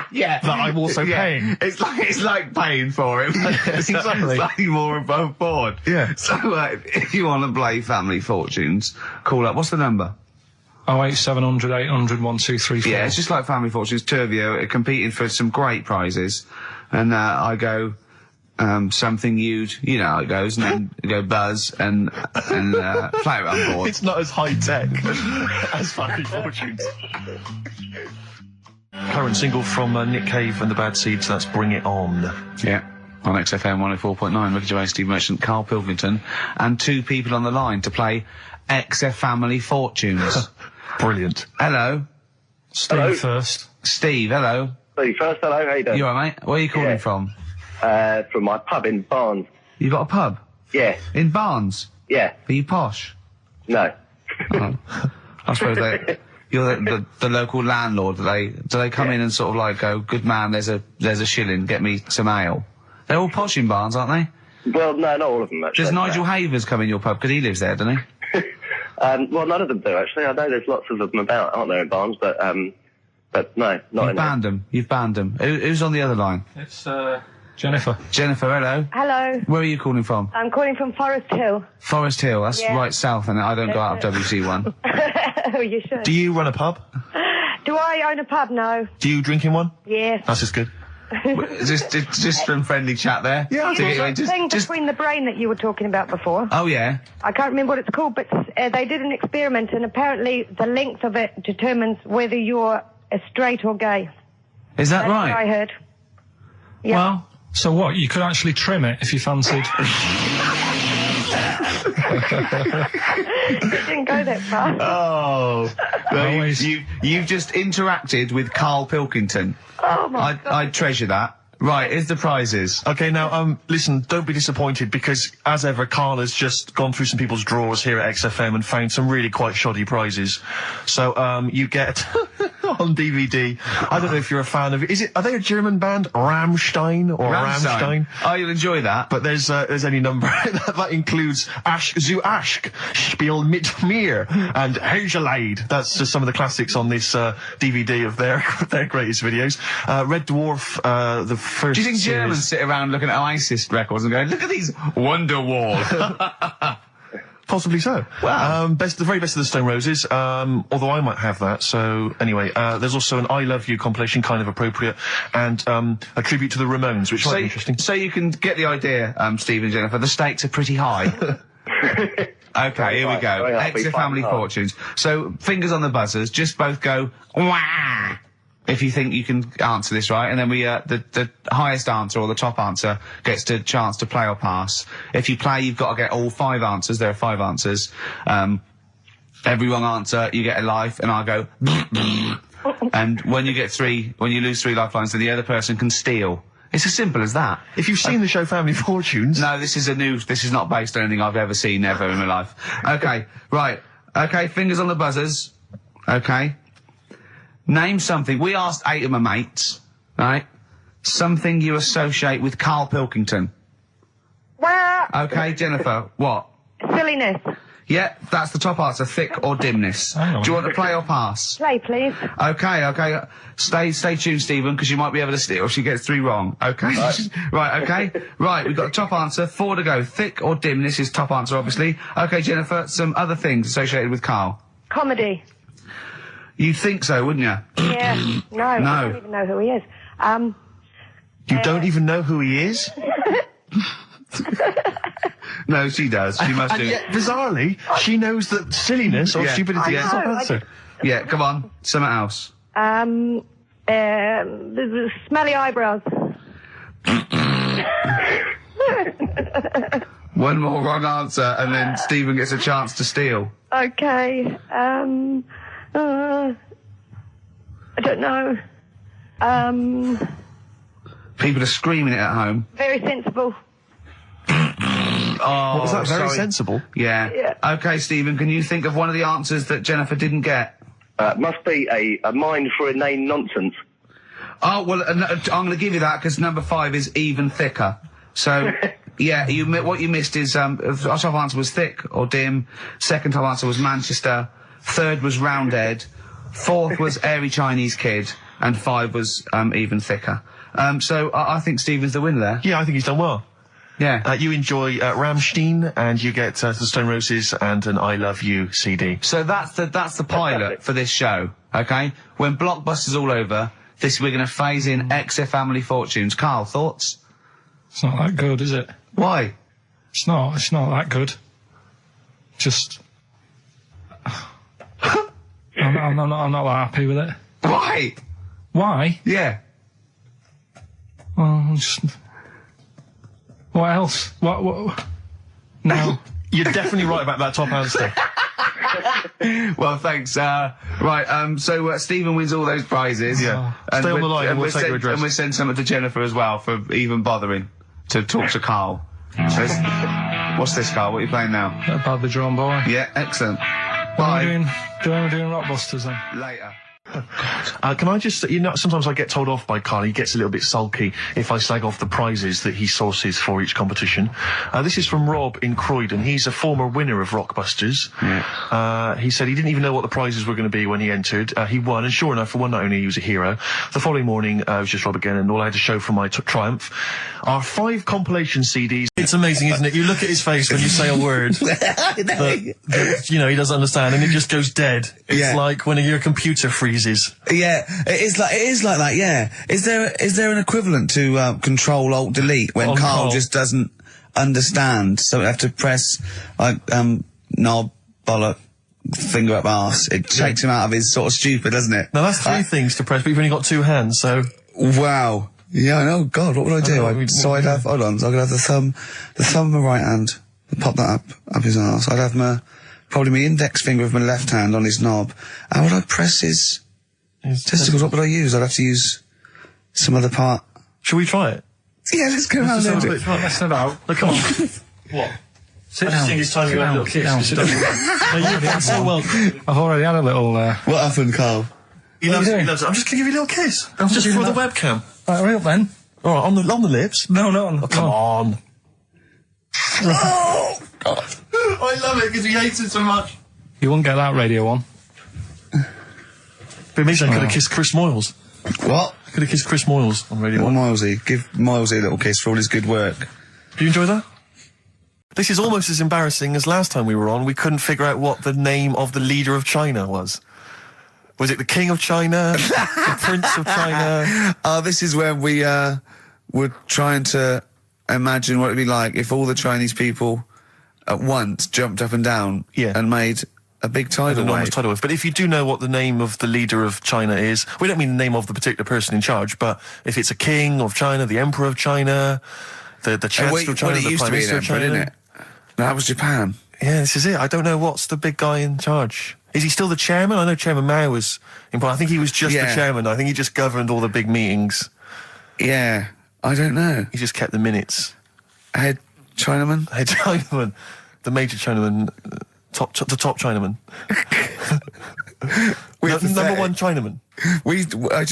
Yeah. That I'm also paying. It's like paying for it. Exactly. Slightly more above board. Yeah. So, if you want to play Family Fortunes, call up. What's the number? 08700 800 1234. Yeah, it's just like Family Fortunes. Two of you are competing for some great prizes. And, I go, something you know how it goes, and then you go Buzz and play it on board. It's not as high tech as Family Fortunes. Current single from Nick Cave and the Bad Seeds, that's Bring It On. Yeah. on XFM 104.9. Ricky Gervais, Steve Merchant, Karl Pilkington, and 2 people on the line to play XF Family Fortunes. Brilliant. Hello. Steve first. Steve, hello. Steve first, hello, how you doing? You alright, mate? Where are you calling from? From my pub in Barnes. You got a pub? Yeah. In Barnes? Yeah. Are you posh? No. Oh. I suppose you're the local landlord. Do they come in and sort of like go, good man, there's a shilling, get me some ale? They're all posh in Barnes, aren't they? Well, no, not all of them, actually. Does Nigel Havers come in your pub? Because he lives there, doesn't he? Well, none of them do, actually. I know there's lots of them about, aren't there, in Barnes, but no, not You've in banned them. You've banned them. Who's on the other line? It's, Jennifer. Jennifer, hello. Hello. Where are you calling from? I'm calling from Forest Hill. Forest Hill, that's right south, and I don't go out of WC1. Oh, you should. Do you run a pub? Do I own a pub? No. Do you drink in one? Yes. That's just good. just some friendly chat there. Yeah, The thing between the brain that you were talking about before. Oh, yeah? I can't remember what it's called, but they did an experiment, and apparently the length of it determines whether you're straight or gay. Is that That's right? what I heard. Yeah. Well, so what? You could actually trim it if you fancied. It didn't go that far. Oh, well, Always. you've just interacted with Karl Pilkington. Oh, my God. I treasure that. Right, here's the prizes. Okay, now, listen, don't be disappointed because, as ever, Karl has just gone through some people's drawers here at XFM and found some really quite shoddy prizes. So, you get, on DVD, I don't know if you're a fan of it. Are they a German band? Rammstein or Rammstein? Oh, you'll enjoy that. But there's any number. that includes Asch zu Asch, Spiel mit mir, and Hergelade. That's just some of the classics on this, DVD of their greatest videos. Red Dwarf, the first Do you think series. Germans sit around looking at ISIS records and going, look at these Wonderwall? Possibly so. Wow. The very best of the Stone Roses, although I might have that. So anyway, there's also an I Love You compilation, kind of appropriate, and a tribute to the Ramones, which might be interesting. So you can get the idea, Steve and Jennifer, the stakes are pretty high. Okay, here we go. Extra Family Fortunes. So, fingers on the buzzers, just both go, wah! If you think you can answer this right, and then we, the highest answer or the top answer gets the chance to play or pass. If you play, you've got to get all 5 answers. There are 5 answers. Every wrong answer, you get a life, and I'll go, and when you lose 3 lifelines, then the other person can steal. It's as simple as that. If you've seen the show Family Fortunes... No, this is not based on anything I've ever seen ever in my life. Okay, right. Okay, fingers on the buzzers. Okay. Name something. We asked 8 of my mates, right? Something you associate with Karl Pilkington. Well, Okay, Jennifer, what? silliness. Yeah, that's the top answer, thick or dimness. Hang on. Do you want to play or pass? Play, please. Okay. Stay tuned, Stephen, because you might be able to steal if she gets 3 wrong. Okay? Right, okay. Right, we've got top answer, 4 to go. Thick or dimness is top answer, obviously. Okay, Jennifer, some other things associated with Karl. Comedy. You'd think so, wouldn't you? Yeah. No, I don't even know who he is. You don't even know who he is? No, she does. She must And do. yet, bizarrely, she knows that silliness or Yeah. stupidity is the top I know, answer. Yeah, come on. Something else. The smelly eyebrows. One more wrong answer, and then Stephen gets a chance to steal. Okay. I don't know. People are screaming it at home. Very sensible. Oh, What was that? Very sorry. sensible. Yeah. Yeah. Okay, Stephen, can you think of one of the answers that Jennifer didn't get? Must be a mind for inane nonsense. Oh, well, I'm going to give you that because number 5 is even thicker. So, yeah, what you missed is, our top answer was thick or dim. Second top answer was Manchester. Third was Roundhead. 4th was airy Chinese kid. And 5 was, even thicker. So I think Stephen's the winner there. Yeah, I think he's done well. Yeah. You enjoy Rammstein, and you get the Stone Roses and an I Love You CD. So that's the pilot for this show, okay? When Blockbuster's all over, we're going to phase in XF Family Fortunes. Karl, thoughts? It's not that good, is it? Why? It's not that good. Just... I'm not that happy with it. Why? Why? Yeah. Well, just... What else? What? No. You're definitely right about that top answer. Well, thanks. So Stephen wins all those prizes. Yeah. And Stay on the line and we'll take your address. And we'll send something to Jennifer as well for even bothering to talk to Karl. What's this, Karl? What are you playing now? About the Drum Boy. Yeah, excellent. When are we doing Rockbusters then? Later. Can I just, sometimes I get told off by Karl. He gets a little bit sulky if I slag off the prizes that he sources for each competition. This is from Rob in Croydon. He's a former winner of Rockbusters. Yeah. He said he didn't even know what the prizes were going to be when he entered. He won, and sure enough, for one night only, he was a hero. The following morning, it was just Rob again, and all I had to show for my triumph are 5 compilation CDs. It's amazing, isn't it? You look at his face when you say a word that he doesn't understand, and it just goes dead. It's like when your computer freezes. Yeah, it is like that. Yeah, is there an equivalent to Control Alt Delete when Karl just doesn't understand? So we have to press like knob, bollock, finger up arse. It takes him out of his sort of stupid, doesn't it? Now that's 3 things to press, but you've only got 2 hands, so. Wow. Yeah, I know. God, what would I do? I'd have. Hold on. So I could have the thumb of my right hand. Pop that up his arse. I'd have probably my index finger of my left hand on his knob. How would I press his testicles? What would I use? I'd have to use some other part. Shall we try it? Yeah, let's go around there. Let's have out. Look, come on. What? Sit I down. just think it's time you have a little kiss. You've done so well. I've already had a little. What happened, Karl? He loves it. I'm just going to give you a little kiss. Just for the webcam. Right, hurry up then. All right, on the lips. No. Come on. Oh, God. I love it because he hates it so much. You wouldn't get that radio on. But maybe I could have kissed Chris Moyles. What? I could have kissed Chris Moyles on Radio 1. Milesy. Give Milesy a little kiss for all his good work. Do you enjoy that? This is almost as embarrassing as last time we were on. We couldn't figure out what the name of the leader of China was. Was it the King of China? The Prince of China? This is when we were trying to imagine what it'd be like if all the Chinese people at once jumped up and down and made a big tidal wave. But if you do know what the name of the leader of China is, we don't mean the name of the particular person in charge, but if it's a king of China, the emperor of China, the chancellor of China, the prime minister of China, isn't it? No, that was Japan. Yeah, this is it. I don't know what's the big guy in charge. Is he still the chairman? I know Chairman Mao was important. I think he was just the chairman. I think he just governed all the big meetings. Yeah, I don't know. He just kept the minutes. Head Chinaman? Head Chinaman. The major Chinaman. The top Chinaman. Number 1 Chinaman. Do you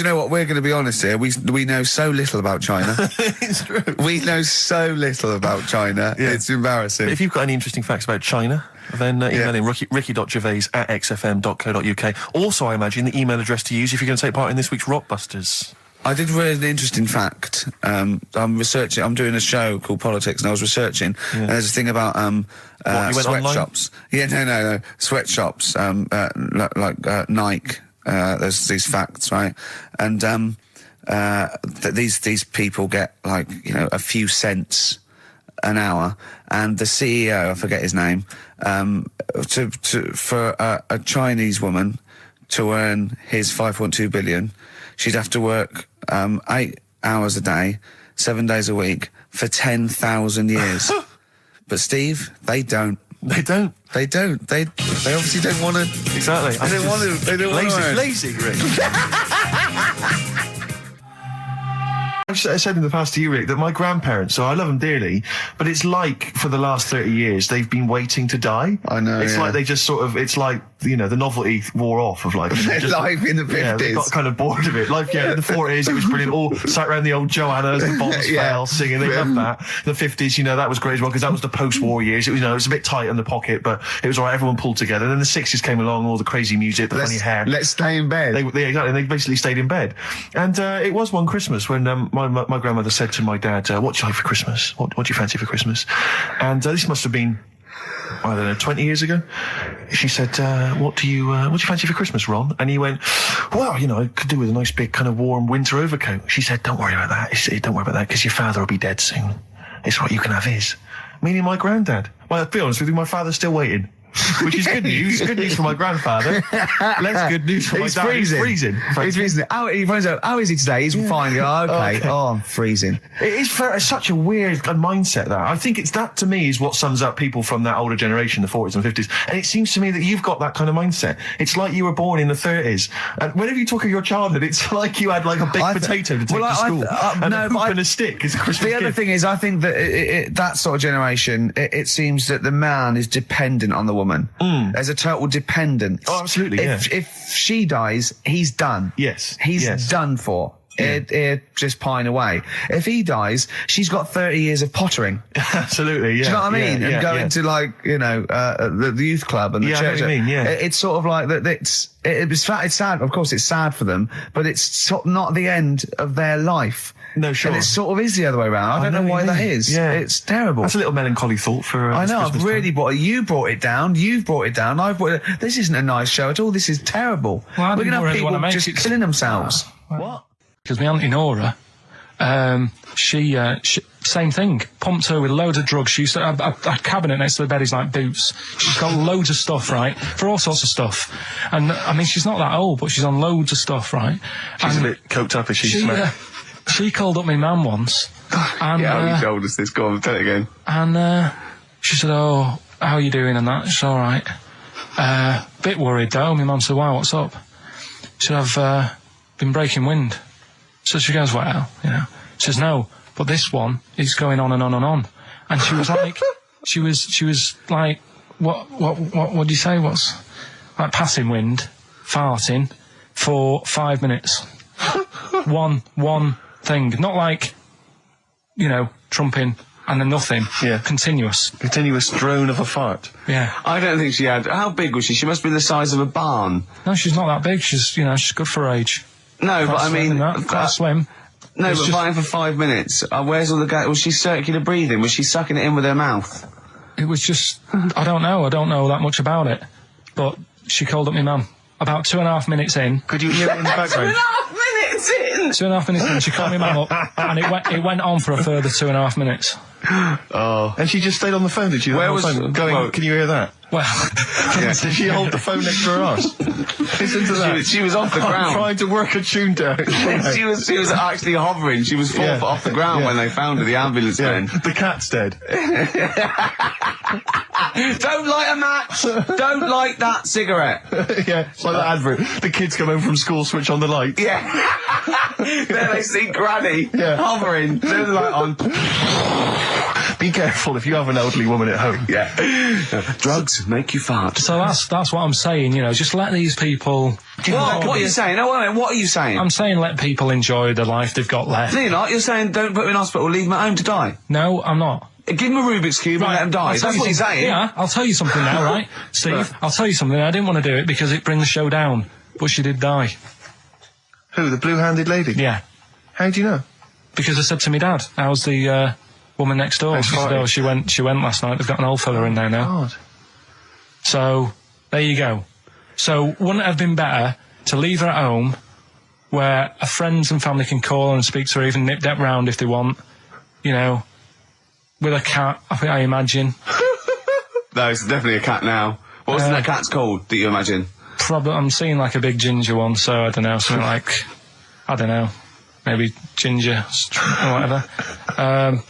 know what? We're going to be honest here. We know so little about China. It's true. We know so little about China. Yeah. It's embarrassing. But if you've got any interesting facts about China, then email in ricky.gervais@xfm.co.uk. Also, I imagine the email address to use if you're going to take part in this week's Rockbusters. I did read an interesting fact. I'm researching. I'm doing a show called Politics, and I was researching. And there's a thing about sweatshops. Yeah, no. Sweatshops, like Nike. There's these facts, right? And these people get like a few cents an hour, and the CEO, I forget his name, for a Chinese woman to earn his 5.2 billion, she'd have to work 8 hours a day, 7 days a week for 10,000 years. But Steve, they don't. They don't. They obviously don't want to. Exactly. They don't want to. They don't want to. Lazy, Rick. I said in the past to you, Rick, that my grandparents, so I love them dearly, but it's like for the last 30 years they've been waiting to die. I know. It's like they just sort of, it's like, the novelty wore off of life. Life in the 50s. Yeah, they got kind of bored of it. Life, in the 40s, it was brilliant. All sat around the old Joannas, the bombs fell, singing. They loved that. The 50s, that was great as well, because that was the post-war years. It was, it was a bit tight in the pocket, but it was all right. Everyone pulled together. Then the 60s came along, all the crazy music, the funny hair. Let's stay in bed. Exactly. They basically stayed in bed. And it was one Christmas when my grandmother said to my dad, what do you like for Christmas? What do you fancy for Christmas? And this must have been, I don't know, 20 years ago. She said, what do you fancy for Christmas, Ron? And he went, well, I could do with a nice big kind of warm winter overcoat. She said, don't worry about that. Don't worry about that, because your father will be dead soon. It's right, you can have his. Meaning my granddad. Well, to be honest with you, my father's still waiting which is good news. Good news for my grandfather. Less good news for my dad. Freezing. He's freezing. He finds out, how is he today? He's fine. Oh, okay. Oh, I'm freezing. It is such a weird mindset, that. I think that, to me, is what sums up people from that older generation, the 40s and 50s. And it seems to me that you've got that kind of mindset. It's like you were born in the 30s. And whenever you talk of your childhood, it's like you had like a baked potato to take to school. And a hoop and a stick is a Christmas The other thing is, I think that that sort of generation, it seems that the man is dependent on the woman. There's a total dependence. Oh, absolutely, If she dies, he's done. Yes. He's done for. He'd just pine away. If he dies, she's got 30 years of pottering. Absolutely, yeah. Do you know what I mean? Yeah, and going to, like, you know, the youth club and the church. I know what you mean, yeah. It's sort of like that. It's sad. Of course, it's sad for them, but it's sort of not the end of their life. No, sure. And it sort of is the other way around. I don't know why that is. Yeah. It's terrible. That's a little melancholy thought for I know, Christmas I've really time. you brought it down, you've brought it down, I've brought it. This isn't a nice show at all, this is terrible. Well, We're going to have really people just killing themselves. What? Because my Auntie Nora, she same thing, pumped her with loads of drugs. She used to have a cabinet next to the bed is like boots. She's got loads of stuff, right, for all sorts of stuff. And I mean, she's not that old, but she's on loads of stuff, right? She's a bit coked up, is she? She called up my mum once. And, how old is this? Go on, tell it again. And she said, "Oh, how are you doing?" And that. She's all right. Bit worried though. My mum said, "Why? What's up?" She said, "I've been breaking wind." So she goes, "Well, you know." She says, "No, but this one is going on and on and on." And she was like, she was like, what do you say? What's like passing wind, farting for 5 minutes. one thing, not like, you know, trumping and then nothing. Yeah. Continuous Drone of a fart. Yeah. I don't think she had. How big was she? She must be the size of a barn. No, she's not that big. She's good for her age. No, but I mean, quite slim. No, It's but just- fine for 5 minutes. Where's all the gas? Was she circular breathing? Was she sucking it in with her mouth? It was just, I don't know that much about it. But she called up my mum. About 2.5 minutes in. Could you hear it in the background? 2.5 minutes in! 2.5 minutes in, she called my mum up, and it went on for a further 2.5 minutes. Oh. And she just stayed on the phone, did she? Where The whole was- phone going, well- can you hear that? Well, Did she hold the phone next to her arse? Listen to that. She was off the I'm ground. trying to work a tune down. She was actually hovering. She was 4 foot off the ground when they found her, the ambulance men. The cat's dead. Don't light a match! Don't light that cigarette! Yeah, it's like that advert. The kids come home from school, switch on the light. Yeah. Then they see Granny hovering, turn the light on. Be careful if you have an elderly woman at home. Yeah. Drugs make you fart. so that's what I'm saying, you know, just let these people... What are you saying? No, wait a minute, what are you saying? I'm saying let people enjoy the life they've got left. No, you're not. You're saying don't put them in hospital, leave them at home to die. No, I'm not. Give them a Rubik's Cube and let them die. I'll tell That's what you you're saying. Yeah, I'll tell you something now, right? Steve, I'll tell you something. I didn't want to do it because it brings the show down. But she did die. Who, the blue-handed lady? Yeah. How do you know? Because I said to my dad, how's the woman next door? She said, oh, she went last night. They've got an old fella in there now. God. So, there you go. So, wouldn't it have been better to leave her at home where her friends and family can call and speak to her, even nip that round if they want, you know, with a cat, I imagine. No, it's definitely a cat now. What was that cat's called that you imagine? Probably, I'm seeing like a big ginger one, so I don't know, something like, I don't know, maybe ginger or whatever.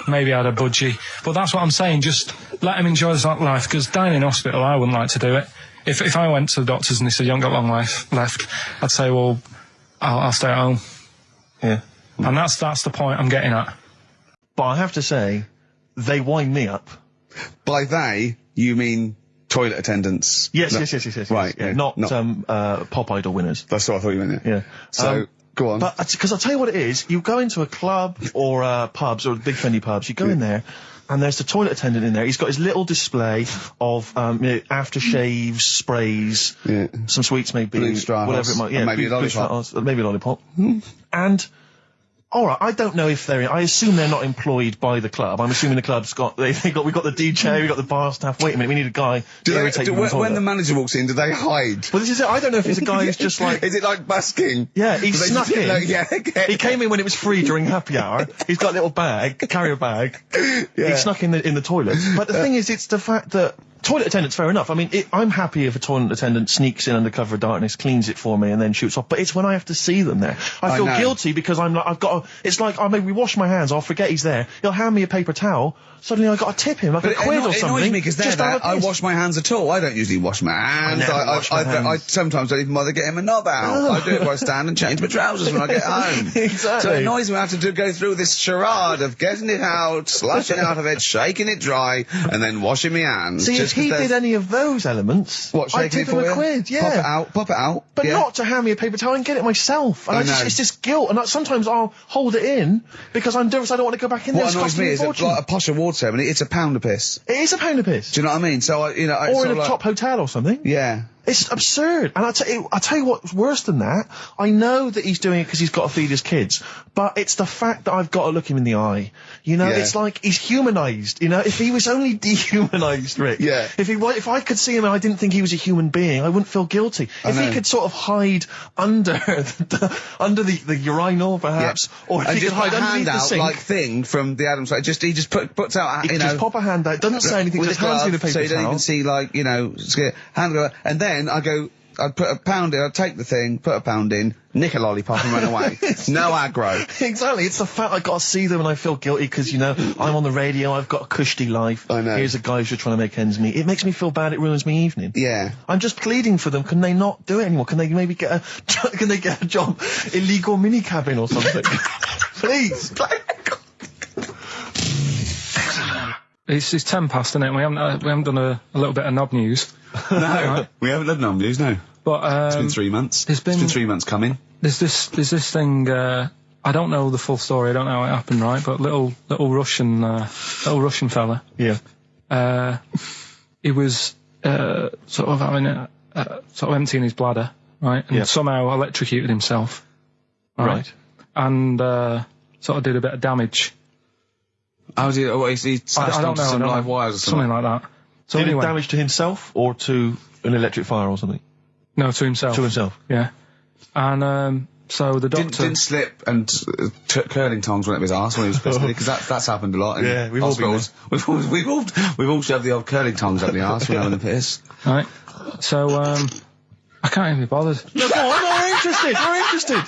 Maybe I had a budgie. But that's what I'm saying, just let them enjoy this life, because dying in hospital, I wouldn't like to do it. If I went to the doctors and they said, you haven't got long life left, I'd say, well, I'll stay at home. Yeah. And that's the point I'm getting at. But I have to say, they wind me up. By they, you mean toilet attendants? Yes. Right. Yeah, not Pop Idol winners. That's what I thought you meant. Yeah. So, go on. But, because I'll tell you what it is, you go into a club or pubs or big friendly pubs, you go in there, and there's the toilet attendant in there. He's got his little display of aftershaves, sprays, some sweets maybe, Blue straw whatever it might. Yeah, maybe a lollipop. Maybe a lollipop. And all right, I don't know if I assume they're not employed by the club. I'm assuming the club's got we've got the DJ, we've got the bar staff. Wait a minute, we need a guy to irritate people. When the manager walks in, do they hide? Well, this is it. I don't know if it's a guy who's just like. Is it like busking? Yeah, he snuck in. Okay. He came in when it was free during happy hour. He's got a little bag, carrier bag. He snuck in the toilet. But the thing is, it's the fact that toilet attendants, fair enough. I mean, I'm happy if a toilet attendant sneaks in under cover of darkness, cleans it for me, and then shoots off. But it's when I have to see them there. I feel guilty because it's like, I maybe wash my hands, I'll forget he's there. He'll hand me a paper towel. Suddenly I've got to tip him like a quid or something. It annoys me because I wash my hands at all. I don't usually wash my hands. I sometimes don't even bother getting my knob out. I do it while I stand and change my trousers when I get home. Exactly. So it annoys me I have to go through this charade of getting it out, slushing out of it, shaking it dry, and then washing my hands. See, if he did any of those elements, I'd tip him a quid, yeah. Pop it out. But not to hand me a paper towel and get it myself. And it's just guilt. And sometimes I'll hold it in because I'm nervous I don't want to go back in there. What annoys me is like a posh award ceremony, it's a pound a piss. It is a pound a piss. Do you know what I mean? So, or in a top hotel or something. Yeah. It's absurd. And I'll tell you what's worse than that. I know that he's doing it because he's got to feed his kids, but it's the fact that I've got to look him in the eye. You know, it's like he's humanised. You know, if he was only dehumanised, Rick. Yeah. If I could see him and I didn't think he was a human being, I wouldn't feel guilty. If he could sort of hide under the urinal, perhaps, or if he could hide underneath the sink. Like thing from the Adams, like he just puts out, he just pop a hand out, doesn't say anything, just hands me the paper so you don't even see, like, you know, hand go, and then I'd put a pound in, I'd take the thing, put a pound in, nick a lollipop and run away. No aggro. Exactly. It's the fact I got to see them and I feel guilty because, you know, I'm on the radio, I've got a cushy life. I know. Here's a guy who's just trying to make ends meet. It makes me feel bad, it ruins my evening. Yeah. I'm just pleading for them. Can they not do it anymore? Can they maybe get a job, illegal mini cabin or something? Please. It's 10 past, isn't it? We haven't done a little bit of knob news. No, right? We haven't done knob news, no. But it's been 3 months. It's been 3 months coming. There's this thing. I don't know the full story. I don't know how it happened, right? But little Russian fella. Yeah. He was sort of having sort of emptying his bladder, right? And somehow electrocuted himself. Right. And sort of did a bit of damage. How did he smashed onto some live wires or something? Something like that. So did anyway, it damage to himself or to an electric fire or something? No, to himself. To himself. Yeah. And so the doctor didn't slip and curling tongs went up his arse when he was pissed, because that's happened a lot in we've hospitals. We've all shoved the old curling tongs up the arse when having a piss. Right. So I can't even be bothered. No, go on, we're interested. We're interested.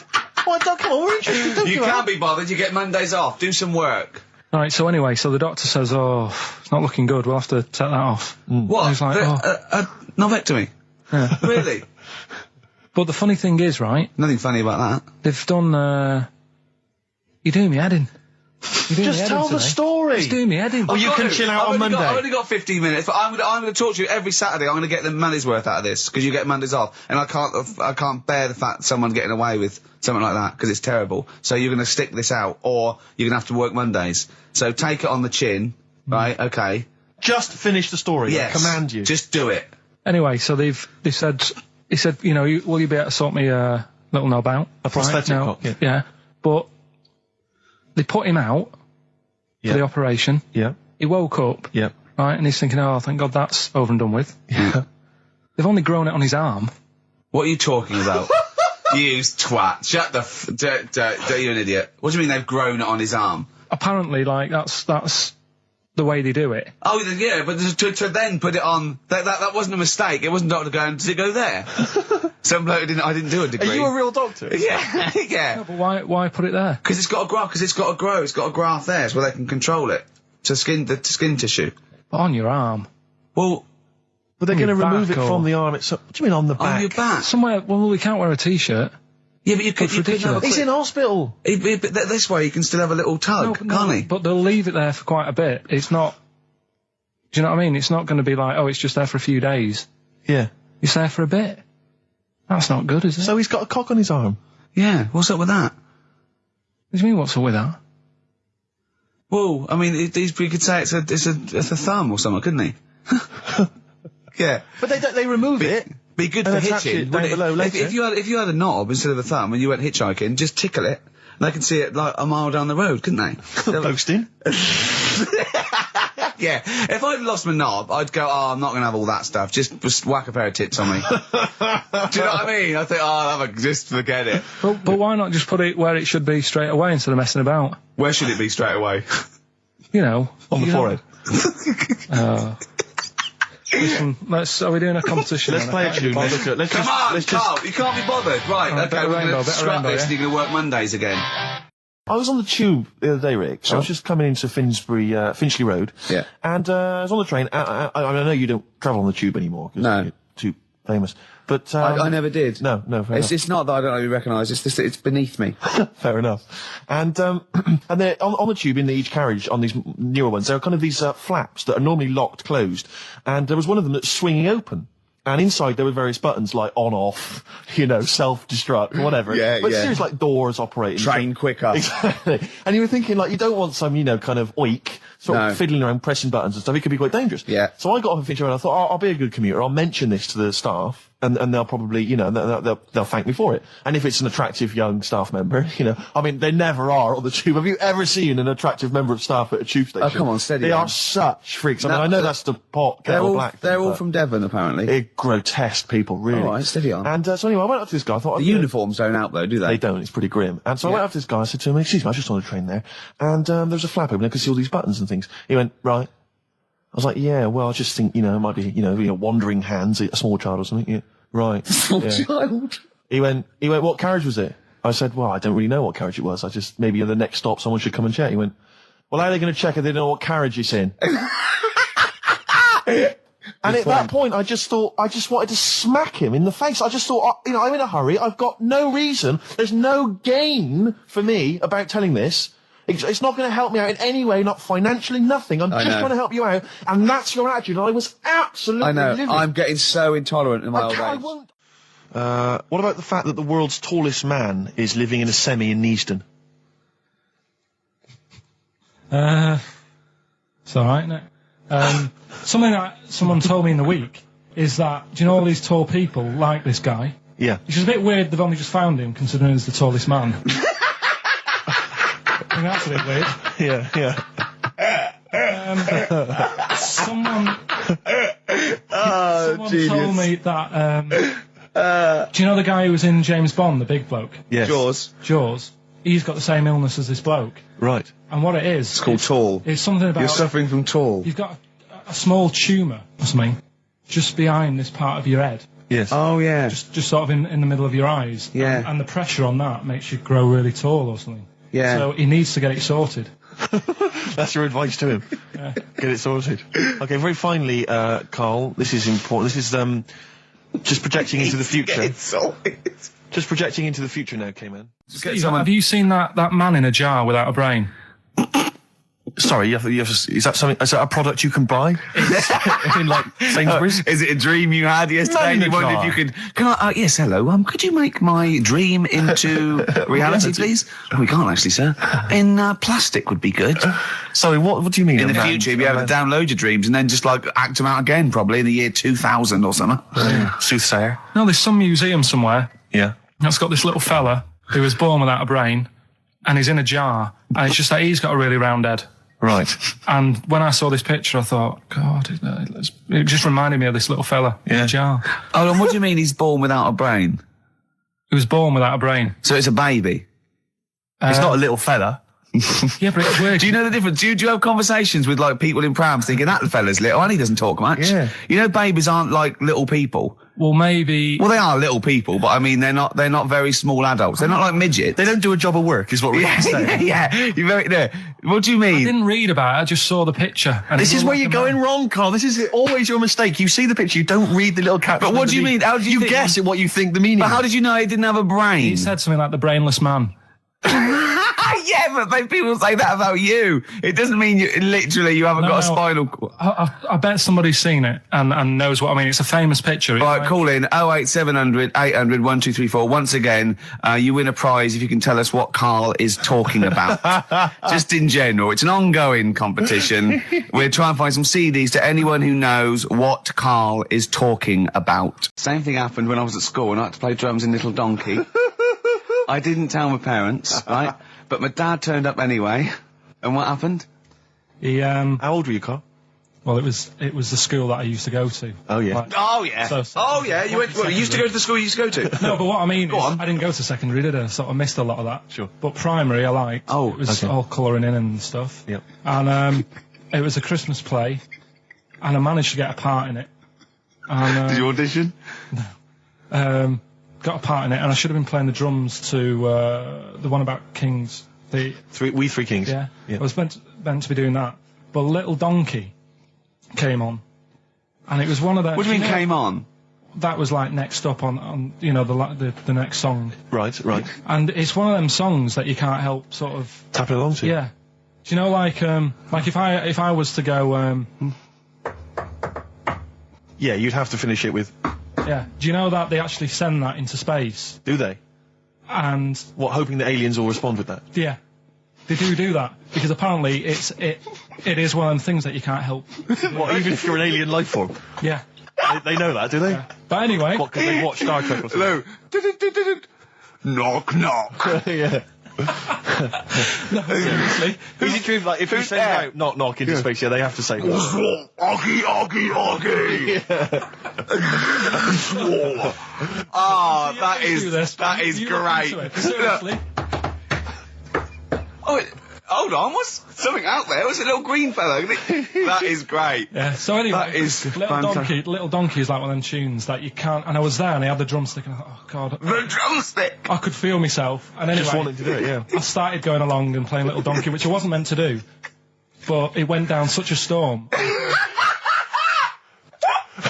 Well, come on, we're interested. Don't You can't be bothered. You get Mondays off. Do some work. All right, so anyway, the doctor says, it's not looking good, we'll have to take that off. What? And he's like, a novectomy? Yeah. Really? But the funny thing is, right? Nothing funny about that. They've done, you're doing me head in. Just tell the story. Just doing me head in. Oh, you can chill out on Monday. I've only got 15 minutes, but I'm going to talk to you every Saturday. I'm going to get the money's worth out of this, because you get Mondays off. And I can't bear the fact someone getting away with something like that, because it's terrible. So you're going to stick this out, or you're going to have to work Mondays. So take it on the chin, right? Okay. Just finish the story. Yes. I command you. Just do it. Anyway, so he said, you know, will you be able to sort me a little knob out? A prosthetic cock, yeah. But they put him out for the operation. Yeah. He woke up. Yeah. Right, and he's thinking, thank God that's over and done with. Yeah. They've only grown it on his arm. What are you talking about? You twat. Shut the you're an idiot. What do you mean they've grown it on his arm? Apparently, like, that's the way they do it. Oh, yeah, but to then put it on, that wasn't a mistake. It wasn't doctor going, did it go there? Some bloke I didn't do a degree. Are you a real doctor? Yeah, yeah. No, but why put it there? Because it's got to grow, it's got a graft there, so they can control it. To skin tissue. But on your arm. Well, but they're going to remove it from the arm itself. What do you mean on the back? On your back? Somewhere, well, we can't wear a t-shirt. Yeah, but you could ridiculous. He's in hospital. But this way you can still have a little tug, can't he? But they'll leave it there for quite a bit. It's not... Do you know what I mean? It's not going to be like, it's just there for a few days. Yeah. It's there for a bit. That's not good, is it? So he's got a cock on his arm? Yeah, what's up with that? What do you mean, what's up with that? Well, I mean, we could say it's a thumb or something, couldn't he? Yeah. But they remove it. Be good for hitching. If you had a knob instead of a thumb and you went hitchhiking, just tickle it, and they can see it like a mile down the road, couldn't they? Posting. Yeah. If I'd lost my knob, I'd go, I'm not going to have all that stuff. Just whack a pair of tits on me. Do you know what I mean? I think, just forget it. But why not just put it where it should be straight away instead of messing about? Where should it be straight away? You know. On the forehead. Listen, are we doing a competition? Let's play a tune. Come on, Carl, you can't be bothered. Right, okay, we're going to scrap this and you're going to work Mondays again. I was on the tube the other day, Rick. Sure. I was just coming into Finchley Road. Yeah. And I was on the train. I know you don't travel on the tube anymore. No. You're too famous. But I never did. No, fair enough. It's not that I don't really recognise. It's just that it's beneath me. Fair enough. And they're on the tube in each carriage on these newer ones. There are kind of these flaps that are normally locked closed, and there was one of them that's swinging open. And inside there were various buttons like on, off, self-destruct, whatever. But seriously, like doors operating. Train quicker. Exactly. And you were thinking, like, you don't want some, kind of oik, sort of fiddling around pressing buttons and stuff. It could be quite dangerous. Yeah. So I got off of Finchley Road and I thought, I'll be a good commuter. I'll mention this to the staff. And they'll probably, they'll thank me for it. And if it's an attractive young staff member, they never are on the tube. Have you ever seen an attractive member of staff at a tube station? Oh, come on, steady. They are such freaks. I know that's the pot kettle black. They're all from Devon, apparently. They're grotesque people, really. All right, steady on. And so anyway, I went up to this guy. I thought the uniforms don't help, though, do they? They don't. It's pretty grim. And so I went up to this guy. I said to him, "Excuse me, I was just on a train there, and there was a flap open. I could see all these buttons and things." He went, "Right." I was like, "Yeah, well, I just think, it might be, wandering hands, a small child or something." Yeah. Right. Small child. He went, "What carriage was it?" I said, "Well, I don't really know what carriage it was. I just, maybe at the next stop someone should come and check." He went, "Well, how are they going to check if they don't know what carriage it's in?" And at that point, I just wanted to smack him in the face. I just thought, I'm in a hurry. I've got no reason. There's no gain for me about telling this. It's not going to help me out in any way, not financially, nothing. I'm just trying to help you out, and that's your attitude. And I was absolutely livid. I'm getting so intolerant in my old age. I won't. What about the fact that the world's tallest man is living in a semi in Neasden? It's alright, isn't it? Something that someone told me in the week is that, do you know all these tall people like this guy? Yeah. Which is a bit weird they've only just found him, considering he's the tallest man. I mean, that's a bit weird. Yeah. Someone told me that, do you know the guy who was in James Bond, the big bloke? Yes. Jaws. He's got the same illness as this bloke. Right. And what it is... It's called tall. It's something about... You're suffering from tall. You've got a small tumour or something just behind this part of your head. Yes. Oh, yeah. Just sort of in the middle of your eyes. Yeah. And the pressure on that makes you grow really tall or something. Yeah. So he needs to get it sorted. That's your advice to him. Yeah. Get it sorted. Okay, very finally, Karl, this is important. This is just projecting into the future. Get it sorted. Just projecting into the future now, K-Man. Steve, have you seen that man in a jar without a brain? Sorry, is that something? Is that a product you can buy in like Sainsbury's? Is it a dream you had yesterday? And you wondered if you could. Yes, hello. Could you make my dream into reality, please? Oh, we can't actually, sir. In plastic would be good. Sorry, what do you mean? In the future, you'll be able to download your dreams and then just act them out again, probably in the year 2000 or something. Soothsayer. No, there's some museum somewhere. Yeah. That's got this little fella who was born without a brain, and he's in a jar, and it's just that he's got a really round head. Right. And when I saw this picture, I thought, God, it just reminded me of this little fella in a jar. Oh, and what do you mean he's born without a brain? He was born without a brain. So it's a baby? It's not a little fella. Yeah, but it's weird. Do you know the difference? Do you have conversations with people in prams thinking that fella's little and he doesn't talk much? Yeah. You know, babies aren't like little people. Well, maybe... Well, they are little people, but I mean, they're not very small adults. They're not like midgets. They don't do a job of work, is what we're saying. Yeah. You're very... No. What do you mean? I didn't read about it, I just saw the picture. And this is where you're going wrong, Karl. This is always your mistake. You see the picture, you don't read the little caption. But what do you mean? How do you think... guess at what you think the meaning is. But how did you know he didn't have a brain? He said something like the brainless man. Yeah, but people say that about you. It doesn't mean you haven't got a spinal cord. I bet somebody's seen it and knows what I mean. It's a famous picture. Right, call in 08700 800 1234. Once again, you win a prize if you can tell us what Karl is talking about. Just in general. It's an ongoing competition. We're trying to find some CDs to anyone who knows what Karl is talking about. Same thing happened when I was at school and I had to play drums in Little Donkey. I didn't tell my parents, right? But my dad turned up anyway. And what happened? He How old were you, Karl? Well, it was the school that I used to go to. Oh yeah. You went. Well, you used to go to the school you used to go to. No, but what I mean is, I didn't go to secondary, did I? So I missed a lot of that. Sure. But primary, I liked. Oh, it was all colouring in and stuff. Yep. And it was a Christmas play, and I managed to get a part in it. And, Did you audition? got a part in it, and I should have been playing the drums to the one about Kings. We Three Kings. Yeah. I was meant to be doing that, but Little Donkey came on, and it was one of the. What do you mean came on? That was like next up on the next song. Right. And it's one of them songs that you can't help sort of tapping along to. Yeah. Do you know like if I was to go yeah, you'd have to finish it with. Yeah. Do you know that they actually send that into space? Do they? And what, hoping that aliens will respond with that? Yeah. They do that because apparently it is one of them things that you can't help. What, even if you're an alien life form? Yeah. They know that, do they? Yeah. But anyway, what, because they watch Star Trek or something? Hello. Knock knock. Yeah. No, seriously. Is it true? Like if you send out knock knock into space, yeah, they have to say. Oggy oggy. Oh, that is great. Seriously. Oh, hold on, what's something out there? Was a little green fellow? That is great. Yeah. So anyway, that is Little Donkey is like one of them tunes that you can't. And I was there, and I had the drumstick, and I thought, oh god, the drumstick. I could feel myself. And anyway, just wanted to do it. Yeah. I started going along and playing Little Donkey, which I wasn't meant to do, but it went down such a storm.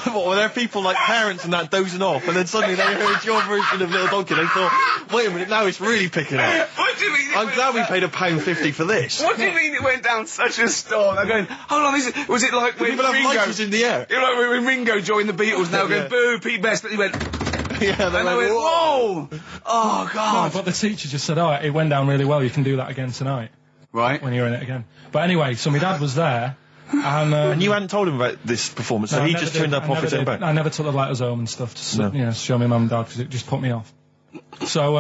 What, were there people like parents and that dozing off, and then suddenly they heard your version of Little Donkey, and they thought, wait a minute, now it's really picking up. What do you mean? I'm glad we paid £1.50 for this. What do you mean it went down such a storm? I'm going, hold on, was it like when people have Ringo lighters in the air? You know, like when Ringo joined the Beatles, now going, boo, Pete Best, but he went, yeah, they went, whoa! Oh, God. No, but the teacher just said, oh, it went down really well, you can do that again tonight. Right. When you're in it again. But anyway, so my dad was there, and you hadn't told him about this performance, so he just turned up off his own back. I never took the letters home and stuff to show my mum and dad, because it just put me off. So,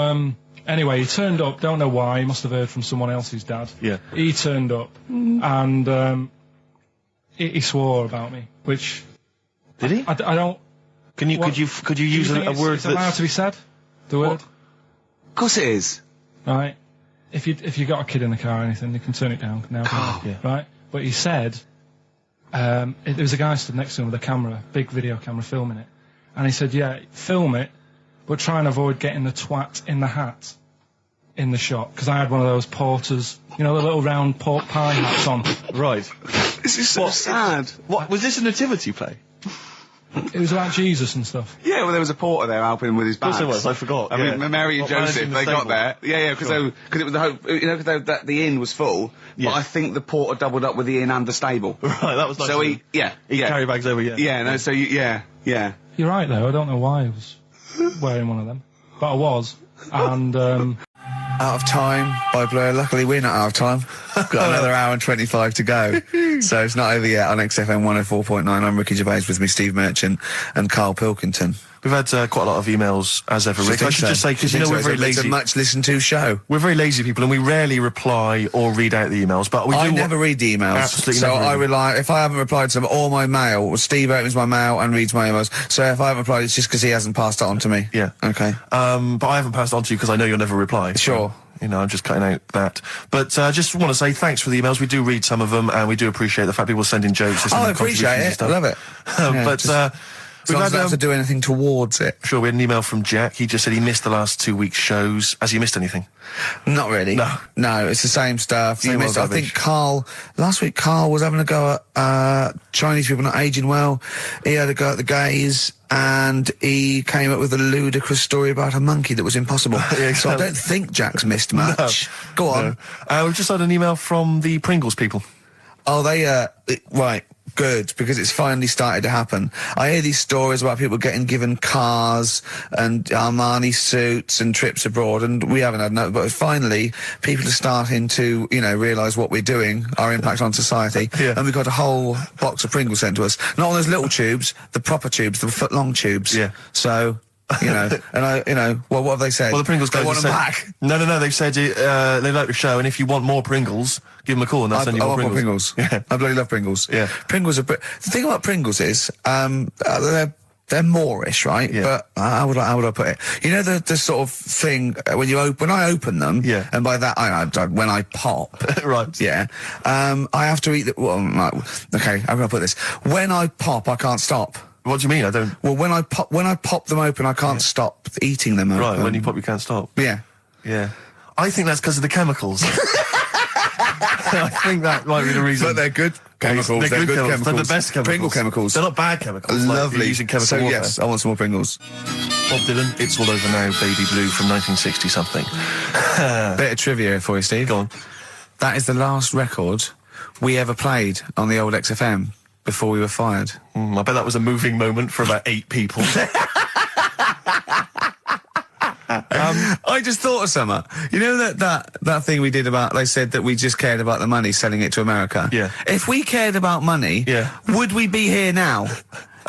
anyway, he turned up, don't know why, he must have heard from someone else's dad. Yeah. He turned up, and he swore about me, which... Did he? I don't... Could you use a word that's allowed to be said? The word? Of course it is. Right. If you got a kid in the car or anything, you can turn it down now. Yeah. Right? But he said... there was a guy stood next to him with a camera, big video camera, filming it. And he said, yeah, film it, but try and avoid getting the twat in the hat in the shot. Because I had one of those porters, you know, the little round pork pie hats on. Right. This is so sad. What, was this a nativity play? It was about Jesus and stuff. Yeah, well, there was a porter there helping him with his bags. Of course there was, I forgot. I mean, Mary and Joseph, they got there. Yeah, because it was the hope, you know, because the inn was full. Yeah. But I think the porter doubled up with the inn and the stable. Right, that was nice. So he carry bags over, yeah. Yeah, no, so yeah. You're right, though. I don't know why I was wearing one of them. But I was. And, Out of Time by Blur. Luckily, we're not out of time. Got another hour and 25 to go. So it's not over yet on XFM 104.9. I'm Ricky Gervais, with me Steve Merchant and Karl Pilkington. We've had quite a lot of emails, as ever, Rick. I should just say, because you know we're very lazy. It's a much listened to show. We're very lazy people, and we rarely reply or read out the emails, but we do... I never read the emails. Absolutely so never I rely... If I haven't replied to them, or my mail, Steve opens my mail and reads my emails. So if I haven't replied, it's just because he hasn't passed it on to me. Yeah. Okay. But I haven't passed it on to you because I know you'll never reply. Sure. So, you know, I'm just cutting out that. But just want to say thanks for the emails. We do read some of them, and we do appreciate the fact people send in jokes. I appreciate it. I love it. But... As long as I don't have to do anything towards it. Sure, we had an email from Jack. He just said he missed the last 2 weeks' shows. Has he missed anything? Not really. No, it's the same stuff. Same I think last week Karl was having a go at Chinese people not aging well. He had a go at the gays, and he came up with a ludicrous story about a monkey that was impossible. Yeah, exactly. So I don't think Jack's missed much. No. Go on. No. We've just had an email from the Pringles people. Oh, right. Good, because it's finally started to happen. I hear these stories about people getting given cars and Armani suits and trips abroad, and we haven't had no, but finally people are starting to, you know, realise what we're doing, our impact on society, and we've got a whole box of Pringles sent to us. Not on those little tubes, the proper tubes, the foot-long tubes. Yeah. So... you know, and what have they said? Well, the Pringles guys want them back. No, they've said they like the show, and if you want more Pringles, give them a call and they'll send you more Pringles. I want more Pringles. Yeah. I bloody love Pringles. Yeah. Pringles are... The thing about Pringles is, they're Moorish, right? Yeah. But how would I put it? You know the sort of thing when I open them, and by that when I pop, right? Yeah, I have to eat the. Well, okay, how can I put this? When I pop, I can't stop. What do you mean? I don't... Well, when I pop them open, I can't stop eating them open. Right, when you pop, you can't stop. Yeah. Yeah. I think that's because of the chemicals. I think that might be the reason. But they're good chemicals. They're good chemicals. They're the best chemicals. Pringle chemicals. They're not bad chemicals. Lovely. Like using chemical so warfare. yes, I want some more Pringles. Bob Dylan, It's All Over Now, Baby Blue from 1960-something. Bit of trivia for you, Steve. Go on. That is the last record we ever played on the old XFM before we were fired. I bet that was a moving moment for about 8 people. I just thought of something. You know that thing we did about, they said that we just cared about the money, selling it to America? Yeah. If we cared about money, would we be here now?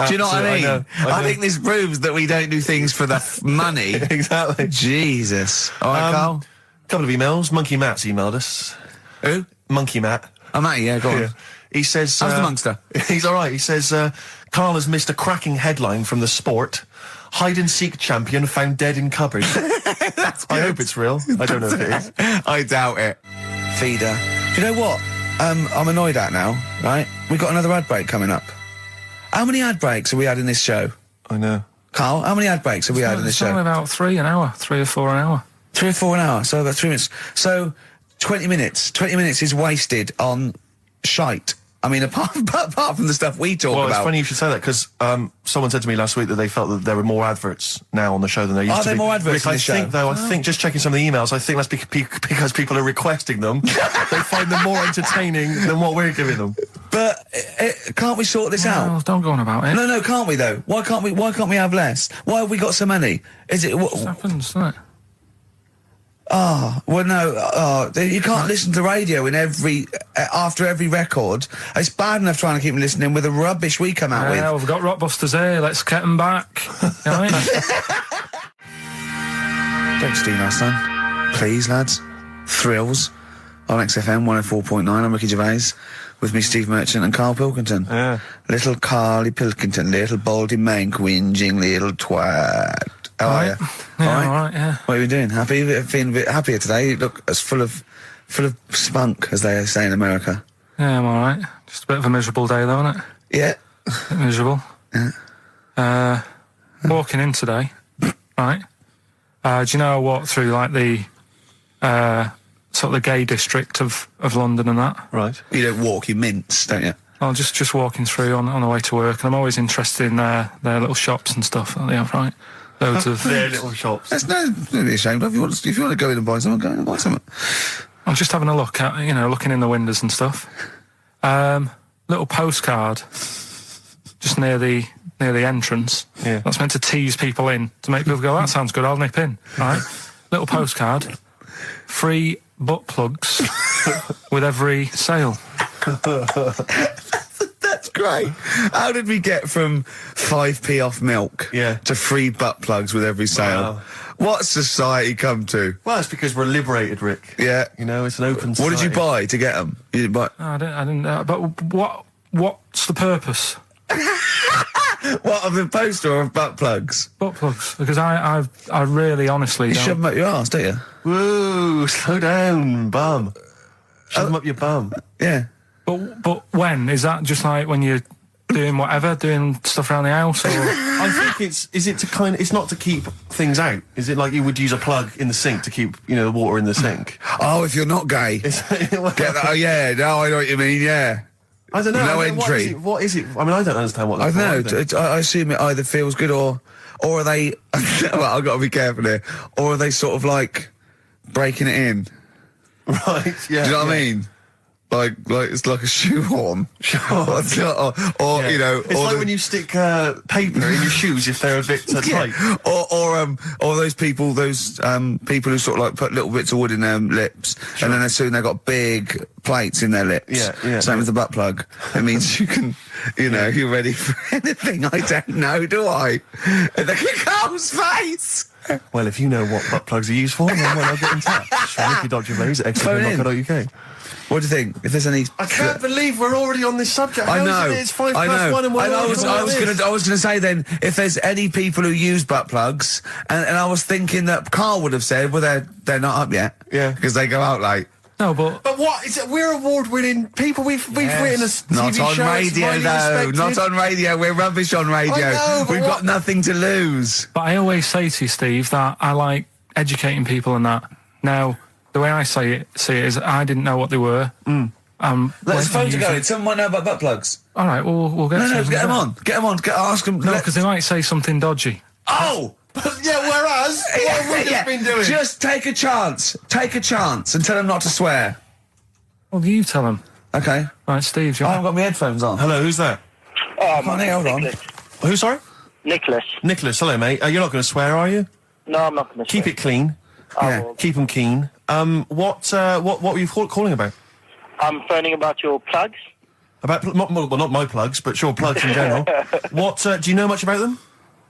Do you know what I mean? I know. I think this proves that we don't do things for the money. Exactly. Jesus. All right, Karl? Couple of emails. Monkey Matt's emailed us. Who? Monkey Matt. Oh, Matty, yeah, go on. Yeah. He says... How's the Monster? He's all right. He says, Karl has missed a cracking headline from The Sport. Hide-and-seek champion found dead in cupboard. I hope it's real. I don't know if it is. I doubt it. Feeder. Do you know what? I'm annoyed at now, right? We've got another ad break coming up. How many ad breaks have we had in this show? I know. Karl, how many ad breaks have we had in this show? About 3 an hour, 3 or 4 an hour. 3 or 4 an hour, so about 3 minutes. So, 20 minutes. 20 minutes is wasted on shite. I mean, apart from the stuff we talk about. Well, it's funny you should say that, because someone said to me last week that they felt that there were more adverts now on the show than there used to be. Are there more adverts in the show? I think, just checking some of the emails, I think that's because people are requesting them. They find them more entertaining than what we're giving them. But can't we sort this out? Don't go on about it. No, can't we though? Why can't we have less? Why have we got so many? Is it what happens, doesn't it? Oh, well, no, you can't listen to radio in after every record. It's bad enough trying to keep listening with the rubbish we come out with. Yeah, we've got Rockbusters here, let's get them back. You know what I mean? Don't steal our son. Please, lads. Thrills on XFM 104.9. I'm Ricky Gervais. With me, Steve Merchant and Karl Pilkington. Yeah. Little Carly Pilkington, little baldy mank, whinging little twat. How are you? Yeah, all right, yeah. What are you doing? Happy? Feeling a bit happier today? You look as full of spunk, as they say in America. Yeah, I'm all right. Just a bit of a miserable day, though, isn't it? Yeah. A bit miserable. Yeah. Walking in today, right? Do you know I walked through, like, the sort of the gay district of London and that? Right. You don't walk, you mince, don't you? I'm just walking through on the way to work, and I'm always interested in their little shops and stuff that they have, right? Loads of their little shops. That's no be ashamed of. If you want to go in and buy something, go in and buy something. I'm just having a look at, looking in the windows and stuff. Little postcard just near the entrance. Yeah. That's meant to tease people in, to make people go, that sounds good, I'll nip in. Right? Little postcard. Free butt plugs with every sale. That's great. How did we get from 5p off milk to free butt plugs with every sale? Wow. What society come to? Well, it's because we're liberated, Rick. Yeah. You know, it's an open society. What did you buy to get them? You didn't buy... No, I didn't. But what's the purpose? What, of the poster or of butt plugs? Butt plugs. Because I really honestly You don't... shove them up your arse, don't you? Whoa, slow down, bum. Shove them up your bum. Yeah. But when? Is that just like when you're doing whatever, doing stuff around the house? Or? I think it's not to keep things out. Is it like you would use a plug in the sink to keep, the water in the sink? Oh, if you're not gay. Get that? Oh, yeah. No, I know what you mean, yeah. I don't know. No entry. What is it? I mean, I don't understand what I that's don't know. I assume it either feels good or are they... well, I've got to be careful here. Or are they sort of like breaking it in? Right, yeah. Do you know what I mean? Like it's like a shoehorn. or It's like when you stick paper in your shoes if they're a bit tight. Or those people who sort of like put little bits of wood in their lips, and then as soon they've got big plates in their lips. Yeah. Same with the butt plug. It means you can, you're ready for anything. I don't know, do I? Look at Karl's face. Well, if you know what butt plugs are used for, then I'll get in touch. Ricky.Gervais at XFM.co.uk. What do you think? If there's any... I can't believe we're already on this subject. I know. It's 1:05 and we're I was going to say then, if there's any people who use butt plugs, and I was thinking that Karl would have said, well, they're not up yet. Yeah. Because they go out late. No, but what? We're award-winning people. We've written a TV Not on show. radio, though. Not on radio. We're rubbish on radio. I know, but We've got nothing to lose. I always say to you, Steve, that I like educating people and that. Now, the way I see it is I didn't know what they were. Let's phone to go. Someone know about butt plugs. All right, we'll get. No, get them on. Get them on. Ask them. No, because they might say something dodgy. Oh. Yeah, whereas, what have we just been doing? Just take a chance. Take a chance and tell them not to swear. Well, you tell them. Okay. Right, Steve, I haven't got my headphones on. Hello, who's that? Hold on. Who, sorry? Nicholas. Nicholas, hello, mate. You're not going to swear, are you? No, I'm not going to Keep it clean. Yeah. Keep them keen. What were you calling about? I'm phoning about your plugs. About, not my plugs, but sure, plugs in general. What, do you know much about them?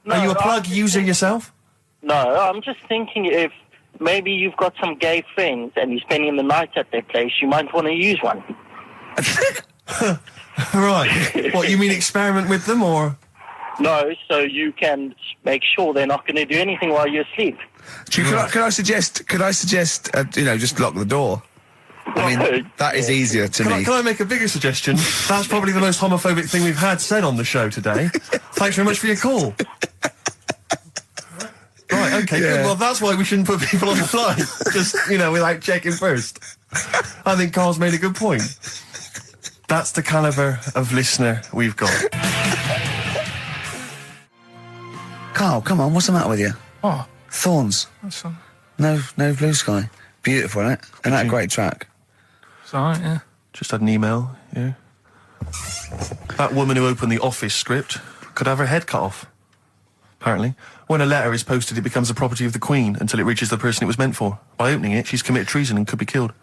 No, Are you a plug user yourself? No, I'm just thinking if maybe you've got some gay friends and you're spending the night at their place, you might want to use one. Right. What, you mean experiment with them, or...? No, so you can make sure they're not going to do anything while you're asleep. Could I suggest, just lock the door? I mean, that is easier to me. Can I make a bigger suggestion? That's probably the most homophobic thing we've had said on the show today. Thanks very much for your call. Right, okay, good. Well, that's why we shouldn't put people on the line. Just, without checking first. I think Karl's made a good point. That's the calibre of listener we've got. Karl, come on, what's the matter with you? Oh, Thorns. that's No blue sky. Beautiful, isn't it? Isn't that a great track? it's all right, yeah. Just had an email, yeah. That woman who opened the Office script could have her head cut off. Apparently. When a letter is posted, it becomes the property of the Queen until it reaches the person it was meant for. By opening it, she's committed treason and could be killed.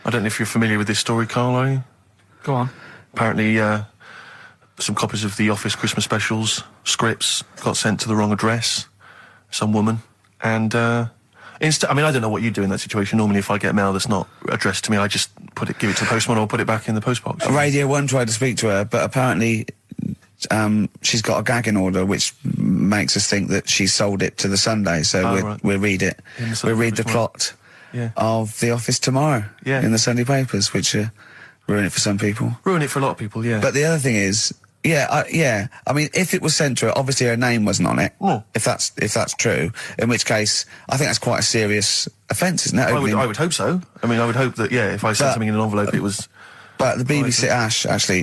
I don't know if you're familiar with this story, Karl, are you? Go on. Apparently, some copies of the Office Christmas specials, scripts, got sent to the wrong address. Some woman. And, I don't know what you do in that situation. Normally, if I get mail that's not addressed to me, I just give it to the postman or put it back in the postbox. Radio 1 tried to speak to her, but apparently she's got a gagging order, which makes us think that she sold it to the Sunday. So we'll read it. We'll read the plot of The Office tomorrow in the Sunday papers, which ruin it for some people. Ruin it for a lot of people, yeah. But the other thing is, I mean, if it was sent to her, obviously her name wasn't on it. If that's true, in which case, I think that's quite a serious offence, isn't it? I would hope so. I mean, I would hope that, if I sent something in an envelope, it was... But the BBC,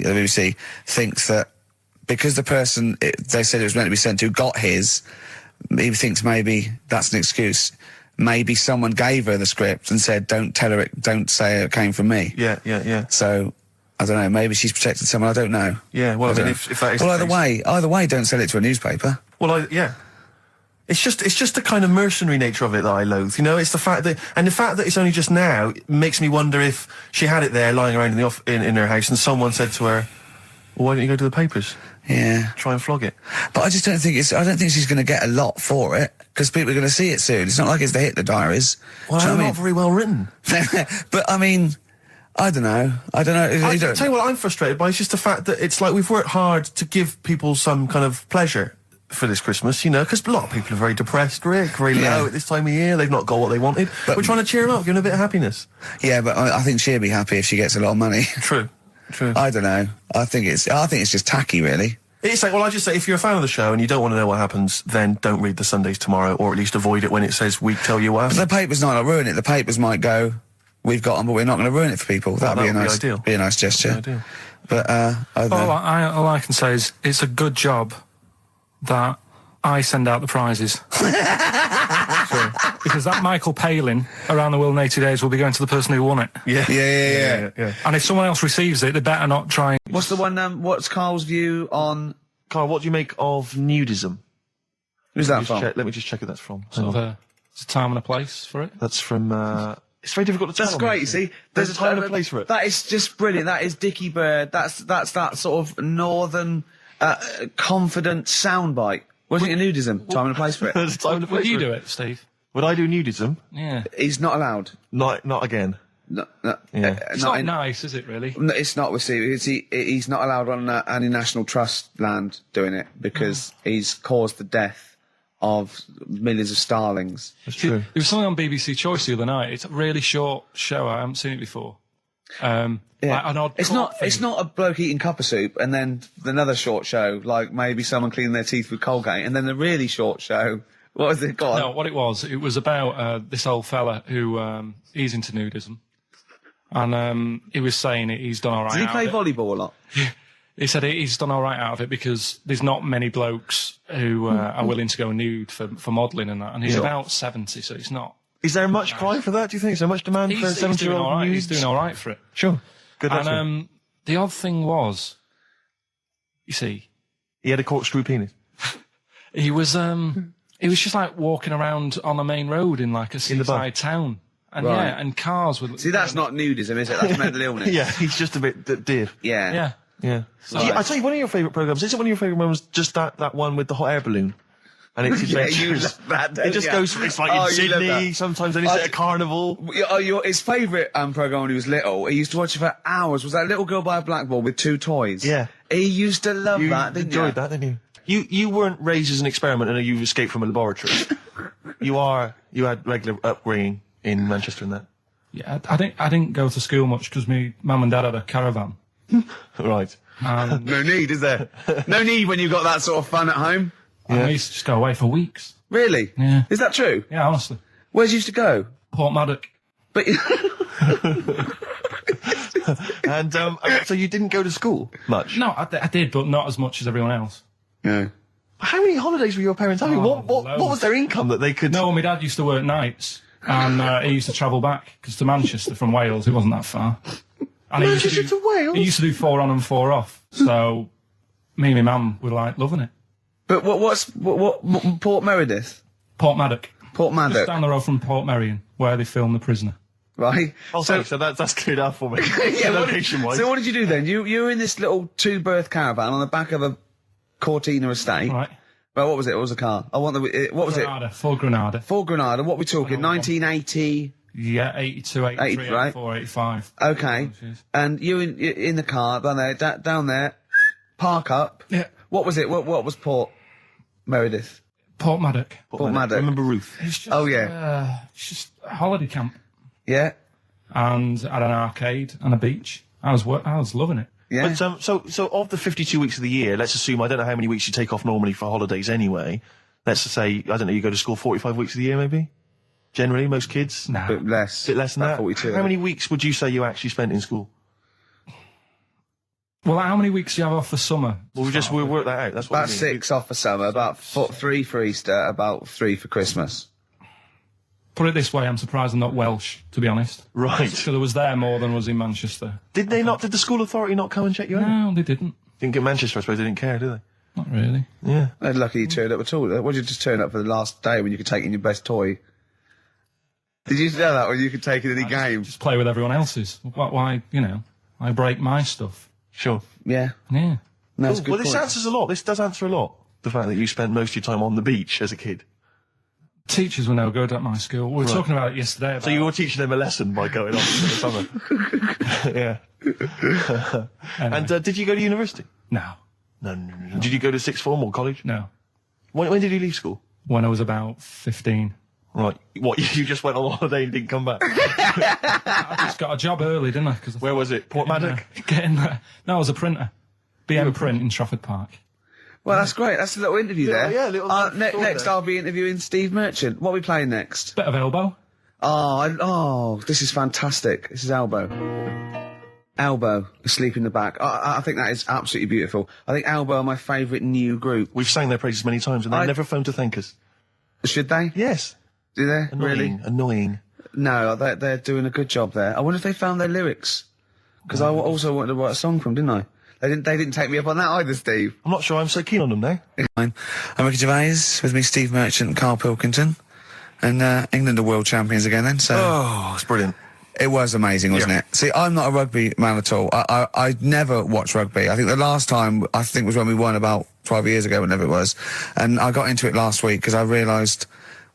the BBC thinks that because the person they said it was meant to be sent to got his, he thinks maybe that's an excuse. Maybe someone gave her the script and said, don't say it came from me. Yeah. So... I don't know, maybe she's protected someone, I don't know. Yeah, well, if that is well, either way, don't sell it to a newspaper. Well, It's just the kind of mercenary nature of it that I loathe, It's the fact that it's only just now makes me wonder if she had it there lying around in her house and someone said to her, well, why don't you go to the papers? Yeah. Try and flog it. But I just don't think she's going to get a lot for it, because people are going to see it soon. It's not like it's the Hitler Diaries. Well, they're not very well written. But, I mean... I don't know. I tell you what I'm frustrated by is just the fact that it's like we've worked hard to give people some kind of pleasure for this Christmas, because a lot of people are very depressed, Rick, really low at this time of year. They've not got what they wanted. But we're trying to cheer them up, give them a bit of happiness. Yeah, but I think she'll be happy if she gets a lot of money. True. I don't know. I think it's just tacky, really. It's like, well, I just say, if you're a fan of the show and you don't want to know what happens, then don't read the Sundays tomorrow, or at least avoid it when it says we tell you what happens. But the papers might not ruin it. The papers might go... We've got them, but we're not going to ruin it for people. That'd be a nice gesture. But all I can say is it's a good job that I send out the prizes. Because that Michael Palin around the world in 80 days will be going to the person who won it. Yeah. And if someone else receives it, they better not try. What's the one? What's Karl's view on? Karl, what do you make of nudism? Who's that from? Let me just check who that's from. It's a time and a place for it. That's from. It's very difficult to tell. That's great, you see. There's a time and a place for it. That is just brilliant. That is Dickie Bird. That's that sort of northern, confident soundbite. What do you think of nudism? Time and a place for it. There's a time and a place Would you for do it. it, Steve? Would I do nudism? Yeah. He's not allowed. Not again. No, yeah. It's not nice, is it, really? No, it's not with Steve. He's not allowed on any National Trust land doing it because he's caused the death of millions of starlings. That's true. There was something on BBC Choice the other night. It's a really short show. I haven't seen it before. Like an odd It's not a bloke eating cup of soup and then another short show, like maybe someone cleaning their teeth with Colgate, and then the really short show. What was it called? No, what it was about this old fella who he's into nudism, and he was saying he's done all right. Does he play volleyball a lot? He said he's done all right out of it because there's not many blokes who are willing to go nude for modelling and that, and he's about 70, so it's not. Is there much cry for that, do you think? Is there much demand for a 70-year-old nude? He's doing all right for it. Sure. Good luck. And the odd thing was, you see, he had a corkscrew penis. He was just like walking around on a main road in like a seaside town. And Right. yeah, and cars would... See, that's not nudism, is it? That's mental illness. Yeah, he's just a bit div. Yeah. Yeah. So, I tell you, one of your favourite programmes, is it one of your favourite ones, just that one with the hot air balloon? And it's Yeah, adventures. you love that, don't It just you? goes, it's like Oh, in you love Sydney, that. sometimes then it's at a carnival. His favourite programme when he was little, he used to watch it for hours, was that little girl by a blackboard with 2 toys. Yeah. He used to love You that, didn't enjoyed that, didn't you? You weren't raised as an experiment and you escaped from a laboratory. You had regular upbringing in Manchester and that. Yeah, I didn't go to school much because my mum and dad had a caravan. Right. No need, is there? No need when you've got that sort of fun at home. And I used to just go away for weeks. Really? Yeah. Is that true? Yeah, honestly. Where'd you used to go? Portmaddock. But And so you didn't go to school much? No, I did, but not as much as everyone else. no. How many holidays were your parents having? What was their income that they could... No, my dad used to work nights, and he used to travel back, because to Manchester from Wales, it wasn't that far. And Manchester to Wales? He used to do 4 on and 4 off, so me and my mum were like loving it. But what Port Meredith? Portmaddock. Portmaddock. Just down the road from Port Merion, where they filmed The Prisoner. Right? Oh, so that's cleared up for me. Location-wise. So what did you do then? You were in this little 2-berth caravan on the back of a Cortina estate. Right. Well, what was it? What was the car? I want the... What was Granada, Full Granada. Full Granada. What are we talking? 1980... Yeah, 82, 83, right. 84, 85. Okay. And you in the car down there, park up. Yeah. What was it? What was Port Meredith? Portmaddock. Portmaddock. Remember Ruth? It's just, Oh, yeah. it's just a holiday camp. Yeah. And had an arcade and a beach. I was loving it. Yeah. But so of the 52 weeks of the year, let's assume, I don't know how many weeks you take off normally for holidays anyway. Let's just say, I don't know, you go to school 45 weeks of the year maybe? Generally, most kids? No. Bit less. Bit less than About that? 42. How many weeks would you say you actually spent in school? Well, how many weeks do you have off for summer? Well, we'll work that out. That's what About I mean. 6 off for summer, about 3 for Easter, about 3 for Christmas. Put it this way, I'm surprised I'm not Welsh, to be honest. Right. So I was there more than was in Manchester. Did the school authority not come and check you out? No, they didn't. Didn't get Manchester, I suppose they didn't care, do they? Not really. Yeah. They're lucky you turned up at all. Why did you just turn up for the last day when you could take in your best toy? Did you know that when you could take in any game? Just play with everyone else's. Why, I break my stuff. Sure. Yeah. Yeah. No, that's a good Well, this point. answers a lot. This does answer a lot. The fact that you spent most of your time on the beach as a kid. Teachers were no good at my school. We were talking about it yesterday. About So you were teaching them a lesson by going off for the summer. Yeah. Anyway. And did you go to university? No. No. Did you go to sixth form or college? No. When did you leave school? When I was about 15. Right. What, you just went on holiday and didn't come back? I just got a job early, didn't I? Where was it? Portmaddock? Getting there. No, I was a printer. BM Print in Trafford Park. Well, that's great. That's a little interview there. Yeah, little next, I'll be interviewing Steve Merchant. What are we playing next? Bit of elbow. Oh, this is fantastic. This is Elbow. Elbow, Asleep in the Back. I think that is absolutely beautiful. I think Elbow are my favourite new group. We've sang their praises many times and they've never phoned to thank us. Should they? Yes. Do they? Annoying. Really? Annoying. No, they're doing a good job there. I wonder if they found their lyrics. Because I also wanted to write a song for them, didn't I? They didn't take me up on that either, Steve. I'm not sure I'm so keen on them now. I'm Ricky Gervais, with me Steve Merchant and Karl Pilkington. And England are world champions again then, so... Oh, it's brilliant. It was amazing, wasn't it? See, I'm not a rugby man at all. I never watched rugby. I think the last time, was when we won about 12 years ago, whenever it was. And I got into it last week because I realised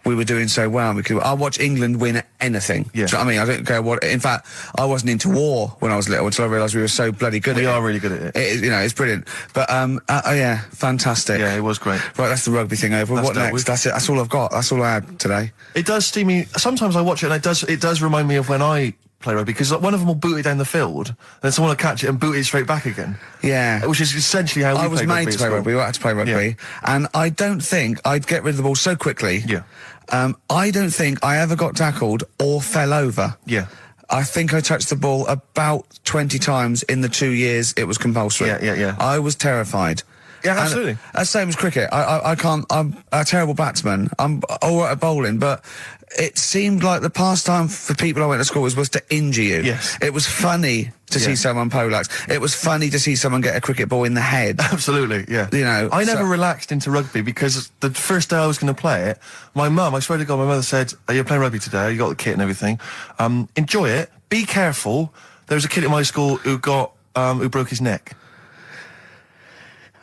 we were doing so well. I watch England win anything. Yeah. Do you know what I mean? I don't care what. In fact, I wasn't into war when I was little until I realised we were so bloody good. We are really good at it. You know, it's brilliant. But yeah, fantastic. Yeah, it was great. Right, that's the rugby thing over. What next? That's it. That's all I've got. That's all I had today. It does steam me. Sometimes I watch it, and it does remind me of when I play rugby, because one of them will boot it down the field, and then someone will catch it and boot it straight back again. Yeah. Which is essentially how we play rugby. I was made to play rugby. We had to play rugby, and I don't think I'd get rid of the ball so quickly. Yeah. I don't think I ever got tackled or fell over. Yeah. I think I touched the ball about 20 times in the 2 years it was compulsory. Yeah. I was terrified. Yeah, absolutely. That's same as cricket. I can't. I'm a terrible batsman. I'm all right at bowling, but it seemed like the pastime for people I went to school was to injure you. Yes. It was funny to see someone poleaxe. It was funny to see someone get a cricket ball in the head. Absolutely, yeah. You know, I never relaxed into rugby, because the first day I was going to play it, my mum, I swear to God, my mother said, "You're playing rugby today. You got the kit and everything. Enjoy it. Be careful." There was a kid at my school who broke his neck.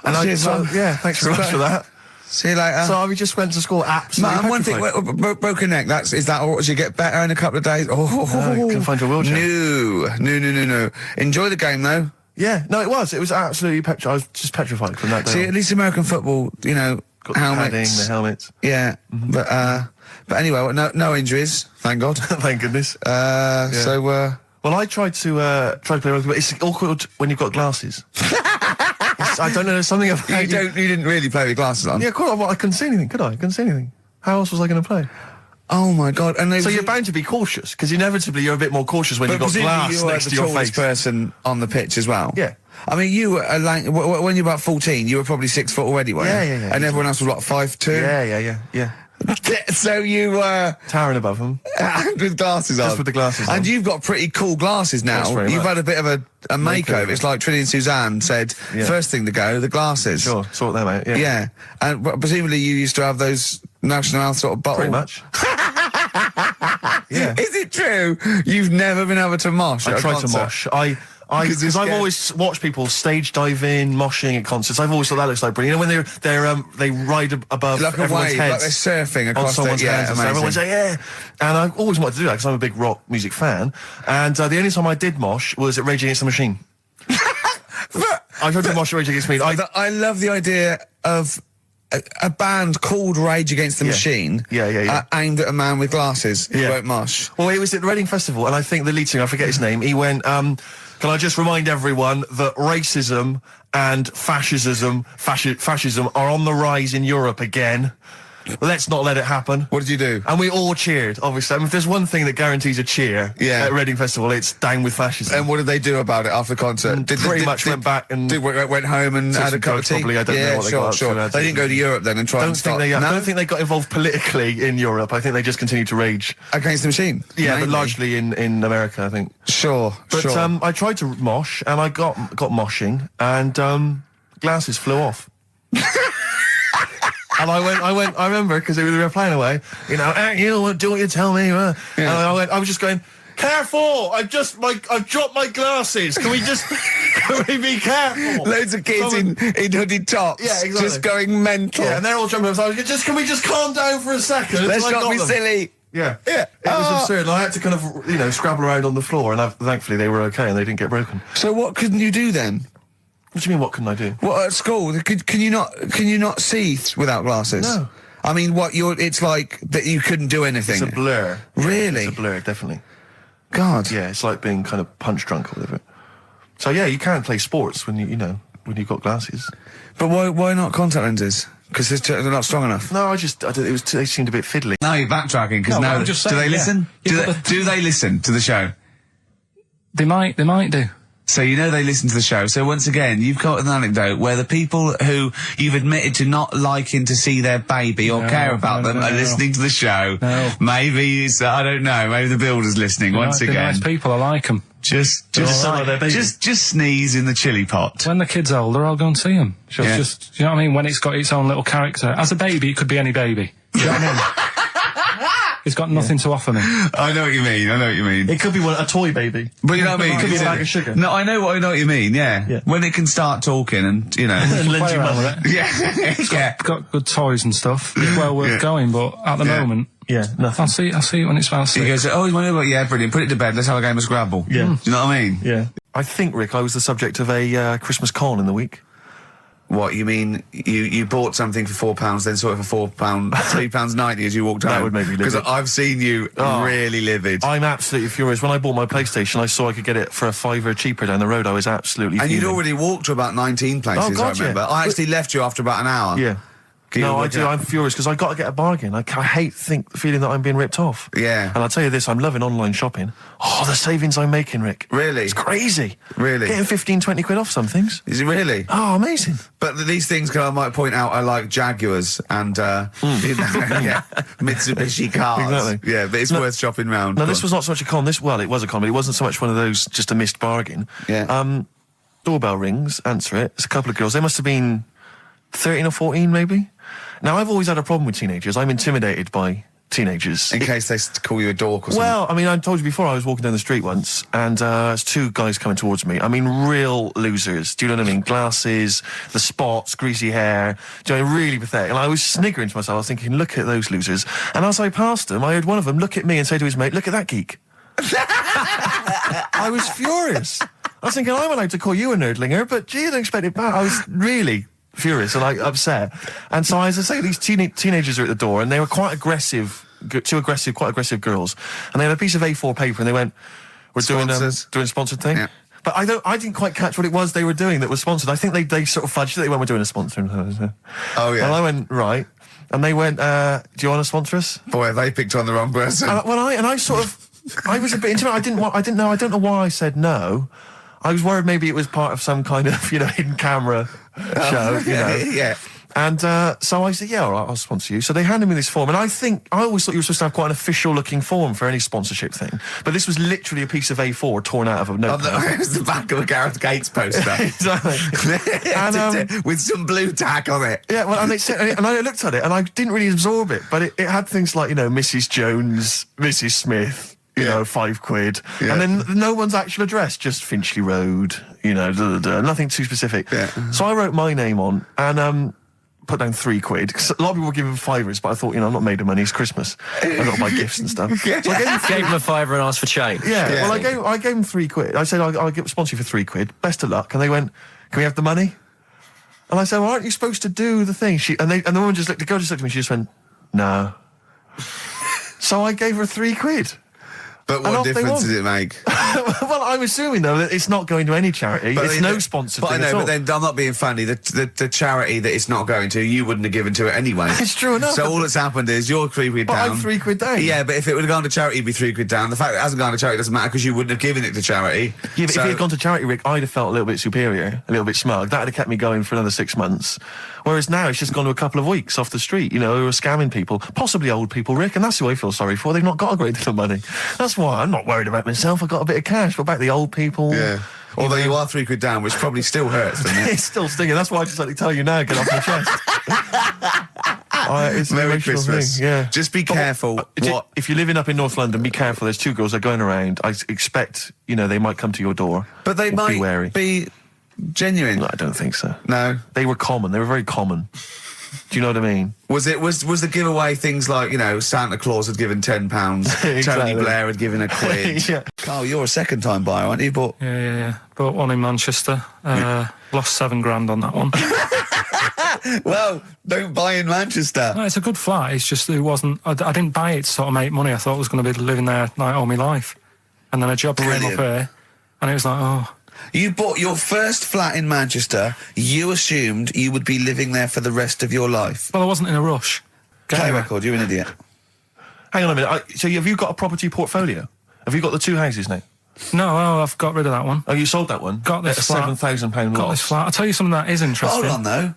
And thanks very much for that. See you later. So we just went to school absolutely Man, one thing, broken neck, is that, or does you get better in a couple of days? No, you can find your wheelchair. No. Enjoy the game, though. Yeah, no, it was absolutely I was just petrified from that day. See, at least American football, you know, got helmets. the helmets. Yeah, but anyway, no injuries, thank God. Thank goodness. So, well, I tried to play rugby, but it's awkward when you've got glasses. I don't know, there's something about you didn't really play with glasses on? Yeah, of course, I couldn't see anything, could I? I couldn't see anything. How else was I going to play? Oh my God! And so you're bound to be cautious, because inevitably you're a bit more cautious when you've got glass next to your face. You were the tallest person on the pitch as well. Yeah. I mean, you were when you were about 14, you were probably 6 foot already, weren't you? Yeah. And everyone else was what, 5'2"? Yeah. So you were towering above them with glasses on. Just with the glasses on. And you've got pretty cool glasses now. You've had a bit of a makeover. It's like Trinity and Suzanne said, first thing to go, the glasses. Sure, sort them out, yeah. Yeah. And presumably you used to have those National Health sort of bottle. Pretty much. Yeah. Is it true you've never been able to mosh? I tried to mosh. Because I've always watched people stage dive in, moshing at concerts. I've always thought that looks like brilliant. You know, when they ride above like everyone's wave, heads, like they're surfing across someone's heads. And everyone say yeah. And I always wanted to do that because I'm a big rock music fan. And the only time I did mosh was at Rage Against the Machine. I tried to mosh at Rage Against the Machine. I love the idea of a band called Rage Against the Machine. Yeah. Aimed at a man with glasses who won't mosh. Well, it was at the Reading Festival, and I think the lead singer, I forget his name, he went, can I just remind everyone that racism and fascism are on the rise in Europe again. Let's not let it happen. What did you do? And we all cheered, obviously. I mean, if there's one thing that guarantees a cheer at Reading Festival, it's down with fascism. And what did they do about it after the concert? Went back and... went home and had a cup of tea? Probably, I don't know what they got. Sure. They didn't go to Europe then and try and start... I don't think they got involved politically in Europe. I think they just continued to rage. Against the machine? Yeah, but largely in America, I think. Sure. I tried to mosh, and I got moshing, and glasses flew off. And I remember, because we were playing away, you know, you do what you tell me. And I was just going, careful! I've dropped my glasses. Can we be careful? Loads of kids in hooded tops. Yeah, exactly. Just going mental. Yeah, and they're all jumping up. So can we just calm down for a second? Let's not be silly. Yeah. It was absurd. And I had to kind of, you know, scrabble around on the floor, and thankfully they were okay and they didn't get broken. So what couldn't you do then? What do you mean, what couldn't I do? What, at school? Can you not see without glasses? No. I mean, it's like that you couldn't do anything. It's a blur. Really? It's a blur, definitely. God. Yeah, it's like being kind of punch drunk or whatever. So yeah, you can't play sports when when you've got glasses. But why not contact lenses? Because they're not strong enough. No, they seemed a bit fiddly. No, you're backtracking because now do they listen? Do they listen to the show? They might do. So you know they listen to the show. So once again, you've got an anecdote where the people who you've admitted to not liking to see their baby or care about them are listening to the show. No. Maybe I don't know. Maybe the builder's listening once again. Nice people, I like them. Just sneeze in the chili pot. When the kid's older, I'll go and see them. Just, you know what I mean? When it's got its own little character. As a baby, it could be any baby. Do you know what I mean? It's got nothing to offer me. I know what you mean. It could be a toy baby. But you know what I mean? It could be a bag of sugar. No, I know what you mean, yeah. When it can start talking and, you know. And play around with it. Yeah. It's got good toys and stuff. It's well worth going, but at the moment... Yeah, nothing. I'll see it when it's about 6. He goes, oh, you want to know what? Yeah, brilliant. Put it to bed. Let's have a game of Scrabble. Yeah. Do you know what I mean? Yeah. I think, Rick, I was the subject of a Christmas con in the week. What, you mean you bought something for £4, then saw it for £4, £3.90 as you walked home? That would make me livid. Because I've seen you really livid. I'm absolutely furious. When I bought my PlayStation, I saw I could get it for a £5 cheaper down the road. I was absolutely And fuming. you'd already walked to about 19 places, Oh, God, I remember. yeah. I actually left you after about an hour. Yeah. No, I do. I'm furious because I got to get a bargain. I hate feeling that I'm being ripped off. Yeah. And I'll tell you this, I'm loving online shopping. Oh, the savings I'm making, Rick. Really? It's crazy. Really? Getting 15, 20 quid off some things. Is it really? Oh, amazing. But these things, I might point out, are like Jaguars and Mitsubishi cars. Exactly. Yeah, but it's worth shopping round. No, this was not so much a con. It was a con, but it wasn't so much one of those just a missed bargain. Yeah. Doorbell rings, answer it. It's a couple of girls. They must have been 13 or 14, maybe. Now, I've always had a problem with teenagers. I'm intimidated by teenagers. In case they call you a dork or something. Well, I mean, I told you before, I was walking down the street once, and there's 2 guys coming towards me. I mean, real losers. Do you know what I mean? Glasses, the spots, greasy hair. Do you know, really pathetic. And I was sniggering to myself. I was thinking, look at those losers. And as I passed them, I heard one of them look at me and say to his mate, look at that geek. I was furious. I was thinking, I'm allowed to call you a nerdlinger, but gee, I don't expect it back. I was really furious and upset. And so, as I say, these teenagers are at the door, and they were quite aggressive, quite aggressive girls. And they had a piece of A4 paper, and they went, "We're doing a sponsored thing." Yeah. But I didn't quite catch what it was they were doing that was sponsored. I think they sort of fudged it. They went, "We're doing a sponsor." Oh yeah. And I went, right. And they went, "Do you want to sponsor us?" Boy, they picked on the wrong person. I was a bit intimidated. I don't know why I said no. I was worried maybe it was part of some kind of, hidden camera show, Yeah. And so I said, yeah, all right, I'll sponsor you. So they handed me this form, and I always thought you were supposed to have quite an official-looking form for any sponsorship thing. But this was literally a piece of A4 torn out of a notepad. It was the back of a Gareth Gates poster. Exactly. And, with some blue tack on it. Yeah, well, and I looked at it, and I didn't really absorb it, but it had things like, Mrs. Jones, Mrs. Smith, £5. Yeah. And then no one's actual address, just Finchley Road, nothing too specific. Yeah. So I wrote my name on and put down £3. 'Cause a lot of people were giving fivers, but I thought, I'm not made of money, it's Christmas. I've got to buy gifts and stuff. So I gave him a fiver and asked for change. Yeah. Well, I gave him £3. I said, I'll sponsor you for £3. Best of luck. And they went, can we have the money? And I said, well, aren't you supposed to do the thing? And the woman the girl just looked at me, she just went, no. So I gave her £3. But what difference does it make? Well, I'm assuming, though, that it's not going to any charity. It's no sponsored thing at all. But then I'm not being funny. The charity that it's not going to, you wouldn't have given to it anyway. It's true enough. So all that's happened is you're £3 down. But I'm £3 down. Yeah, but if it would have gone to charity, it'd be £3 down. The fact that it hasn't gone to charity doesn't matter because you wouldn't have given it to charity. Yeah, but if it had gone to charity, Rick, I'd have felt a little bit superior, a little bit smug. That would have kept me going for another 6 months. Whereas now it's just gone to a couple of weeks off the street, who are scamming people, possibly old people, Rick, and that's who I feel sorry for. They've not got a great deal of money. That's why I'm not worried about myself. I've got a bit of cash. What about the old people? Yeah. Although you are £3 down, which probably still hurts, doesn't it? It's still stinging. That's why I just like to tell you now, get off my chest. It's Merry Christmas. Thing, yeah. Just be careful. If you're living up in North London, be careful. There's 2 girls that are going around. I expect, they might come to your door. But they might be wary. Be genuine. No, I don't think so. No. They were common. They were very common. Do you know what I mean? Was the giveaway things like, Santa Claus had given £10, Exactly. Tony Blair had given £1? Yeah. Carl, you're a second-time buyer, aren't you? Yeah. Bought one in Manchester. Lost £7,000 on that one. Well, don't buy in Manchester. No, it's a good flat. It's just it wasn't. I didn't buy it to sort of make money. I thought I was going to be living there all my life, and then a job came up here, and it was like, oh. You bought your first flat in Manchester. You assumed you would be living there for the rest of your life. Well, I wasn't in a rush. Play record. You're an idiot. Hang on a minute. So have you got a property portfolio? Have you got the 2 houses now? No, I've got rid of that one. Oh, you sold that one? Got this flat. £7,000 loss. Got this flat. I'll tell you something that is interesting. Hold on, though.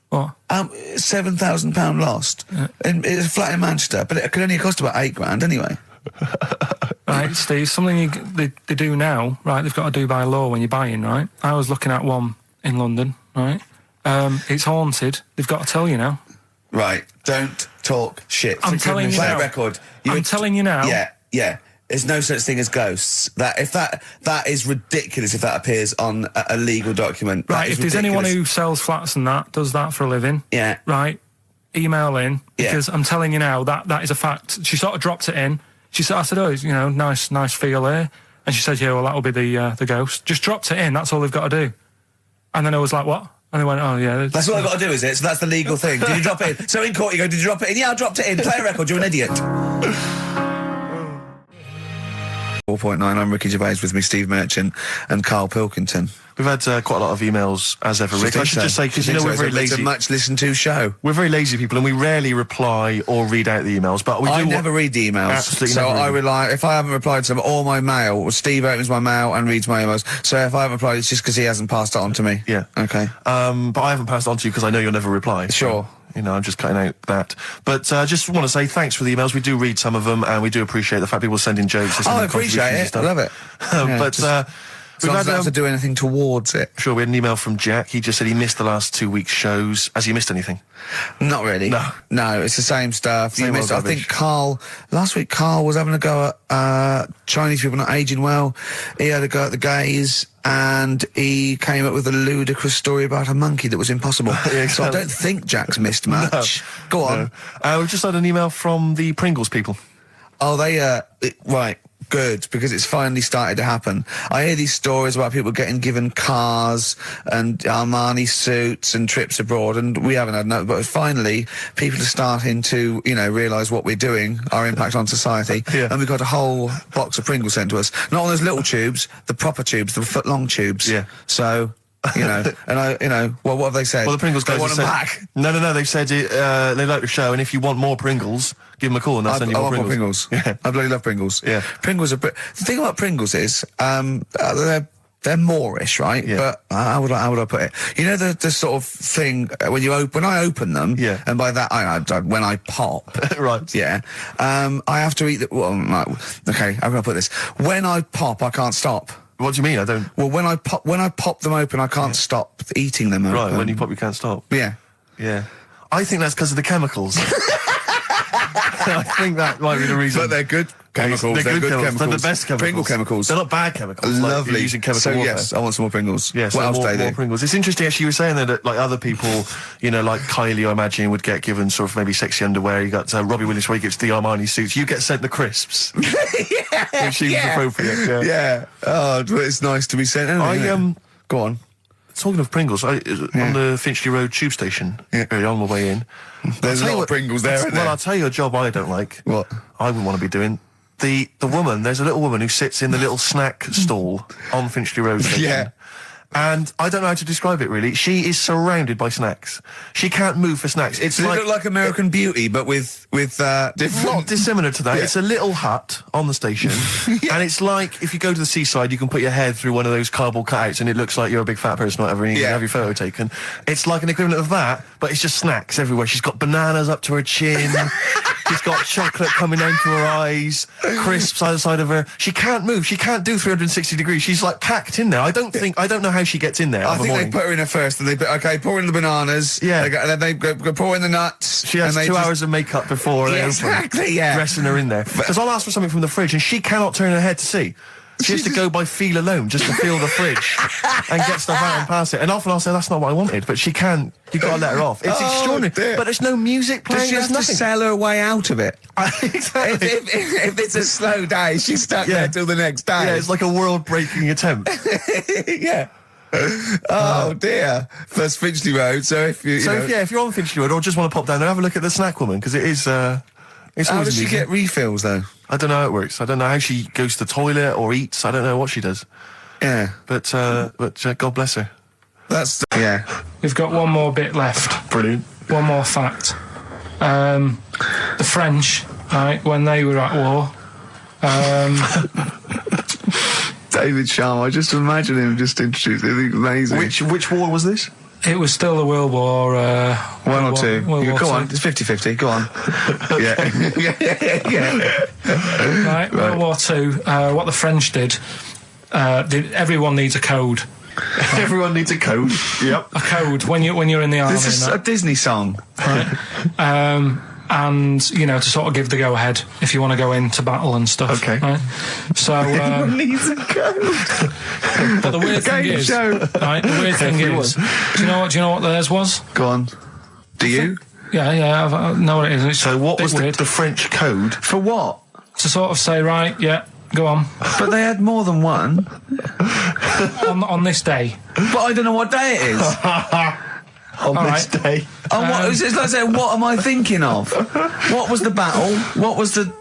What? £7,000 lost. Yeah. It's a flat in Manchester, but it could only cost about £8,000 anyway. Right, Steve, something they do now, right, they've got to do by law when you're buying, right? I was looking at one in London, right? It's haunted. They've got to tell you now. Right, don't talk shit. I'm telling you now. Play a record. I'm telling you now. Yeah. There's no such thing as ghosts. That is ridiculous if that appears on a legal document. Right, if there's anyone who sells flats and that, does that for a living. Yeah. Right, email in, because I'm telling you now, that is a fact. She sort of dropped it in. She said, I said, oh, you know, nice feel here. And she said, yeah, well, that'll be the ghost. Just dropped it in, that's all they've got to do. And then I was like, what? And they went, oh, yeah. That's all I've got to do, is it? So that's the legal thing. Did you drop it in? So in court you go, did you drop it in? Yeah, I dropped it in. Play a record, you're an idiot. 4.9, I'm Ricky Gervais, with me Steve Merchant and Karl Pilkington. We've had quite a lot of emails, as ever, Rick. I should just say, because, you know, we're very lazy. It's a much listened to show. We're very lazy people, and we rarely reply or read out the emails, but we do... I never read the emails. Absolutely. So I rely, if I haven't replied to them, or my mail, Steve opens my mail and reads my emails. So if I haven't replied, it's just because he hasn't passed it on to me. Yeah. Okay. But I haven't passed it on to you because I know you'll never reply. Sure. So, you know, I'm just cutting out that. But I just want to say thanks for the emails. We do read some of them, and we do appreciate the fact people send in jokes. I appreciate it. I love it. We've had have to do anything towards it. Sure, we had an email from Jack. He just said he missed the last 2 weeks' shows. Has he missed anything? Not really. No, it's the same stuff. Same old I rubbish. think last week Karl was having a go at Chinese people not aging well. He had a go at the gays, and he came up with a ludicrous story about a monkey that was impossible. Yeah, so I don't think Jack's missed much. No. Go on. We've just had an email from the Pringles people. Oh, right. Good, because it's finally started to happen. I hear these stories about people given cars and Armani suits and trips abroad, and we haven't had no, but finally people are starting to, you know, realise what we're doing, our impact on society, and we've got a whole box of Pringles sent to us. Not on those little tubes, the proper tubes, the foot-long tubes. Yeah. So... you know, and well, what have they said? Well, the Pringles guys want have them said, back. No, they've said they like the show, and if you want more Pringles, give them a call and they'll send you more I Pringles. want more Pringles. Yeah. I bloody love Pringles. Yeah. Pringles are... The thing about Pringles is, they're Moorish, right? Yeah. But how would I put it? You know the sort of thing when I open them, yeah. And by that when I pop, right? Yeah. I have to eat the. Well, right, okay, how can I put this? When I pop, I can't stop. What do you mean? I don't. Well, when I pop them open, I can't stop eating them. Right. When you pop, you can't stop. Yeah. Yeah. I think that's because of the chemicals. I think that might be the reason. But they're good chemicals. They're good chemicals. They're the best chemicals. Pringle chemicals. They're not bad chemicals. Lovely. Like using chemical so warfare. yes, I want some more Pringles. Yes, what else more Pringles. It's interesting actually. You were saying that like other people, you know, like Kylie, I imagine would get given sort of maybe sexy underwear. You got Robbie Williams where he gets the Armani suits. You get sent the crisps. Yeah, which seems appropriate. Yeah. Oh, it's nice to be sent. Go on. Talking of Pringles, on the Finchley Road tube station, early on the way in, there's a lot of Pringles there, isn't there? Well, I'll tell you a job I don't like. What? I wouldn't want to be doing. The woman, there's a little woman who sits in the little snack stall on Finchley Road station. Yeah. And I don't know how to describe it, really. She is surrounded by snacks. She can't move for snacks. Does it look like American Beauty, but with different... Not dissimilar to that. Yeah. It's a little hut on the station. And it's like, if you go to the seaside, you can put your head through one of those cardboard cutouts and it looks like you're a big fat person or whatever, and you can have your photo taken. It's like an equivalent of that, but it's just snacks everywhere. She's got bananas up to her chin. She's got chocolate coming down to her eyes, crisps either side of her. She can't move. She can't do 360 degrees. She's like packed in there. I don't know how she gets in there. I think they put her in there first, and pour in the bananas. Yeah. And then they go pour in the nuts. She has 2 hours of makeup before they open. Exactly, yeah. Dressing her in there. Because I'll ask for something from the fridge, and she cannot turn her head to see. She has to go by feel alone, just to feel the fridge and get stuff out and pass it. And often I'll say, that's not what I wanted, but she can't. You've got to let her off. It's extraordinary. Dear. But there's no music playing. Does she have to sell her way out of it? Exactly. If it's a slow day, she's stuck there till the next day. Yeah, it's like a world-breaking attempt. Yeah. Oh dear. First Finchley Road. So if you're on Finchley Road or just want to pop down there, have a look at the snack woman, because it is. It's how always does she get refills though? I don't know how it works. I don't know how she goes to the toilet or eats. I don't know what she does. Yeah. But God bless her. That's We've got one more bit left. Brilliant. One more fact. The French, right, when they were at war. David Sharma, I just imagine him just introduced. I think amazing. Which war was this? It was still the World War... One or two. Go on, II. it's 50-50, go on. Yeah. Right, World War II, what the French did, everyone needs a code. Everyone needs a code. Yep. A code when you're in the army. This is a Disney song. Right? And, you know, to sort of give the go-ahead if you want to go into battle and stuff. Okay. Right? So... everyone needs a code. But the weird thing is... Right, the weird thing is... Do you know what theirs was? Go on. Do you? Yeah, I know what it is. It's So what was weird. the French code? For what? To sort of say, right, yeah, go on. But they had more than one. on this day. But I don't know what day it is. On this day. Oh, what? It's like saying, what am I thinking of? What was the battle? What was the...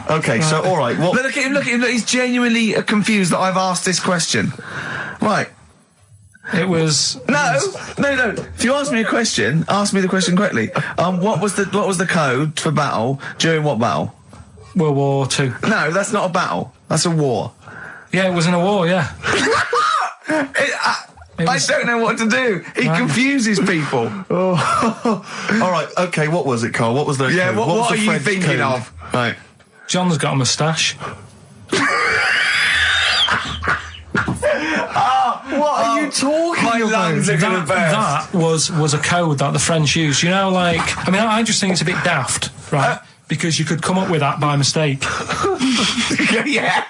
Okay, so, all right. What? Look at him, look. He's genuinely confused that I've asked this question. Right. It was... No. If you ask me a question, ask me the question correctly. What was the code for battle during what battle? World War II. No, that's not a battle. That's a war. Yeah, it was in a war, yeah. I don't know what to do. He confuses people. Oh. All right, okay, what was it, Carl? What was the code? What was are the you French thinking code? of? Right. John's got a moustache. What are you talking My about? lungs are gonna burst. That was a code that the French used. You know, like, I mean, I just think it's a bit daft, right? Because you could come up with that by mistake. yeah.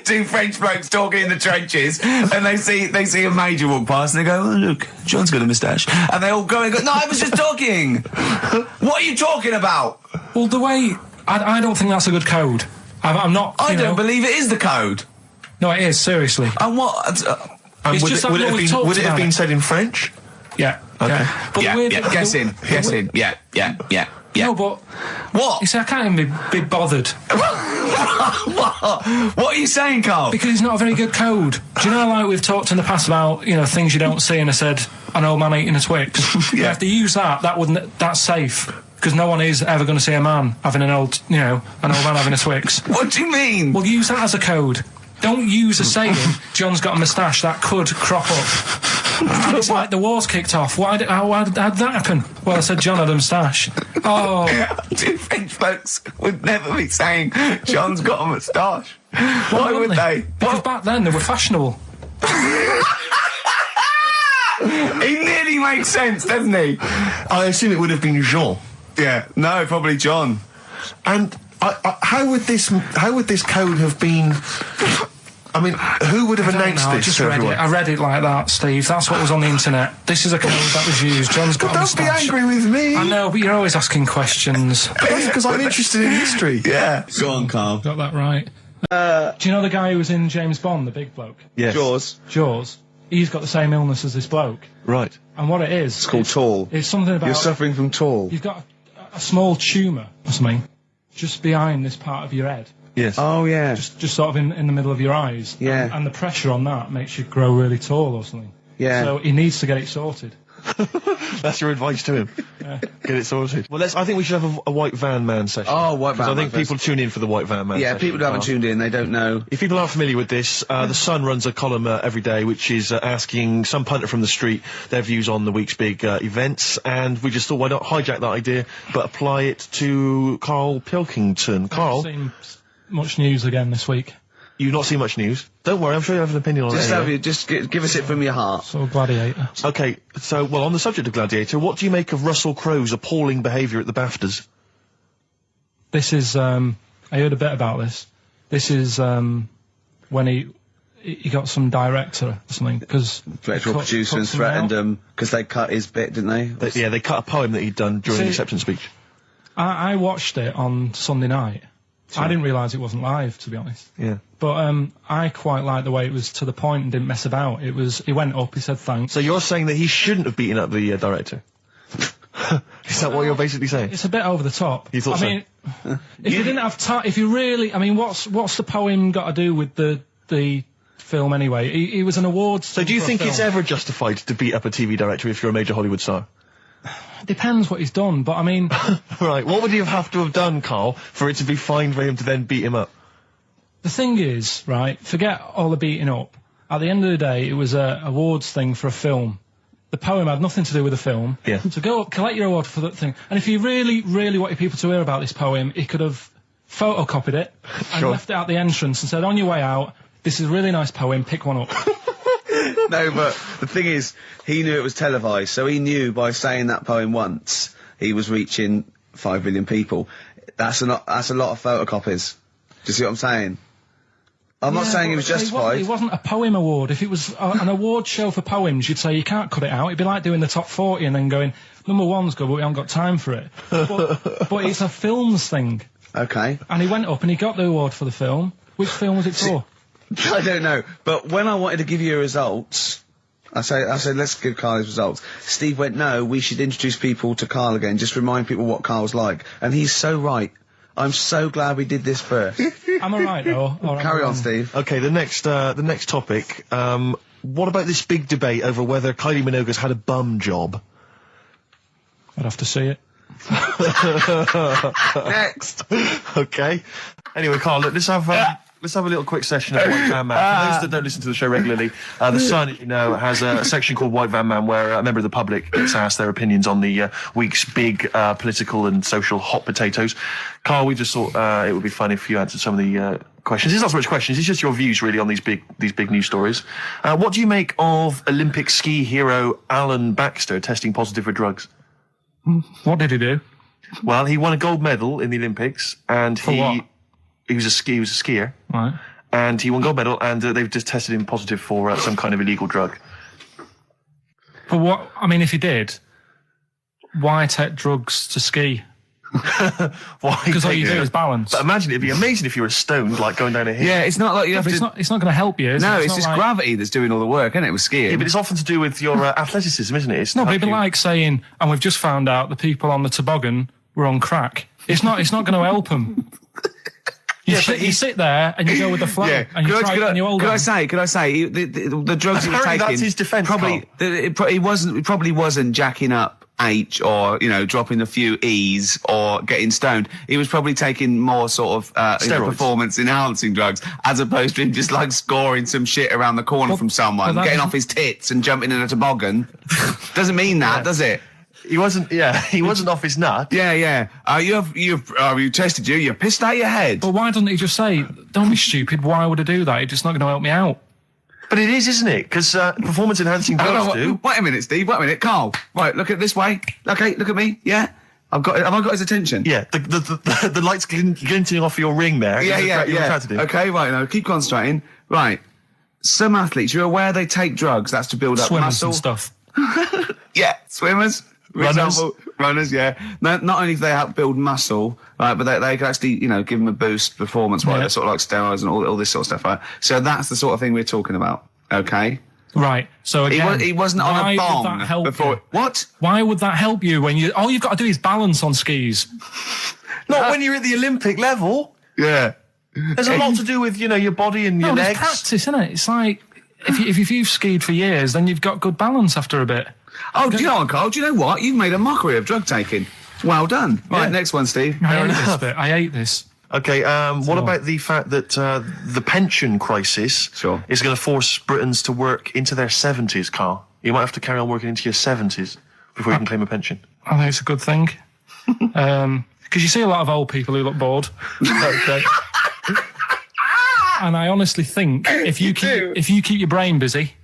Two French blokes talking in the trenches, and they see a major walk past, and they go, "Oh, look, John's got a moustache," and they all go and go, "No, I was just talking. What are you talking about?" Well, the way I don't think that's a good code. I'm not. I don't believe it is the code. No, it is, seriously. And what? It's would just it, that would it we have talked been, would it have about been it. said in French? Yeah. Okay. Yeah. But Guess in. Yeah. No, but What? you see, I can't even be bothered What are you saying, Carl? because it's not a very good code. Do you know, like we've talked in the past about things you don't see, and I said an old man eating a Twix. Yeah. If they use that's safe. Because no one is ever going to see a man having an old man having a Twix. What do you mean? Well, use that as a code. Don't use a saying, John's got a moustache, that could crop up. It's like the war's kicked off. How did that happen? Well, I said John had a moustache. Oh. Two French folks would never be saying John's got a moustache. Why would they? Because back then they were fashionable. He nearly makes sense, doesn't he? I assume it would have been Jean. Yeah. No, probably John. And how would this code have been? I mean, who would have announced I this just to read everyone? it. I read it like that, Steve. That's what was on the internet. This is a code that was used. John's got a Don't moustache. be angry with me. I know, but you're always asking questions. Because I'm interested in history. Yeah. Go on, Carl. Got that right. Do you know the guy who was in James Bond, the big bloke? Yes. Jaws. He's got the same illness as this bloke. Right. And what it is... It's called tall. It's something about... You're suffering from tall. You've got a small tumour or something just behind this part of your head. Yes. Oh, yeah. Just sort of in the middle of your eyes. Yeah. And the pressure on that makes you grow really tall or something. Yeah. So he needs to get it sorted. That's your advice to him. Yeah. Get it sorted. Well, I think we should have a White Van Man session. Oh, White Van I Man think people tune in for the White Van Man Yeah, session. people who haven't tuned in, they don't know. If people aren't familiar with this, the Sun runs a column every day which is asking some punter from the street their views on the week's big events, and we just thought, why not hijack that idea but apply it to Karl Pilkington. Karl, I've seen much news again this week. you've not seen much news. Don't worry, I'm sure you have an opinion on it. Just give us it from your heart. So Gladiator. Okay, so, well, on the subject of Gladiator, what do you make of Russell Crowe's appalling behaviour at the BAFTAs? This is, I heard a bit about this. This is, when he got some director or something, because... Director or producer and threatened them, because they cut his bit, didn't they? They cut a poem that he'd done during the acceptance speech. I watched it on Sunday night. I didn't realise it wasn't live, to be honest. Yeah. But I quite liked the way it was to the point and didn't mess about. He went up, he said thanks. So you're saying that he shouldn't have beaten up the director? Is that what you're basically saying? It's a bit over the top. You thought I mean, if you didn't have time, if you really, I mean, what's the poem got to do with the film anyway? He was an awards. So do you think it's ever justified to beat up a TV director if you're a major Hollywood star? Depends what he's done, but I mean... Right, what would he have to have done, Karl, for it to be fine for him to then beat him up? The thing is, right, forget all the beating up. At the end of the day, it was a awards thing for a film. The poem had nothing to do with the film. Yeah. So go up, collect your award for that thing. And if he really, really wanted people to hear about this poem, he could have photocopied it and left it at the entrance and said, on your way out, this is a really nice poem, pick one up. No, but the thing is, he knew it was televised, so he knew by saying that poem once, he was reaching 5 billion people. That's a lot of photocopies. Do you see what I'm saying? I'm not saying he was justified. It wasn't a poem award. If it was an award show for poems, you'd say you can't cut it out. It'd be like doing the top 40 and then going, number 1's good, but we haven't got time for it. But it's a films thing. Okay. And he went up and he got the award for the film. Which film was it for? I don't know. But when I wanted to give you results, I said, let's give Karl his results. Steve went, no, we should introduce people to Karl again, just remind people what Karl's like. And he's so right. I'm so glad we did this first. Am I right, though? Carry on, Steve. Okay, the next topic. What about this big debate over whether Kylie Minogue's had a bum job? I'd have to see it. Next. Okay. Anyway, Karl, look, let's have a little quick session of White Van Man. For those that don't listen to the show regularly, The Sun, as you know, has a section called White Van Man where a member of the public gets asked their opinions on the week's big political and social hot potatoes. Karl, we just thought it would be fun if you answered some of the questions. It's not so much questions, it's just your views really on these big news stories. What do you make of Olympic ski hero Alan Baxter testing positive for drugs? What did he do? Well, he won a gold medal in the Olympics, and what? He was a skier. Right. And he won gold medal, and they've just tested him positive for some kind of illegal drug. But what, I mean, if he did, why take drugs to ski? Why? Because all you do is balance. But imagine, it'd be amazing if you were stoned, like going down a hill. Yeah, it's not like you have to... It's not going to help you, is it? No, it's not just like... gravity that's doing all the work, isn't it, with skiing? Yeah, but it's often to do with your athleticism, isn't it? It's no, but it'd be like saying, and we've just found out the people on the toboggan were on crack. It's not going to help them. You sit there and you go with the flow, and you try and you hold on. Could I say, the drugs he was taking... that's his defence, It probably wasn't jacking up H or, dropping a few E's or getting stoned. He was probably taking more sort of performance-enhancing drugs, as opposed to him just, like, scoring some shit around the corner from someone, getting off his tits and jumping in a toboggan. Doesn't mean that, does it? He wasn't off his nut. Yeah. You tested you? You pissed out your head. But why doesn't he just say, don't be stupid, why would I do that? It's just not going to help me out. But it is, isn't it? Because performance-enhancing drugs do. Wait a minute, Steve. Wait a minute, Karl. Right, look at this way. Okay, look at me. Yeah, have I got his attention? Yeah, the lights glinting off your ring there. Yeah. Okay, right. Now keep concentrating. Right, some athletes, you're aware they take drugs. That's to build up muscle and stuff. Yeah, swimmers. Runners, yeah. Not only do they help build muscle, right, but they can actually, give them a boost performance-wise. They're sort of like steroids and all this sort of stuff, right? So that's the sort of thing we're talking about, okay? Right. So again, he wasn't on a bong would that help before. You? What? Why would that help you when all you've got to do is balance on skis? Not when you're at the Olympic level. Yeah. There's a lot to do with, your body and your legs. It's practice, isn't it? It's like, if you've skied for years, then you've got good balance after a bit. Oh, do you know what, Karl? Do you know what? You've made a mockery of drug taking. Well done. Right, next one, Steve. I hate this. Okay, what about the fact that the pension crisis is going to force Britons to work into their 70s, Karl? You might have to carry on working into your 70s before you can claim a pension. I think it's a good thing. Because you see a lot of old people who look bored. Okay. And I honestly think if you keep your brain busy,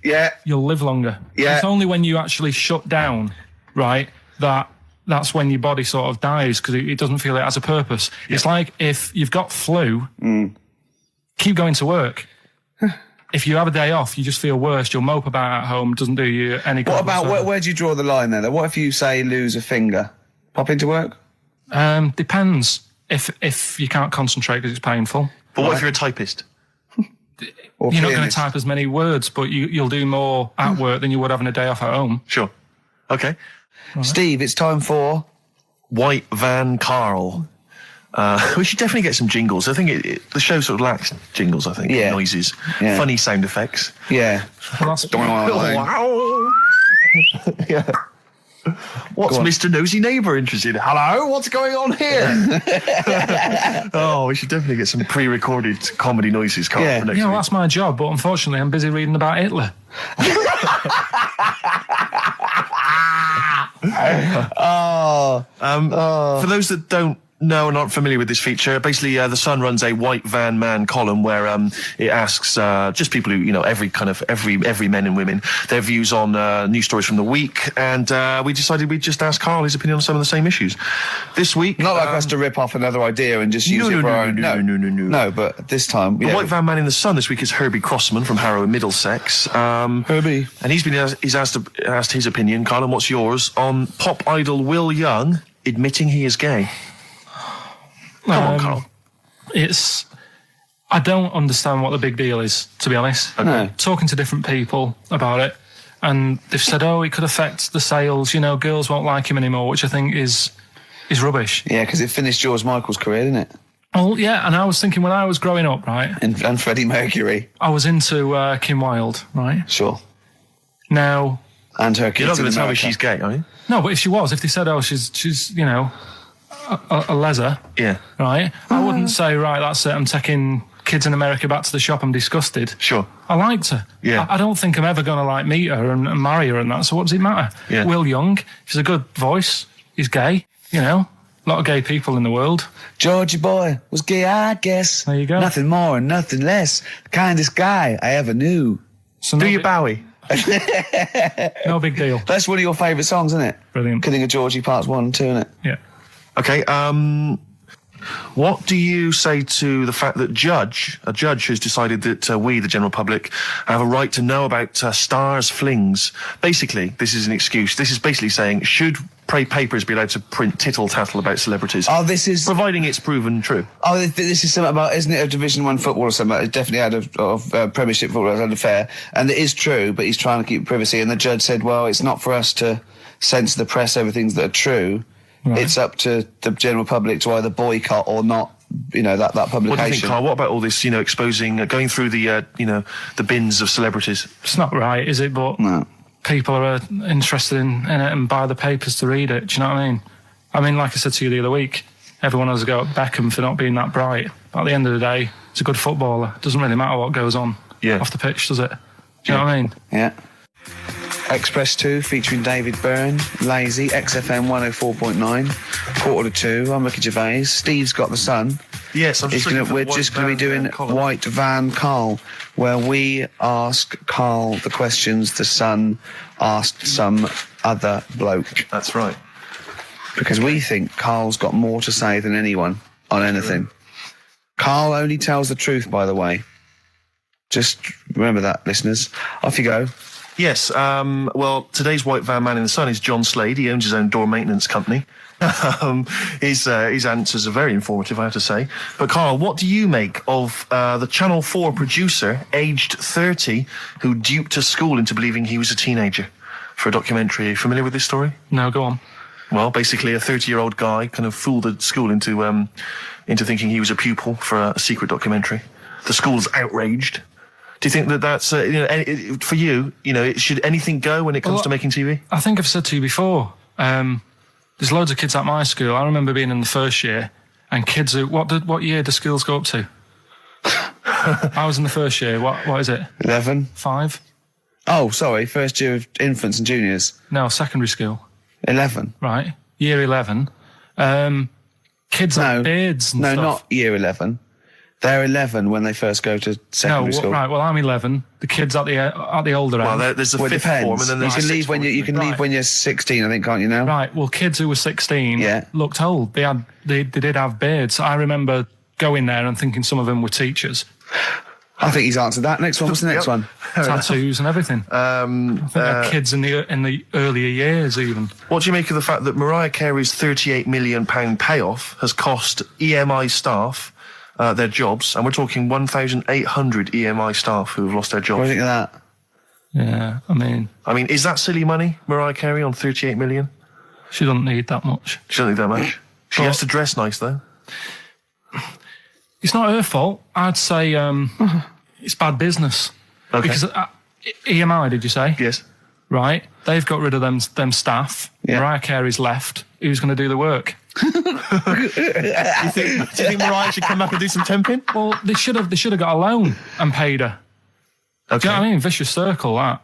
you'll live longer. Yeah. It's only when you actually shut down, right, that's when your body sort of dies because it doesn't feel it has a purpose. Yeah. It's like if you've got flu, keep going to work. If you have a day off, you just feel worse. You'll mope about at home. Doesn't do you any good. What about where do you draw the line there? What if you say lose a finger? Pop into work? Depends. If you can't concentrate because it's painful. But what if you're a typist? You're not going to type as many words, but you'll do more at work than you would having a day off at home. Sure. Okay. Right. Steve, it's time for... White Van Karl. We should definitely get some jingles. I think the show sort of lacks jingles, I think. Yeah. Noises. Yeah. Funny sound effects. Yeah. Wow. Yeah. What's Mr. Nosy Neighbour interested in? Hello, what's going on here? Oh, we should definitely get some pre-recorded comedy noises, Karl, for next week. That's my job, but unfortunately I'm busy reading about Hitler. For those that don't No, not familiar with this feature. Basically, The Sun runs a White Van Man column where it asks just people who, every men and women, their views on news stories from the week. And we decided we'd just ask Karl his opinion on some of the same issues. This week... Not like us to rip off another idea and just use it for our own... No, but this time... The White Van Man in The Sun this week is Herbie Crossman from Harrow in Middlesex. Herbie. And he's asked his opinion, Karl, and what's yours, on pop idol Will Young admitting he is gay. Come on, Karl. I don't understand what the big deal is, to be honest. Okay. No. Talking to different people about it, and they've said, it could affect the sales, girls won't like him anymore, which I think is rubbish. Yeah, because it finished George Michael's career, didn't it? Oh, yeah, and I was thinking when I was growing up, right? And Freddie Mercury. I was into Kim Wilde, right? Sure. Now... And her kids. You're not going to tell me she's gay, are you? No, but if they said, she's a leather, yeah, right? I wouldn't say, right, that's it, I'm taking kids in America back to the shop, I'm disgusted. Sure. I liked her. Yeah. I don't think I'm ever going to meet her and marry her and that, so what does it matter? Yeah. Will Young, she's a good voice, he's gay, a lot of gay people in the world. Georgie boy was gay, I guess. There you go. Nothing more and nothing less. The kindest guy I ever knew. So Do you Bowie? No big deal. That's one of your favourite songs, isn't it? Brilliant. Killing a Georgie Parts 1 and 2, isn't it? Yeah. Okay, what do you say to the fact that a judge has decided that we, the general public, have a right to know about stars' flings? Basically, this is an excuse. This is basically saying, should papers be allowed to print tittle-tattle about celebrities? Oh, this is... Providing it's proven true. Oh, this is something about, isn't it, a Division 1 football or something? It's definitely had Premiership football had an affair. And it is true, but he's trying to keep privacy. And the judge said, well, it's not for us to censor the press over things that are true. Right. It's up to the general public to either boycott or not, that publication. What do you think, Karl? What about all this, exposing, going through the, the bins of celebrities? It's not right, is it? But no. People are interested in it and buy the papers to read it. Do you know what I mean? I mean, like I said to you the other week, everyone has a go at Beckham for not being that bright. But at the end of the day, he's a good footballer. It doesn't really matter what goes on off the pitch, does it? Do you know what I mean? Yeah. Express 2 featuring David Byrne, Lazy, XFM 104.9, 1:45. I'm Ricky Gervais. Steve's got the Sun. Yes, we're just going to be doing White Van Karl, where we ask Karl the questions the Sun asked some other bloke. That's right. Because we think Karl's got more to say than anyone on anything. Karl only tells the truth, by the way. Just remember that, listeners. Off you go. Yes, well, today's White Van Man in the Sun is John Slade. He owns his own door maintenance company. His answers are very informative, I have to say. But, Karl, what do you make of the Channel 4 producer, aged 30, who duped a school into believing he was a teenager for a documentary? Are you familiar with this story? No, go on. Well, basically, a 30-year-old guy kind of fooled the school into thinking he was a pupil for a secret documentary. The school's outraged. Do you think that that's, for you, should anything go when it comes to making TV? I think I've said to you before, there's loads of kids at my school. I remember being in the first year, and kids who, what year do schools go up to? I was in the first year. What is it? 11. 5? Oh, sorry, first year of infants and juniors. No, secondary school. 11. Right, year 11. Kids have beards and stuff. No, not year 11. They're 11 when they first go to secondary school. Right. Well, I'm 11. The kids at the older end. Well, there's a fifth form, and then there's leave when you can leave when you're 16, I think, can't you now? Right. Well, kids who were 16 looked old. They did have beards. I remember going there and thinking some of them were teachers. I think he's answered that. Next one. What's the next one? Tattoos and everything. I think they're kids in the earlier years even. What do you make of the fact that Mariah Carey's £38 million payoff has cost EMI staff their jobs, and we're talking 1,800 EMI staff who have lost their jobs? What do you think of that? Yeah, I mean, is that silly money, Mariah Carey, on 38 million? She doesn't need that much. She doesn't need that much. She has to dress nice, though. It's not her fault. I'd say it's bad business. Okay. Because EMI, did you say? Yes. Right. They've got rid of them staff. Yeah. Mariah Carey's left. Who's going to do the work? do you think Mariah should come back and do some temping? Well, they should have got a loan and paid her. Okay. Do you know what I mean? Vicious circle, that.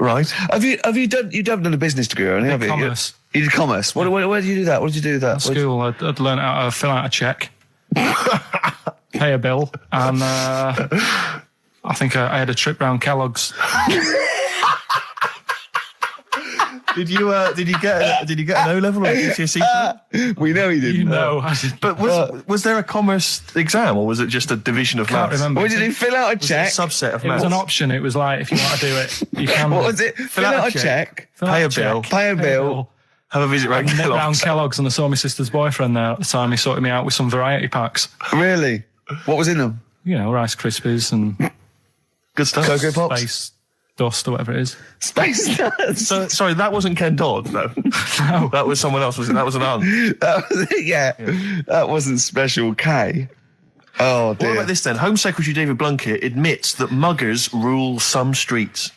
Right. You've done a business degree, have you? Commerce. You did commerce. Where did you do that? What did you do with that? At school, I'd learned how to fill out a cheque, pay a bill, and I think I had a trip round Kellogg's. Did you get an O level or a GCSE? We know he didn't. You know, but was there a commerce exam, or was it just a division of Can't maths? remember. What did he fill out a check? Was it a subset of It was maths? an option. It was like, if you want to do it, you can. What was it? Fill out a check. Pay a bill. Pay a bill. Have a visit round Round Kellogg's. Kellogg's, and I saw my sister's boyfriend there at the time. He sorted me out with some variety packs. Really? What was in them? You know, Rice Krispies and Good stuff. Cocoa Pops? Space Dust or whatever it is. Space Nuts. So, sorry, that wasn't Ken Dodd, no. No. That was someone else, was it? That was an aunt. That wasn't Special K. Oh, dear. What about this then? Home Secretary David Blunkett admits that muggers rule some streets.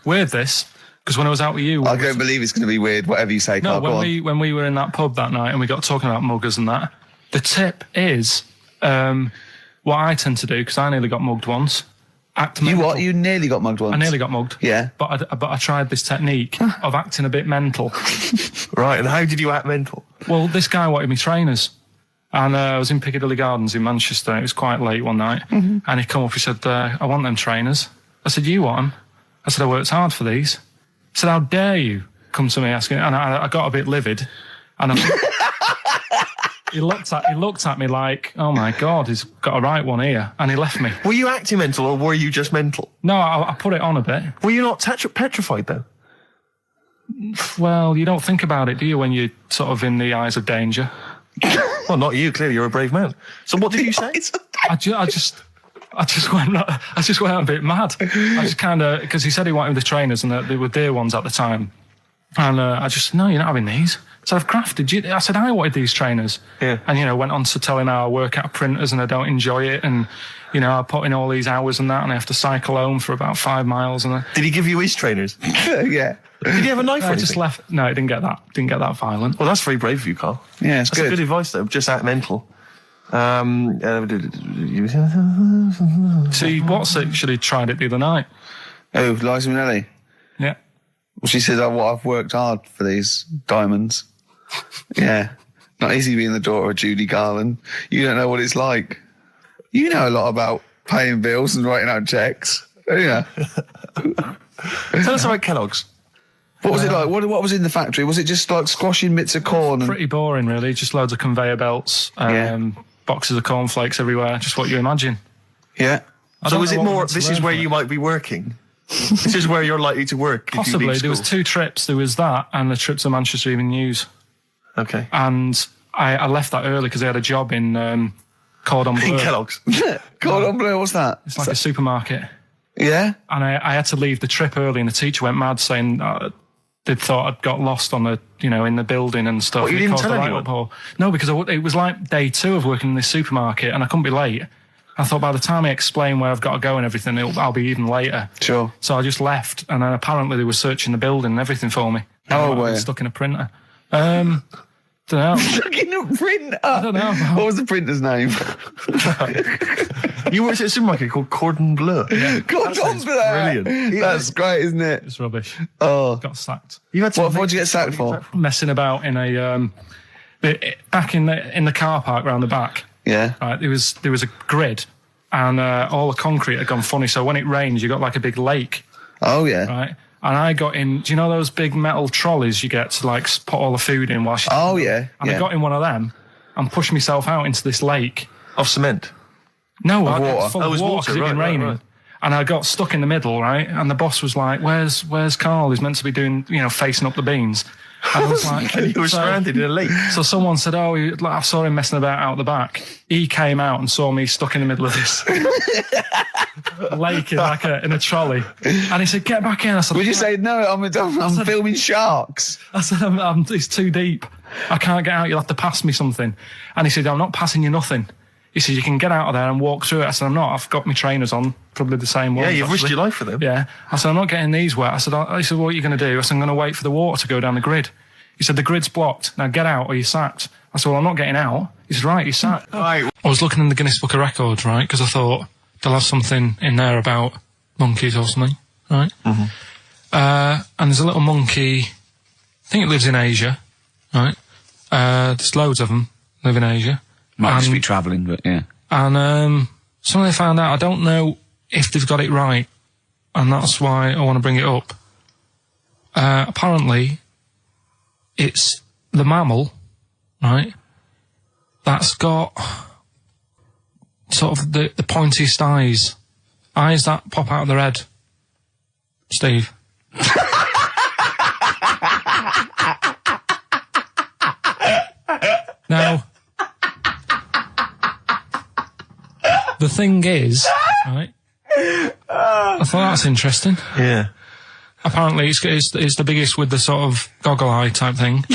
Weird this, because when I was out with you... I don't believe it's going to be weird, whatever you say, Carl. No, when we were in that pub that night and we got talking about muggers and that, the tip is what I tend to do, because I nearly got mugged once. Act mental. You what? You nearly got mugged once? I nearly got mugged. Yeah. But I tried this technique of acting a bit mental. Right, and how did you act mental? Well, this guy wanted me trainers. And I was in Piccadilly Gardens in Manchester. It was quite late one night. And he come up, he said, I want them trainers. I said, you want them? I said, I worked hard for these. He said, how dare you come to me asking? And I got a bit livid. And he looked at me like, oh my God, he's got a right one here. And he left me. Were you acting mental, or were you just mental? No, I put it on a bit. Were you not petrified, though? Well, you don't think about it, do you, when you're sort of in the eyes of danger? Well, not you, clearly, you're a brave man. So what did you say? I just went a bit mad. I just kind of, because he said he wanted the trainers and they were dear ones at the time. And I just, no, you're not having these. So I've crafted you. I said, I wanted these trainers. Yeah. And, went on to telling how I work at printers and I don't enjoy it. And, I put in all these hours and that, and I have to cycle home for about 5 miles. And Did he give you his trainers? Yeah. Did he have a knife or I anything? just left. No, it didn't get that violent. Well, that's very brave of you, Carl. Yeah, it's That's good. good advice, though. Just act mental. See, Watts actually tried it the other night. Oh, Liza Minnelli. Yeah. Well, she said, I've worked hard for these diamonds. Yeah. Not easy being the daughter of Judy Garland. You don't know what it's like. You know a lot about paying bills and writing out checks. Don't you? Tell us about Kellogg's. What was it like? What was in the factory? Was it just like squashing bits of corn? Pretty boring, really. Just loads of conveyor belts, boxes of cornflakes everywhere. Just what you imagine. Yeah. So is it more, this is where you might be working? This is where you're likely to work? Possibly. If There was 2 trips. There was that and the trip to Manchester Evening News. Okay. And I left that early because I had a job in Cordon Bleu. In Kellogg's. Cordon Bleu, what's that? It's like a supermarket. Yeah? And I had to leave the trip early, and the teacher went mad saying they'd thought I'd got lost on the, in the building and stuff. What, you didn't tell anyone? No, because it was like day 2 of working in this supermarket, and I couldn't be late. I thought by the time I explain where I've got to go and everything, I'll be even later. Sure. So I just left, and then apparently they were searching the building and everything for me. Oh, I where? was stuck in a printer. Don't know. Stuck in a printer? I don't know. What was the printer's name? You worked at a supermarket called Cordon Bleu. Yeah. Cordon Bleu. Brilliant. That's great, isn't it? It's rubbish. Oh. Got sacked. You had to What did you get sacked for? Messing about in a back in the car park round the back. Yeah. Right, there was a grid, and all the concrete had gone funny. So when it rains, you got like a big lake. Oh, yeah. Right. And I got in, do you know those big metal trolleys you get to like put all the food in whilst you... Oh, yeah. And I got in one of them and pushed myself out into this lake. Of cement? No, water. It was full of water because it'd been raining. Right. And I got stuck in the middle, right? And the boss was like, where's Karl? He's meant to be doing, facing up the beans. And I was like... And you were stranded in a lake. So someone said, I saw him messing about out the back. He came out and saw me stuck in the middle of this lake in a trolley. And he said, get back in. I said, Would you say, no, I'm filming sharks? I said, it's too deep. I can't get out. You'll have to pass me something. And he said, I'm not passing you nothing. He said, you can get out of there and walk through it. I said, I'm not. I've got my trainers on, probably the same ones. Yeah, you've risked actually. your life for them. Yeah. I said, I'm not getting these wet. I said, what are you going to do? I said, I'm going to wait for the water to go down the grid. He said, the grid's blocked. Now get out or you're sacked. I said, well, I'm not getting out. He said, right, you're sacked. Right. I was looking in the Guinness Book of Records, right, because I thought they'll have something in there about monkeys or something. right? Mm-hmm. And there's a little monkey, I think it lives in Asia, right? There's loads of them live in Asia. Might just be travelling, but yeah. And something they found out, I don't know if they've got it right, and that's why I want to bring it up. Apparently, it's the mammal, right, that's got sort of the pointiest eyes that pop out of their head. Steve. Now, the thing is, right, I thought that's interesting. Yeah. Apparently it's the biggest with the sort of goggle eye type thing.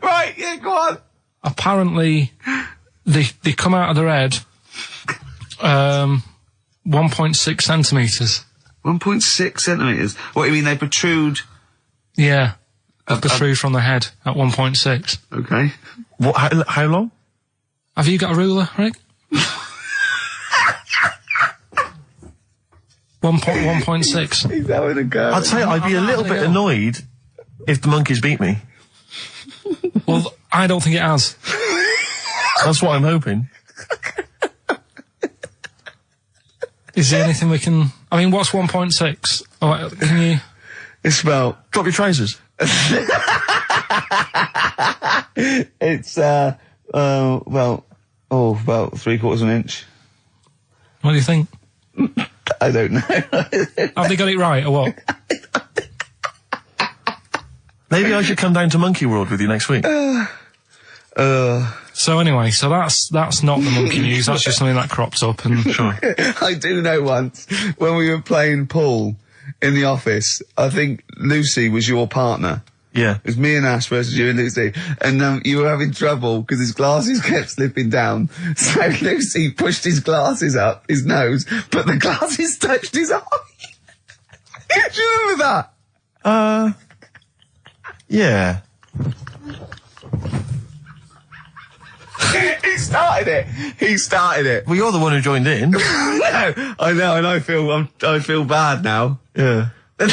Right, yeah, go on. Apparently they come out of their head 1.6 centimetres. 1.6 centimetres? What, you mean they protrude? Yeah. They protrude from the head at 1.6. Okay. What? How long? Have you got a ruler, Rick? 1.6. He's having a go. I'd say I'd be a little bit annoyed if the monkeys beat me. Well, I don't think it has. That's what I'm hoping. Is there anything we can... I mean, what's 1.6? Oh, can you... It's about... Drop your trousers. It's, about 3/4 of an inch. What do you think? I don't know. Have they got it right, or what? Maybe I should come down to Monkey World with you next week. So anyway, so that's not the monkey news, that's just something that crops up and... Sure. I do know once, when we were playing pool in the office, I think Lucy was your partner. Yeah. It was me and Ash versus you and Lucy. And you were having trouble because his glasses kept slipping down. So Lucy pushed his glasses up his nose, but the glasses touched his eye. Do you remember that? Yeah. He started it. Well, you're the one who joined in. No, I know, and I feel bad now. Yeah. He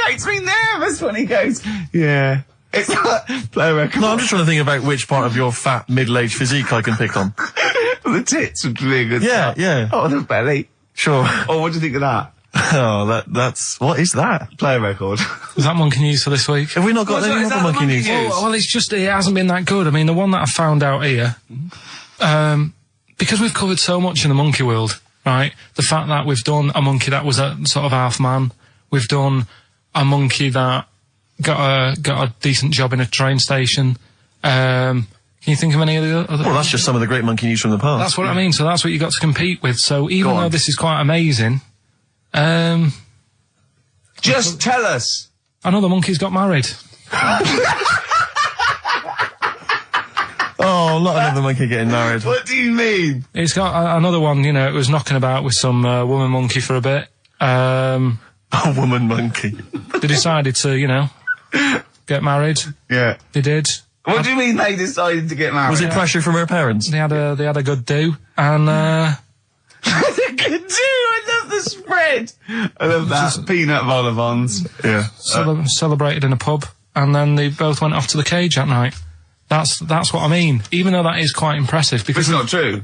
makes me nervous when he goes, yeah. It's like, play a record. No, I'm just trying to think about which part of your fat, middle-aged physique I can pick on. The tits would be a good Yeah, start. yeah. Oh, the belly. Sure. Oh, what do you think of that? Oh, that's... What is that? Play a record. Is that monkey news for this week? Have we not got any other monkey news? Well, it's just, it hasn't been that good. I mean, the one that I found out here, because we've covered so much in the monkey world, right? The fact that we've done a monkey that was a sort of half man, we've done a monkey that got a decent job in a train station. Can you think of any of the other? Well, that's just some of the great monkey news from the past. That's what I mean. So that's what you got to compete with. So even though this is quite amazing, just tell us. Another monkey's got married. Oh, not another monkey getting married. What do you mean? It's got another one. You know, it was knocking about with some woman monkey for a bit. A woman monkey. They decided to, you know, get married. Yeah. They did. What do you mean they decided to get married? Was it pressure from her parents? They had a good do, and good do. I love the spread. I love that. Peanut vol-au-vents. Yeah. Celebrated in a pub, and then they both went off to the cage that night. That's what I mean. Even though that is quite impressive, because it's not true.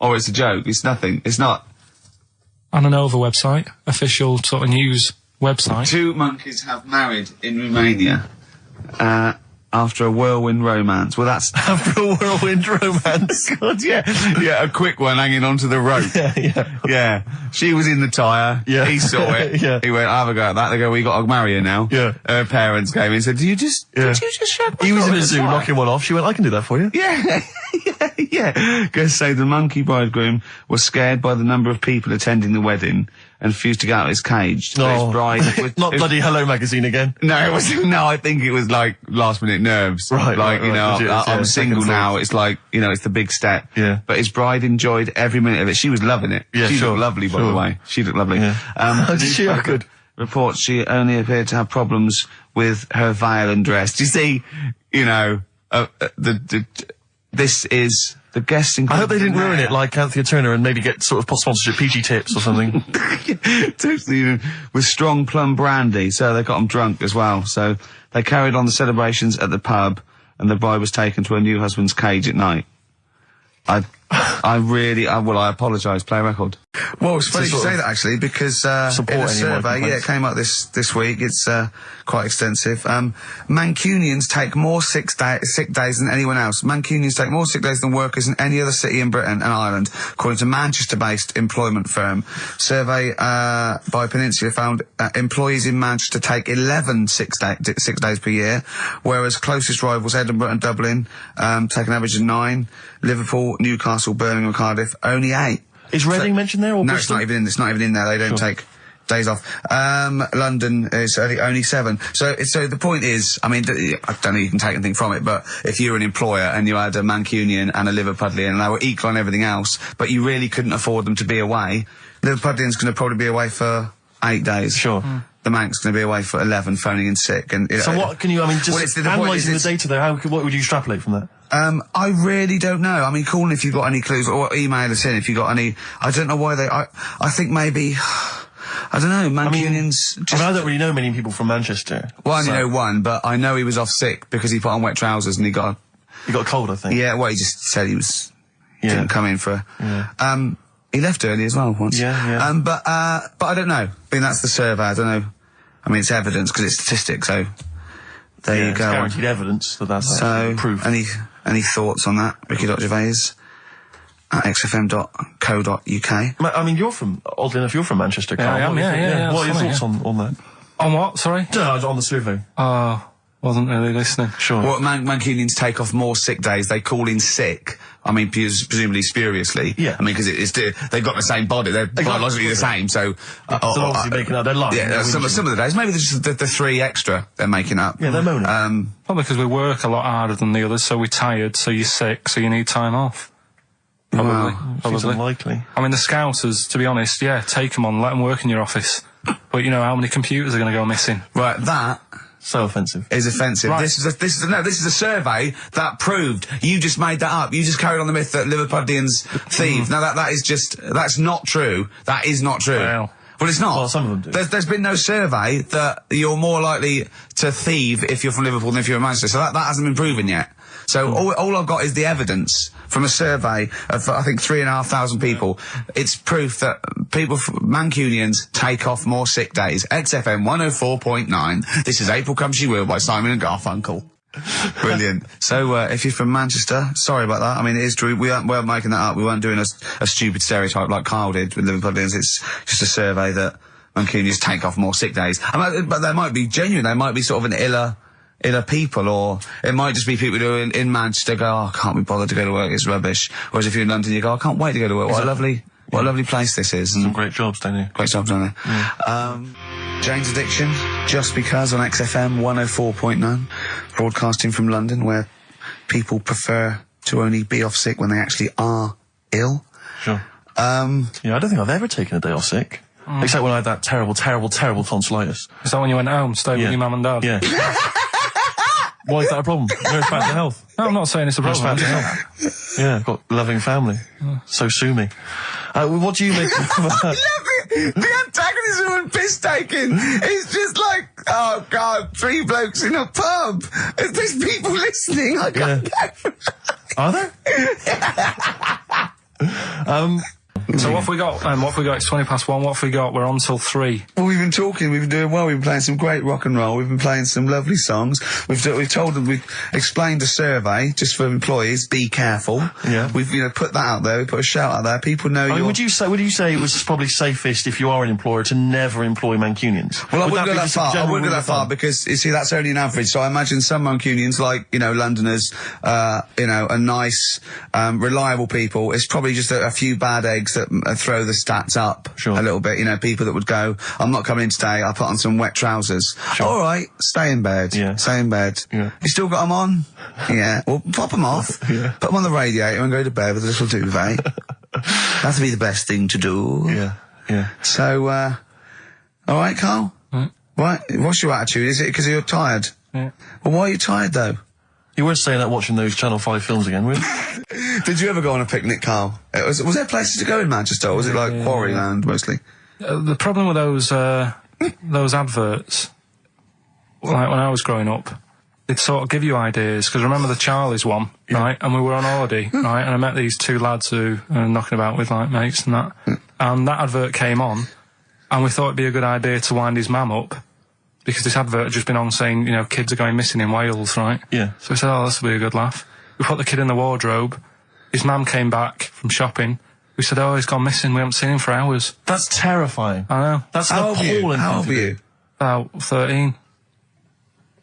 Or it's a joke. It's nothing. It's not. On an Nova website, official sort of news website. 2 monkeys have married in Romania. After a whirlwind romance. Well, that's... After a whirlwind romance? God, yeah. Yeah, a quick one hanging onto the rope. Yeah. She was in the tyre. Yeah. He saw it. Yeah. He went, I'll have a go at that. They go, we got to marry her now. Yeah. Her parents came in and said, did you just shove my He was in foot a zoo tyre? knocking one off. She went, I can do that for you. Yeah. Guests say the monkey bridegroom was scared by the number of people attending the wedding and refused to get out of his cage. So his bride was, Not bloody Hello Magazine again. No, it was, no, I think it was like last minute nerves. Right, like, you know, I'm single now. thoughts. It's like, you know, it's the big step. Yeah. But his bride enjoyed every minute of it. She was loving it. Yeah, she sure, looked lovely, by the way. She looked lovely. Yeah. Did she? Oh, good. Reports she only appeared to have problems with her veil and dress. Do you see, you know, this is The guests I include... hope they didn't ruin it like Anthea Turner and maybe get sort of sponsorship PG tips or something. Totally, with strong plum brandy, so they got them drunk as well. So they carried on the celebrations at the pub, and the bride was taken to her new husband's cage at night. I apologise, play a record. Well, it's funny you say that, actually, because in a survey, it came up this week, it's quite extensive. Mancunians take more sick days than anyone else. Mancunians take more sick days than workers in any other city in Britain and Ireland, according to Manchester-based employment firm. Survey by Peninsula found employees in Manchester take 11 sick days per year, whereas closest rivals Edinburgh and Dublin take an average of 9. Liverpool, Newcastle, Birmingham, Cardiff, only 8. Is Reading mentioned there? Or no, Bristol? it's not even in there. They don't take days off. London is only 7. So the point is, I mean, I don't know if you can take anything from it, but if you were an employer and you had a Mancunian and a Liverpudlian and they were equal on everything else, but you really couldn't afford them to be away, Liverpudlian's going to probably be away for 8 days. Sure. The Manc's going to be away for 11, phoning in sick. And so what can you, I mean, just analysing the data there, what would you extrapolate from that? I really don't know. I mean, call in if you've got any clues, or email us in if you've got any. I don't know why I think maybe, I don't know, Mancunians... I don't really know many people from Manchester. Well, I only know one, but I know he was off sick because he put on wet trousers and he got a cold, I think. Yeah, well, he just said he didn't come in for... Yeah. He left early as well once. Yeah. But I don't know. I mean, that's the survey, I don't know. I mean, it's evidence because it's statistics, so... There you go. It's guaranteed evidence that's proof. Any thoughts on that? Ricky.Gervais at xfm.co.uk. I mean, oddly enough, you're from Manchester, Karl. Yeah, I am, What are your thoughts on that? On what, sorry? On the survey. Wasn't really listening. Sure. Well, Mancunians take off more sick days. They call in sick. I mean, presumably spuriously. Yeah. I mean, because they've got the same body. They're biologically the same, so... They're obviously making up. They're lying. Yeah, some of the days. Maybe just the 3 extra they're making up. Yeah, they're moaning. Probably because we work a lot harder than the others, so we're tired, so you're sick, so you need time off. Probably. Seems unlikely. I mean, the Scousers, to be honest, take them on, let them work in your office. But you know how many computers are going to go missing? Right, that... So offensive. Is offensive. Right. This is a survey that proved. You just made that up. You just carried on the myth that Liverpudlians thieve. Now that's not true. That is not true. Well, it's not. Well, some of them do. There's been no survey that you're more likely to thieve if you're from Liverpool than if you're in Manchester. So that hasn't been proven yet. So all I've got is the evidence from a survey of, I think, 3,500 people. It's proof that Mancunians take off more sick days. XFM 104.9. This is April Come She Will by Simon and Garfunkel. Brilliant. So, if you're from Manchester, sorry about that. I mean, it is true. We aren't making that up. We weren't doing a stupid stereotype like Karl did with Liverpudlians. It's just a survey that Mancunians take off more sick days. But they might be genuine. They might be sort of an iller people, or it might just be people who are in Manchester go, I can't be bothered to go to work, it's rubbish. Whereas if you're in London, you go, I can't wait to go to work. What a lovely place this is. Some great jobs, don't you? Great jobs, don't they? Yeah. Jane's Addiction, Just Because on XFM 104.9, broadcasting from London, where people prefer to only be off sick when they actually are ill. Sure. I don't think I've ever taken a day off sick. Except when I had that terrible tonsillitis. Is that when you went home, stayed with your mum and dad? Yeah. Why is that a problem? No, it's back to health. No, I'm not saying it's a problem. Back to health. Yeah, I've got a loving family. So sue me. What do you make of that? The antagonism and piss taking is just like, oh God, 3 blokes in a pub. There's people listening. I can't go. Are there? So what have we got? It's 1:20. What have we got? We're on till 3. Well, we've been talking, we've been doing well, we've been playing some great rock and roll, we've been playing some lovely songs, we've told them, we've explained a survey, just for employees, be careful. Yeah. We've, put that out there, we put a shout out there, people know would you say it was probably safest, if you are an employer, to never employ Mancunians? Well, I wouldn't go that far, because, you see, that's only an average, so I imagine some Mancunians, like, Londoners, are nice, reliable people, it's probably just a few bad eggs that throw the stats up a little bit. People that would go, I'm not coming in today, I'll put on some wet trousers. Sure. All right, stay in bed. Yeah. Stay in bed. Yeah. You still got them on? Yeah. Well, pop them off. Yeah. Put them on the radiator and go to bed with a little duvet. That'd be the best thing to do. Yeah. Yeah. So, all right, Karl? Right. What's your attitude? Is it because you're tired? Yeah. Well, why are you tired, though? You were saying that watching those Channel 5 films again, weren't you? Did you ever go on a picnic, Carl? Was there places to go in Manchester, or was it like Quarryland mostly? The problem with those adverts, like when I was growing up, they'd sort of give you ideas, because remember the Charlie's one, right? And we were on holiday, right? And I met these two lads who are knocking about with, like, mates and that. And that advert came on, and we thought it'd be a good idea to wind his mum up, because this advert had just been on saying, you know, kids are going missing in Wales, right? Yeah. So we said, oh, this will be a good laugh. We put the kid in the wardrobe. His mum came back from shopping. We said, oh, he's gone missing. We haven't seen him for hours. That's terrifying. I know. That's an appalling. How old were you? About 13.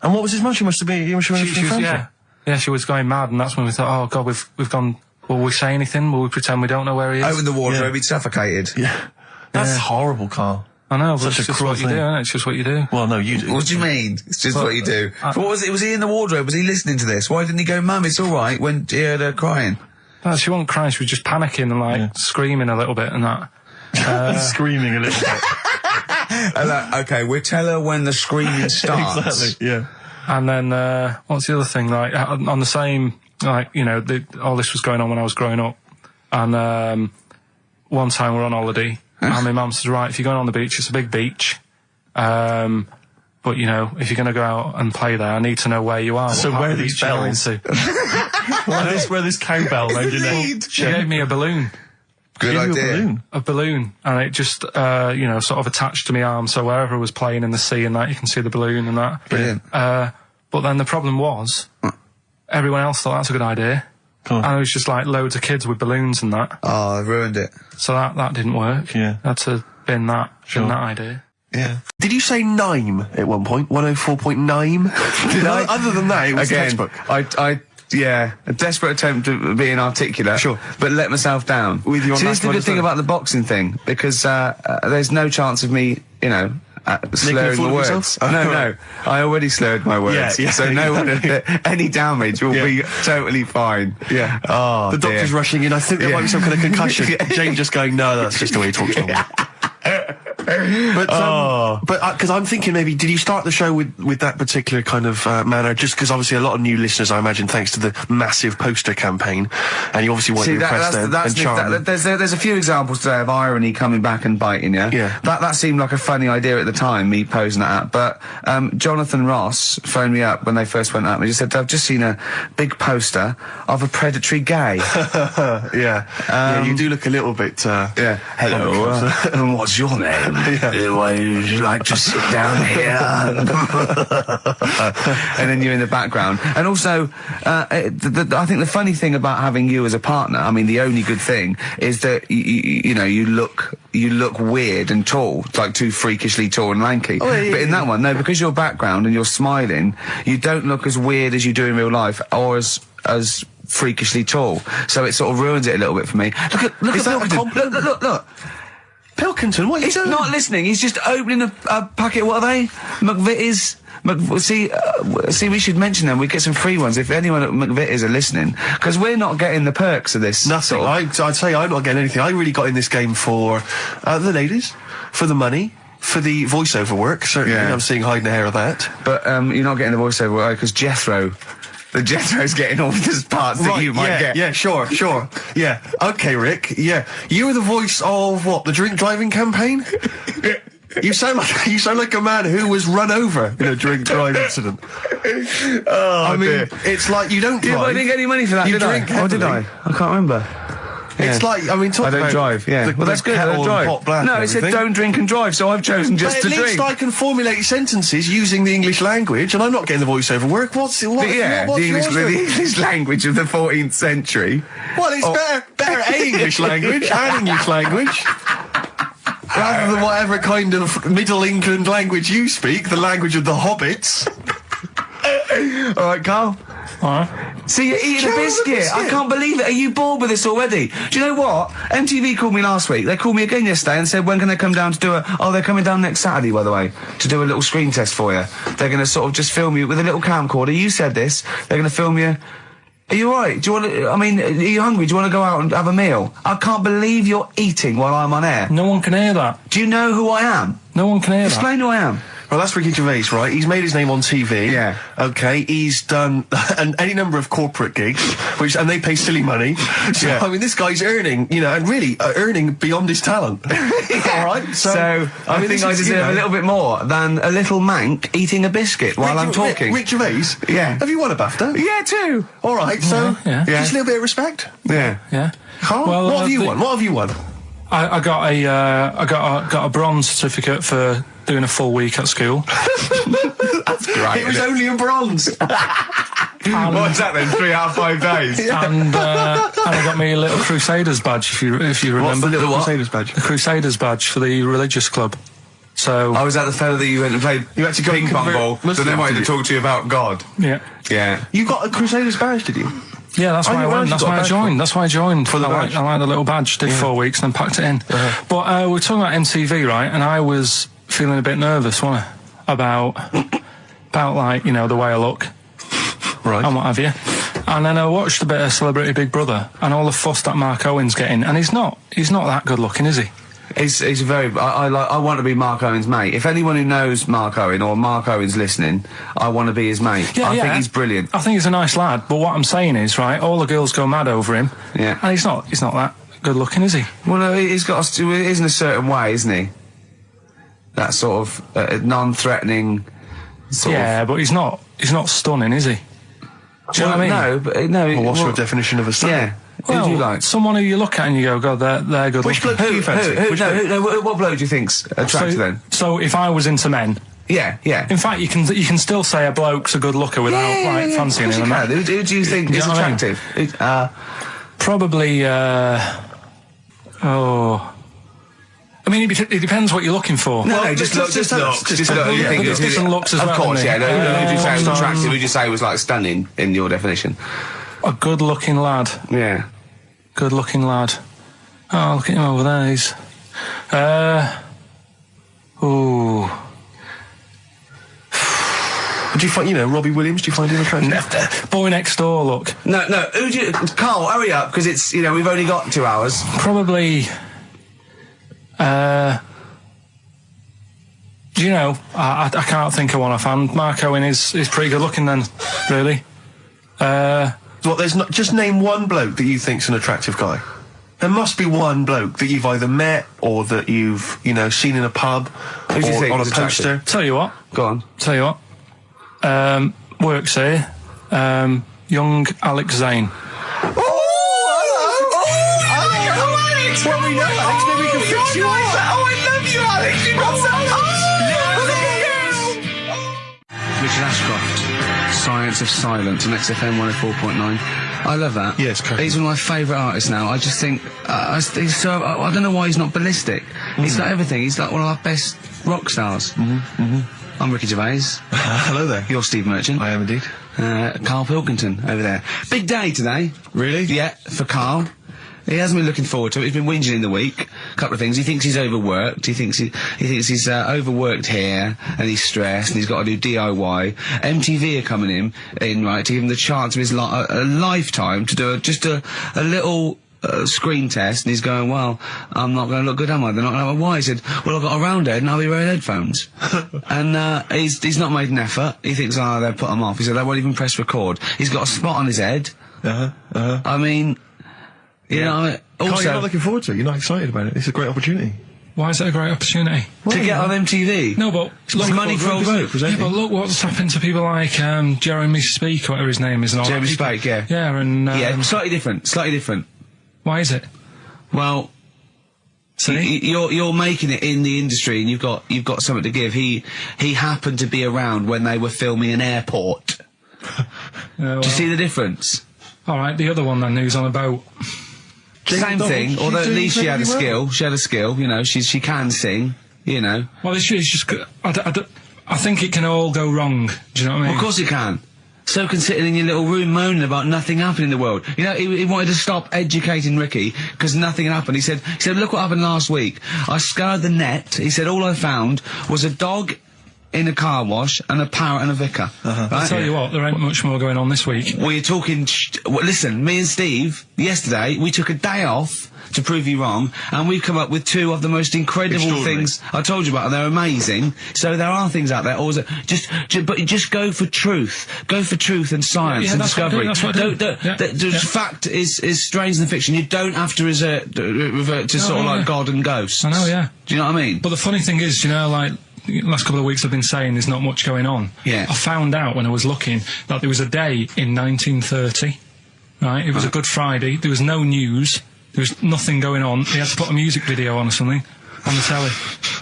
And what was his mum? She must have been. Yeah, she was going mad, and that's when we thought, oh God, we've gone. Will we say anything? Will we pretend we don't know where he is? Open the wardrobe, he'd suffocated. Yeah, that's horrible, Carl. I know, but Such it's a just cruel what you do, isn't it? It's just what you do. Well, no, you do. What do you mean? It's just what you do. What was it? Was he in the wardrobe? Was he listening to this? Why didn't he go, Mum, it's all right, when he heard her crying? No, she wasn't crying. She was just panicking and like screaming a little bit and that. Screaming a little bit. Okay, we'll tell her when the screaming starts. Exactly. Yeah. And then what's the other thing? Like on the same, like, you know, all this was going on when I was growing up. And one time we're on holiday, and my mum says, right, if you're going on the beach, it's a big beach. But, you know, if you're going to go out and play there, I need to know where you are. So where are these bells? Where this cowbell round your neck? She gave me a balloon. Good idea. A balloon. And it just, you know, sort of attached to my arm, so wherever I was playing in the sea and that, you can see the balloon and that. Brilliant. But then the problem was, everyone else thought that's a good idea. And it was just like loads of kids with balloons and that. Oh, I ruined it. So that didn't work. Yeah. Had to bin that idea. Yeah. Did you say nime at one point? 104.9? Did I? Other than that, it was Again, textbook. Yeah, a desperate attempt at being articulate. Sure. But let myself down. With your See, this is the good thing about the boxing thing, because there's no chance of me, you know, slurring the words. Oh, no, I already slurred my words. Yeah, so no one, any damage will be totally fine. Yeah. Oh, the doctor's rushing in. I think there might be some kind of concussion. Jane just going, no, that's just the way he talks normally. But because I'm thinking maybe, did you start the show with that particular kind of manner? Just because obviously a lot of new listeners, I imagine, thanks to the massive poster campaign, and you obviously want to impress them and charm them. There's a few examples today of irony coming back and biting you. Yeah. That seemed like a funny idea at the time, me posing that. But Jonathan Ross phoned me up when they first went up and he just said, I've just seen a big poster of a predatory gay. Yeah, you do look a little bit. Hello, and what's your name? Would you like to sit down here? And then you're in the background. And also, I think the funny thing about having you as a partner, I mean, the only good thing is that you know, you look weird and tall, like too freakishly tall and lanky. Oh, yeah, but in that one, no, because your background and you're smiling, you don't look as weird as you do in real life, or as freakishly tall. So it sort of ruins it a little bit for me. Look at Pilkington. Look. Pilkington, what are you doing? He's not listening. He's just opening a packet. What are they? McVitie's. See, we should mention them. We get some free ones if anyone at McVitie's are listening, because we're not getting the perks of this. Nothing. I'd say I'm not getting anything. I really got in this game for the ladies, for the money, for the voiceover work. Certainly, I'm seeing hide and hair of that. But you're not getting the voiceover work because Jethro's getting all these parts that you might get. Yeah, sure. Yeah. Okay, Rick. Yeah. You were the voice of what? The drink driving campaign? You sound like a man who was run over in a drink drive incident. I mean, it's like you don't drive. Yeah, but I didn't get any money for that, did I? Or did I? I can't remember. It's like, I mean, I don't drive, well, that's good, I don't drive. No, it said don't drink and drive, so I've chosen just to drink. At least I can formulate sentences using the English language, and I'm not getting the voiceover work. The English language of the 14th century. Well, it's better English language and English language. Rather than whatever kind of Middle England language you speak, the language of the hobbits. All right, Carl. See, you're eating a biscuit. I can't believe it. Are you bored with this already? Do you know what? MTV called me last week. They called me again yesterday and said, when can they come down to do they're coming down next Saturday, by the way, to do a little screen test for you. They're going to sort of just film you with a little camcorder. You said this. They're going to film you. Are you alright? Do you want to, are you hungry? Do you want to go out and have a meal? I can't believe you're eating while I'm on air. No one can hear that. Do you know who I am? No one can hear that. Explain who I am. Well, that's Ricky Gervais, right? He's made his name on TV. Yeah. Okay, he's done any number of corporate gigs, and they pay silly money. So, I mean, this guy's earning, and really earning beyond his talent. All right? So, I think I deserve a little bit more than a little mank eating a biscuit while I'm talking. Rick Gervais? Yeah. Have you won a BAFTA? Yeah, too. All right, so Yeah. just a little bit of respect. Yeah. Yeah. Carl, Well, what have you won? What have you won? I got a bronze certificate for doing a full week at school. That's great. It was only a bronze. What is that then? 3 out of 5 days. And I got me a little Crusaders badge, if you remember. What's the little Crusaders badge? The Crusaders badge for the religious club. So I was at the fellow that you went and played. You actually got ping pong ball. So they wanted to talk to you about God. Yeah. Yeah. You got a Crusaders badge, did you? Yeah, that's why I went. That's why I joined. That's why I joined. For the badge. I like the little badge. Did 4 weeks and then packed it in. But we're talking about MTV, right? And I was feeling a bit nervous, wasn't I? About like, the way I look. Right. And what have you. And then I watched a bit of Celebrity Big Brother and all the fuss that Mark Owen's getting. And he's not that good looking, is he? He's very. I want to be Mark Owen's mate. If anyone who knows Mark Owen or Mark Owen's listening, I want to be his mate. I think he's brilliant. I think he's a nice lad. But what I'm saying is, right, all the girls go mad over him. Yeah. And he's not that good looking, is he? Well, no, he's got. It is in a certain way, isn't he? That sort of non-threatening. But he's not stunning, is he? Do you know what I mean? No, but no. Well, what's your definition of a stunning? Yeah. Well, who do you like? Someone who you look at and you go, God, they're good Which looking. bloke do you fancy? What bloke do you think's attractive then? So if I was into men, yeah. in fact, you can still say a bloke's a good looker without fancying him. Who do you think is attractive? Probably. I mean, it depends what you're looking for. No, just looks. You think different looks as well. Of course, yeah. Who would you say was attractive? Who would you say was like stunning in your definition? A good-looking lad. Yeah. Good-looking lad. Oh, look at him over there. He's. Do you find, Robbie Williams? Do you find him attractive? Boy next door. Look. No. Who do you? Carl, hurry up, because it's we've only got 2 hours. Probably. I can't think of one offhand. Mark Owen is pretty good looking then, really. There's not, just name one bloke that you think's an attractive guy. There must be one bloke that you've either met or that you've, seen in a pub or on a poster. Tell you what. Go on. Tell you what. Works here. Young Alex Zane. Alex! Well, we know Alex, maybe we can fix you up. Oh, I love you, Alex! You've got Richard Ashcroft, Science of Silence on XFM 104.9. I love that. Yes, correct. He's one of my favourite artists now. I just think, he's so, I don't know why he's not ballistic. He's got everything. He's like one of our best rock stars. I'm Ricky Gervais. Hello there. You're Steve Merchant. I am indeed. Karl Pilkington over there. Big day today. Really? Yeah, for Karl. He hasn't been looking forward to it. He's been whinging in the week. A couple of things. He thinks he's overworked. He thinks he's overworked here, and he's stressed, and he's got to do DIY. MTV are coming in, right, to give him the chance of his a lifetime to do just a little screen test, and he's going, well, I'm not going to look good, am I? They're not going to. Why? He said, well, I've got a round head and I'll be wearing headphones. And he's not made an effort. He thinks, they'll put him off. He said, they won't even press record. He's got a spot on his head. I mean, you know, also, Carl, you're not looking forward to it. You're not excited about it. It's a great opportunity. Why is it a great opportunity? To get on MTV. No, but look, money for both. Yeah, but look what's happened to people like Jeremy Speak, whatever his name is, and all Jeremy that. Speak, yeah. Yeah, and slightly different. Why is it? Well, you're making it in the industry, and you've got something to give. He happened to be around when they were filming an airport. Do you see the difference? All right, the other one then, who's on a boat. Same thing, although at least she had a skill. She had a skill, she can sing, Well, it's just, I think it can all go wrong. Do you know what I mean? Well, of course it can. So can sitting in your little room moaning about nothing happening in the world. He wanted to stop educating Ricky because nothing happened. He said, look what happened last week. I scoured the net. He said, all I found was a dog in a car wash and a parrot and a vicar. Right? I'll tell you what, there ain't much more going on this week. Well, you're talking... listen, me and Steve, yesterday, we took a day off to prove you wrong, and we've come up with two of the most incredible things I told you about, and they're amazing. So there are things out there. Or but just go for truth. Go for truth and science and discovery. Fact is stranger than fiction. You don't have to revert to sort of like God and ghosts. I know, yeah. Do you know what I mean? But the funny thing is, you know, like, last couple of weeks I've been saying there's not much going on. Yeah. I found out when I was looking that there was a day in 1930, right? It was a Good Friday. There was no news. There was nothing going on. They had to put a music video on or something on the telly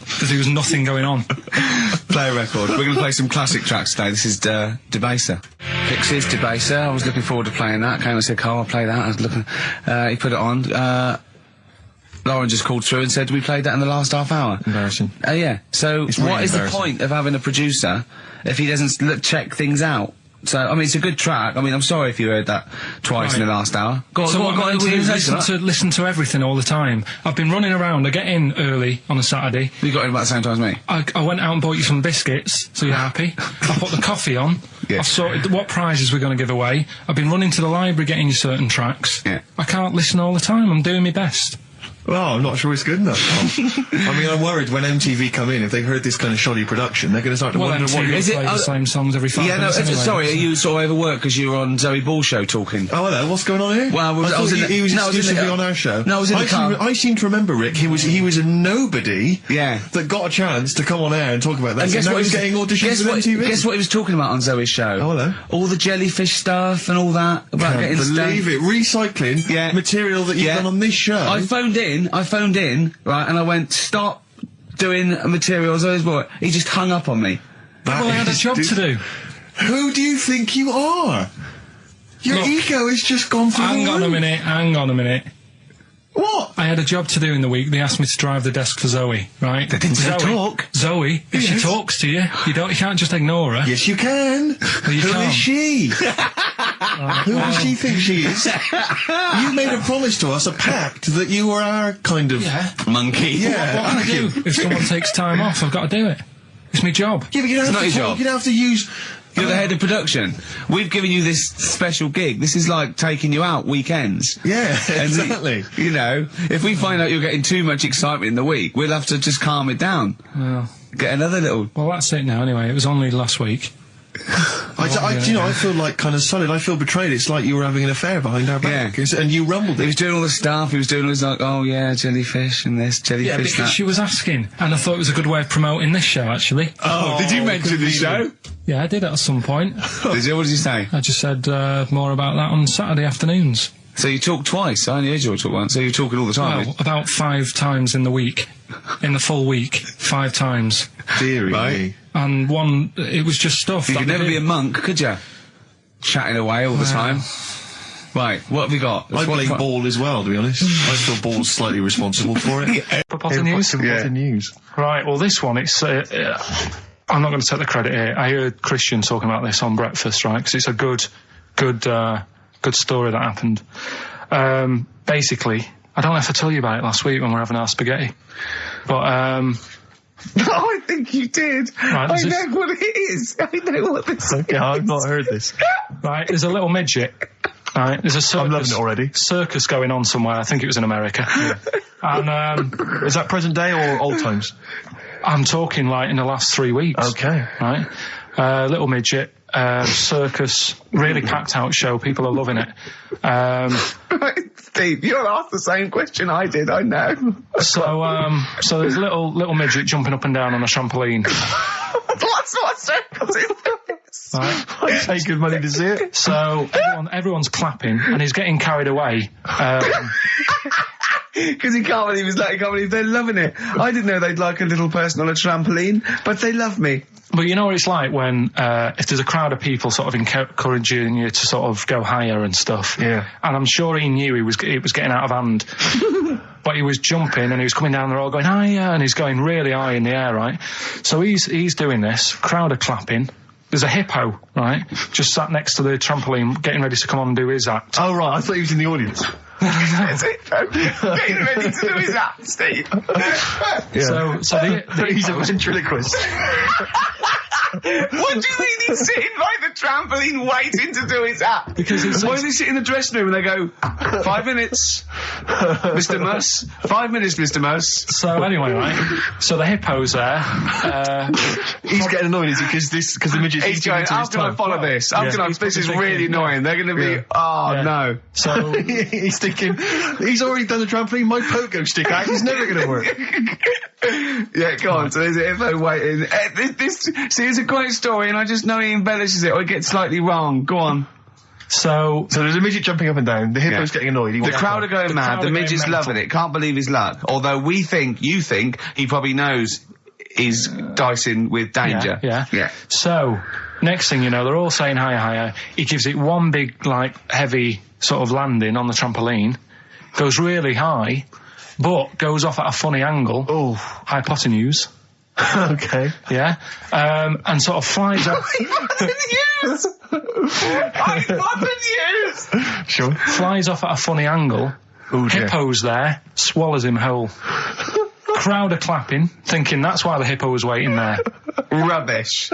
because there was nothing going on. Play a record. We're going to play some classic tracks today. This is Debaser. Pixies, Debaser. I was looking forward to playing that. Came and said, Karl, I'll play that. I was looking... he put it on. Lauren just called through and said, we played that in the last half hour. Embarrassing. Yeah. So what is the point of having a producer if he doesn't check things out? So, I mean, it's a good track. I mean, I'm sorry if you heard that twice in the last hour. Listen to everything all the time. I've been running around. I get in early on a Saturday. You got in about the same time as me? I went out and bought you some biscuits, so you're happy. I put the coffee on. Yeah. I've sorted what prizes we're going to give away. I've been running to the library getting you certain tracks. Yeah. I can't listen all the time. I'm doing my best. Well, I'm not sure it's good enough. I mean, I'm worried when MTV come in, if they've heard this kind of shoddy production, they're going to start to wonder what is it. The same songs every 5 minutes. Yeah, no, anyway, sorry, are you sort of overworked because you were on Zoe Ball's show talking? Oh, hello, what's going on here? Well, I was he was exclusively on our show. No, I was in the car. I seem to remember, Rick, he was a nobody that got a chance to come on air and talk about that. And guess what? He's getting auditions with MTV? Guess what he was talking about on Zoe's show? Oh, hello. All the jellyfish stuff and all that. About getting believe it. Recycling material that you've done on this show. I phoned in, right, and I went, stop doing material Zoe's boy. He just hung up on me. Well, I had a job to do. Who do you think you are? Your ego has just gone through the roof. Hang on a minute. What? I had a job to do in the week. They asked me to drive the desk for Zoe, right? They didn't say talk. Zoe, if she talks to you, you can't just ignore her. Yes, you can. Well, Who is she? Who does she think she is? You made a promise to us, a pact, that you were our kind of monkey. Yeah. What can I do? If someone takes time off, I've got to do it. It's my job. Yeah, but you don't have to talk. You don't have to use... You're the head of production. We've given you this special gig. This is like taking you out weekends. Yeah, exactly. You know, if we find out you're getting too much excitement in the week, we'll have to just calm it down. Well, get another little... Well, that's it now anyway. It was only last week. I feel like kind of solid. I feel betrayed. It's like you were having an affair behind our back. Yeah. And you rumbled it. He was doing all the stuff. He was doing all this like, oh yeah, jellyfish and this, jellyfish yeah, because that. she was asking. And I thought it was a good way of promoting this show, actually. Oh, did you mention the show? Yeah, I did at some point. Did you? What did you say? I just said more about that on Saturday afternoons. So you talk twice? I only heard you talk once. So you're talking all the time? Well, about 5 times in the week. In the full week, 5 times. Deary me. And one, it was just stuff. You could never be a monk, could you? Chatting away all the time. Right, what have we got? I play ball as well, to be honest. I feel ball's slightly responsible for it. Potter News? News. Right, well this one, it's... I'm not going to take the credit here. I heard Christian talking about this on breakfast, right? Because it's a good story that happened. Basically, I don't know if I told you about it last week when we were having our spaghetti, but no, I think you did. Right, I know what it is. I know what this is. Okay, I've not heard this. Right, there's a little midget. Right, there's a circus. I'm loving it already. Circus going on somewhere. I think it was in America. Yeah. And is that present day or old times? I'm talking like in the last 3 weeks. Okay. Right, little midget. Circus, really packed out show. People are loving it. Right, Steve, you're asked the same question I did. I know. So there's little midget jumping up and down on a trampoline. What's circus is this? Right. I pay good money to see it. So everyone's clapping, and he's getting carried away. Because he can't believe they're loving it. I didn't know they'd like a little person on a trampoline, but they love me. But you know what it's like when, if there's a crowd of people sort of encouraging you to sort of go higher and stuff. Yeah. And I'm sure he knew it was getting out of hand. But he was jumping and he was coming down the road going higher, and he's going really high in the air, right? So he's doing this, crowd are clapping. There's a hippo, right, just sat next to the trampoline getting ready to come on and do his act. Oh, right, I thought he was in the audience. Getting ready to do his act, Steve. So he's a ventriloquist. What do you mean he's sitting by the trampoline waiting to do his act? Because why does he sit in the dressing room and they go, 5 minutes, Mr. Muss, 5 minutes, Mr. Muss. So anyway, right, so the hippo's there. He's getting annoyed, is he? Because the midget's He's going, how can I follow this? This is really annoying. They're going to be, no. So he's thinking, he's already done the trampoline, my pogo stick act is never going to work. Yeah, go on. So there's a hippo waiting. See, it's a great story, and I just know he embellishes it or it gets slightly wrong. Go on. So there's a midget jumping up and down. The hippo's getting annoyed. The crowd are going mad. The midget's loving it. Can't believe his luck. Although you think he probably knows he's dicing with danger. Yeah. So next thing you know, they're all saying hi. He gives it one big, heavy sort of landing on the trampoline, goes really high, but goes off at a funny angle. Oh, hypotenuse. Okay. Yeah. And sort of flies up. Hypotenuse! Sure. Flies off at a funny angle. Oh, dear. Hippo's there, swallows him whole. Crowd are clapping, thinking that's why the hippo was waiting there. Rubbish.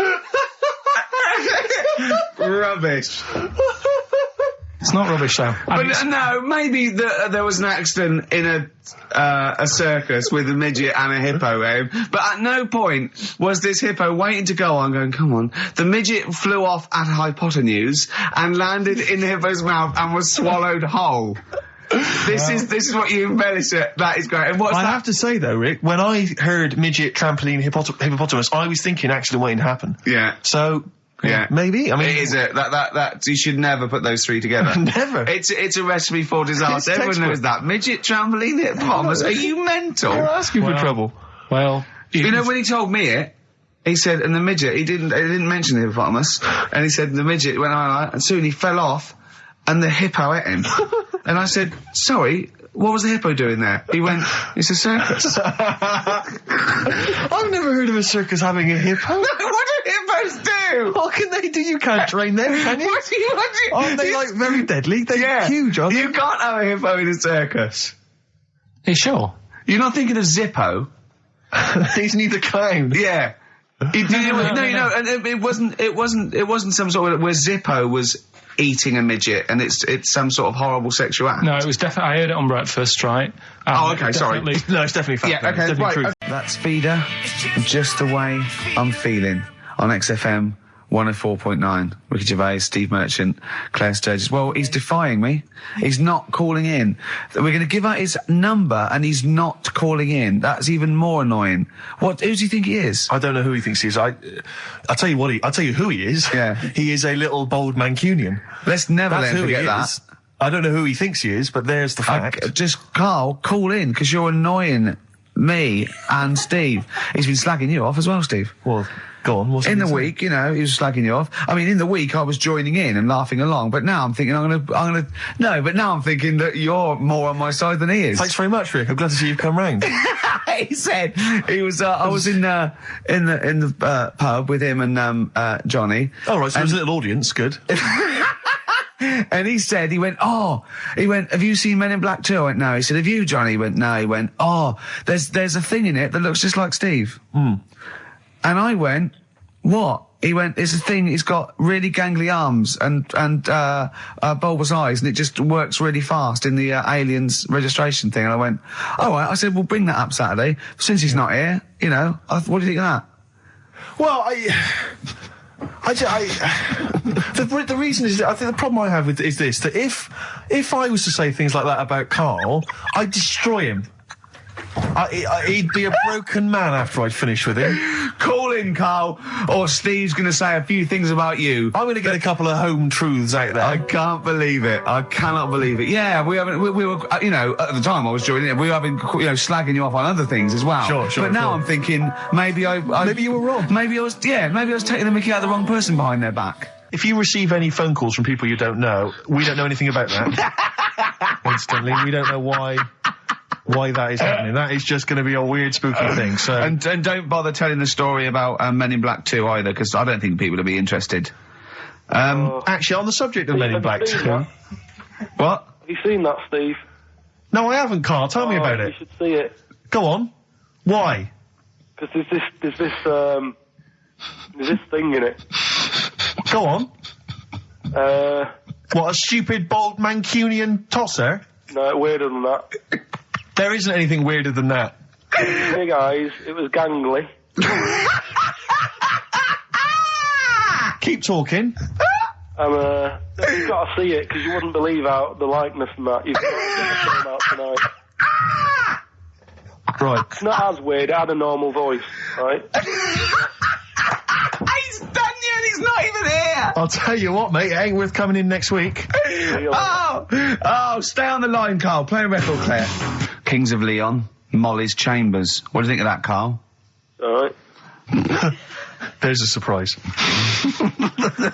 Rubbish. It's not rubbish, though. But no, maybe there was an accident in a circus with a midget and a hippo, but at no point was this hippo waiting to go on, going, come on. The midget flew off at a hypotenuse and landed in the hippo's mouth and was swallowed whole. This is what you embellish it. That is great. And I have to say though, Rick, when I heard midget, trampoline, hippopotamus, I was thinking accident waiting to happen. Yeah. So. Yeah, maybe. I mean, it is that you should never put those three together. Never. It's a recipe for disaster. Everyone knows that. Midget, trampoline, hippopotamus. Are you mental? You're asking for trouble. Well, you know when he told me it, he said, and the midget. He didn't mention the hippopotamus, and he said the midget went on, and soon he fell off, and the hippo ate him. And I said, sorry. What was the hippo doing there? He went, it's a circus. I've never heard of a circus having a hippo. No, what do hippos do? What can they do? You can't train them, can you? What do you... Aren't they, very deadly? They're huge, aren't they? You can't have a hippo in a circus. Are you sure? You're not thinking of Zippo? He's neither clown. Yeah. No, and it wasn't some sort of where Zippo was eating a midget and it's some sort of horrible sexual act. No, it was definitely, I heard it on breakfast, right? Okay, sorry. No, it's definitely fact. Yeah, okay, definitely true. That's Feeder, Just the Way I'm Feeling, on XFM 104.9. Ricky Gervais, Steve Merchant, Claire Sturgis. Well, he's defying me. He's not calling in. We're going to give out his number and he's not calling in. That's even more annoying. Who does he think he is? I don't know who he thinks he is. I'll tell you I'll tell you who he is. Yeah. He is a little bold Mancunian. Let's never let him forget that. I don't know who he thinks he is, but there's the fact. Just, Carl, call in, because you're annoying me and Steve. He's been slagging you off as well, Steve. Well, go on. In the week, he was slagging you off. I mean, in the week, I was joining in and laughing along, but now I'm thinking but now I'm thinking that you're more on my side than he is. Thanks very much, Rick. I'm glad to see you've come round. He said he was. I was in the pub with him and Johnny. Oh, right. So there's a little audience. Good. And he went, have you seen Men in Black 2? I went, no. He said, have you, Johnny? He went, no. He went, there's a thing in it that looks just like Steve. Mm. And I went, what? He went, it's a thing, it's got really gangly arms and bulbous eyes, and it just works really fast in the Aliens registration thing. And I went, all right. I said, we'll bring that up Saturday. Since he's not here, what do you think of that? Well, the reason is that I think the problem I have with is this, that if I was to say things like that about Karl, I'd destroy him. He'd be a broken man after I'd finished with him. Call in, Karl, or Steve's going to say a few things about you. I'm going to get a couple of home truths out there. I can't believe it. I cannot believe it. Yeah, we were, at the time I was joining it, we were having, slagging you off on other things as well. Sure. But now I'm thinking, maybe you were wrong. Maybe I was taking the mickey out of the wrong person behind their back. If you receive any phone calls from people you don't know, we don't know anything about that. Instantly, we don't know why that is happening. That is just going to be a weird, spooky thing. So and don't bother telling the story about Men in Black 2 either, because I don't think people will be interested. Actually, on the subject of Men in Black 2, what? Have you seen that, Steve? No, I haven't, Carl. Tell me about You it. should see it. Go on. Why? Because there's this thing in it. Go on. What, a stupid, bald Mancunian tosser? No, weirder than that. There isn't anything weirder than that. Big eyes, it was gangly. Keep talking. You've got to see it, because you wouldn't believe how the likeness and that. You've got to get the film out tonight. Right. It's not as weird, it had a normal voice, right? He's done you and he's not even here! I'll tell you what, mate, it ain't worth coming in next week. Oh, stay on the line, Carl. Play a record, Claire. Kings of Leon, Molly's Chambers. What do you think of that, Carl? Alright. There's a surprise. Another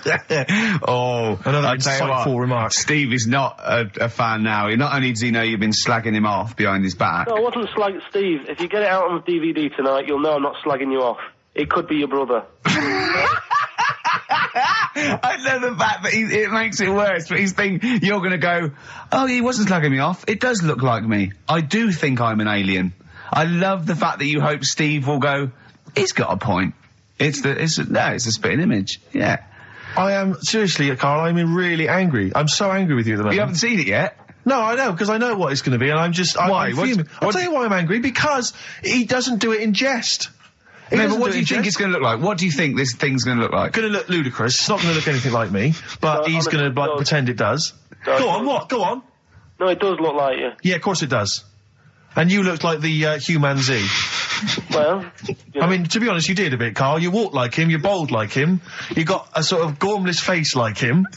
insightful remark. Steve is not a fan now. Not only does he know you've been slagging him off behind his back. No, I wasn't slagging Steve. If you get it out on the DVD tonight, you'll know I'm not slagging you off. It could be your brother. I love the fact that it makes it worse, but he's thinking you're going to go, oh, he wasn't slagging me off. It does look like me. I do think I'm an alien. I love the fact that you hope Steve will go, he's got a point. It's a spitting image. Yeah. I am, seriously, Carl, I'm really angry. I'm so angry with you at the moment. You haven't seen it yet? No, I know, because I know what it's going to be, and I'm just... Why? I'm fuming. I'll tell you why I'm angry, because he doesn't do it in jest. No, but what do you think it's going to look like? What do you think this thing's going to look like? Going to look ludicrous. It's not going to look anything like me, but he's going to pretend it does. Go on, what? Go on. No, it does look like you. Yeah, of course it does. And you looked like the Human Z. Well, I mean, to be honest, you did a bit, Carl. You walk like him, you're bold like him, you got a sort of gormless face like him.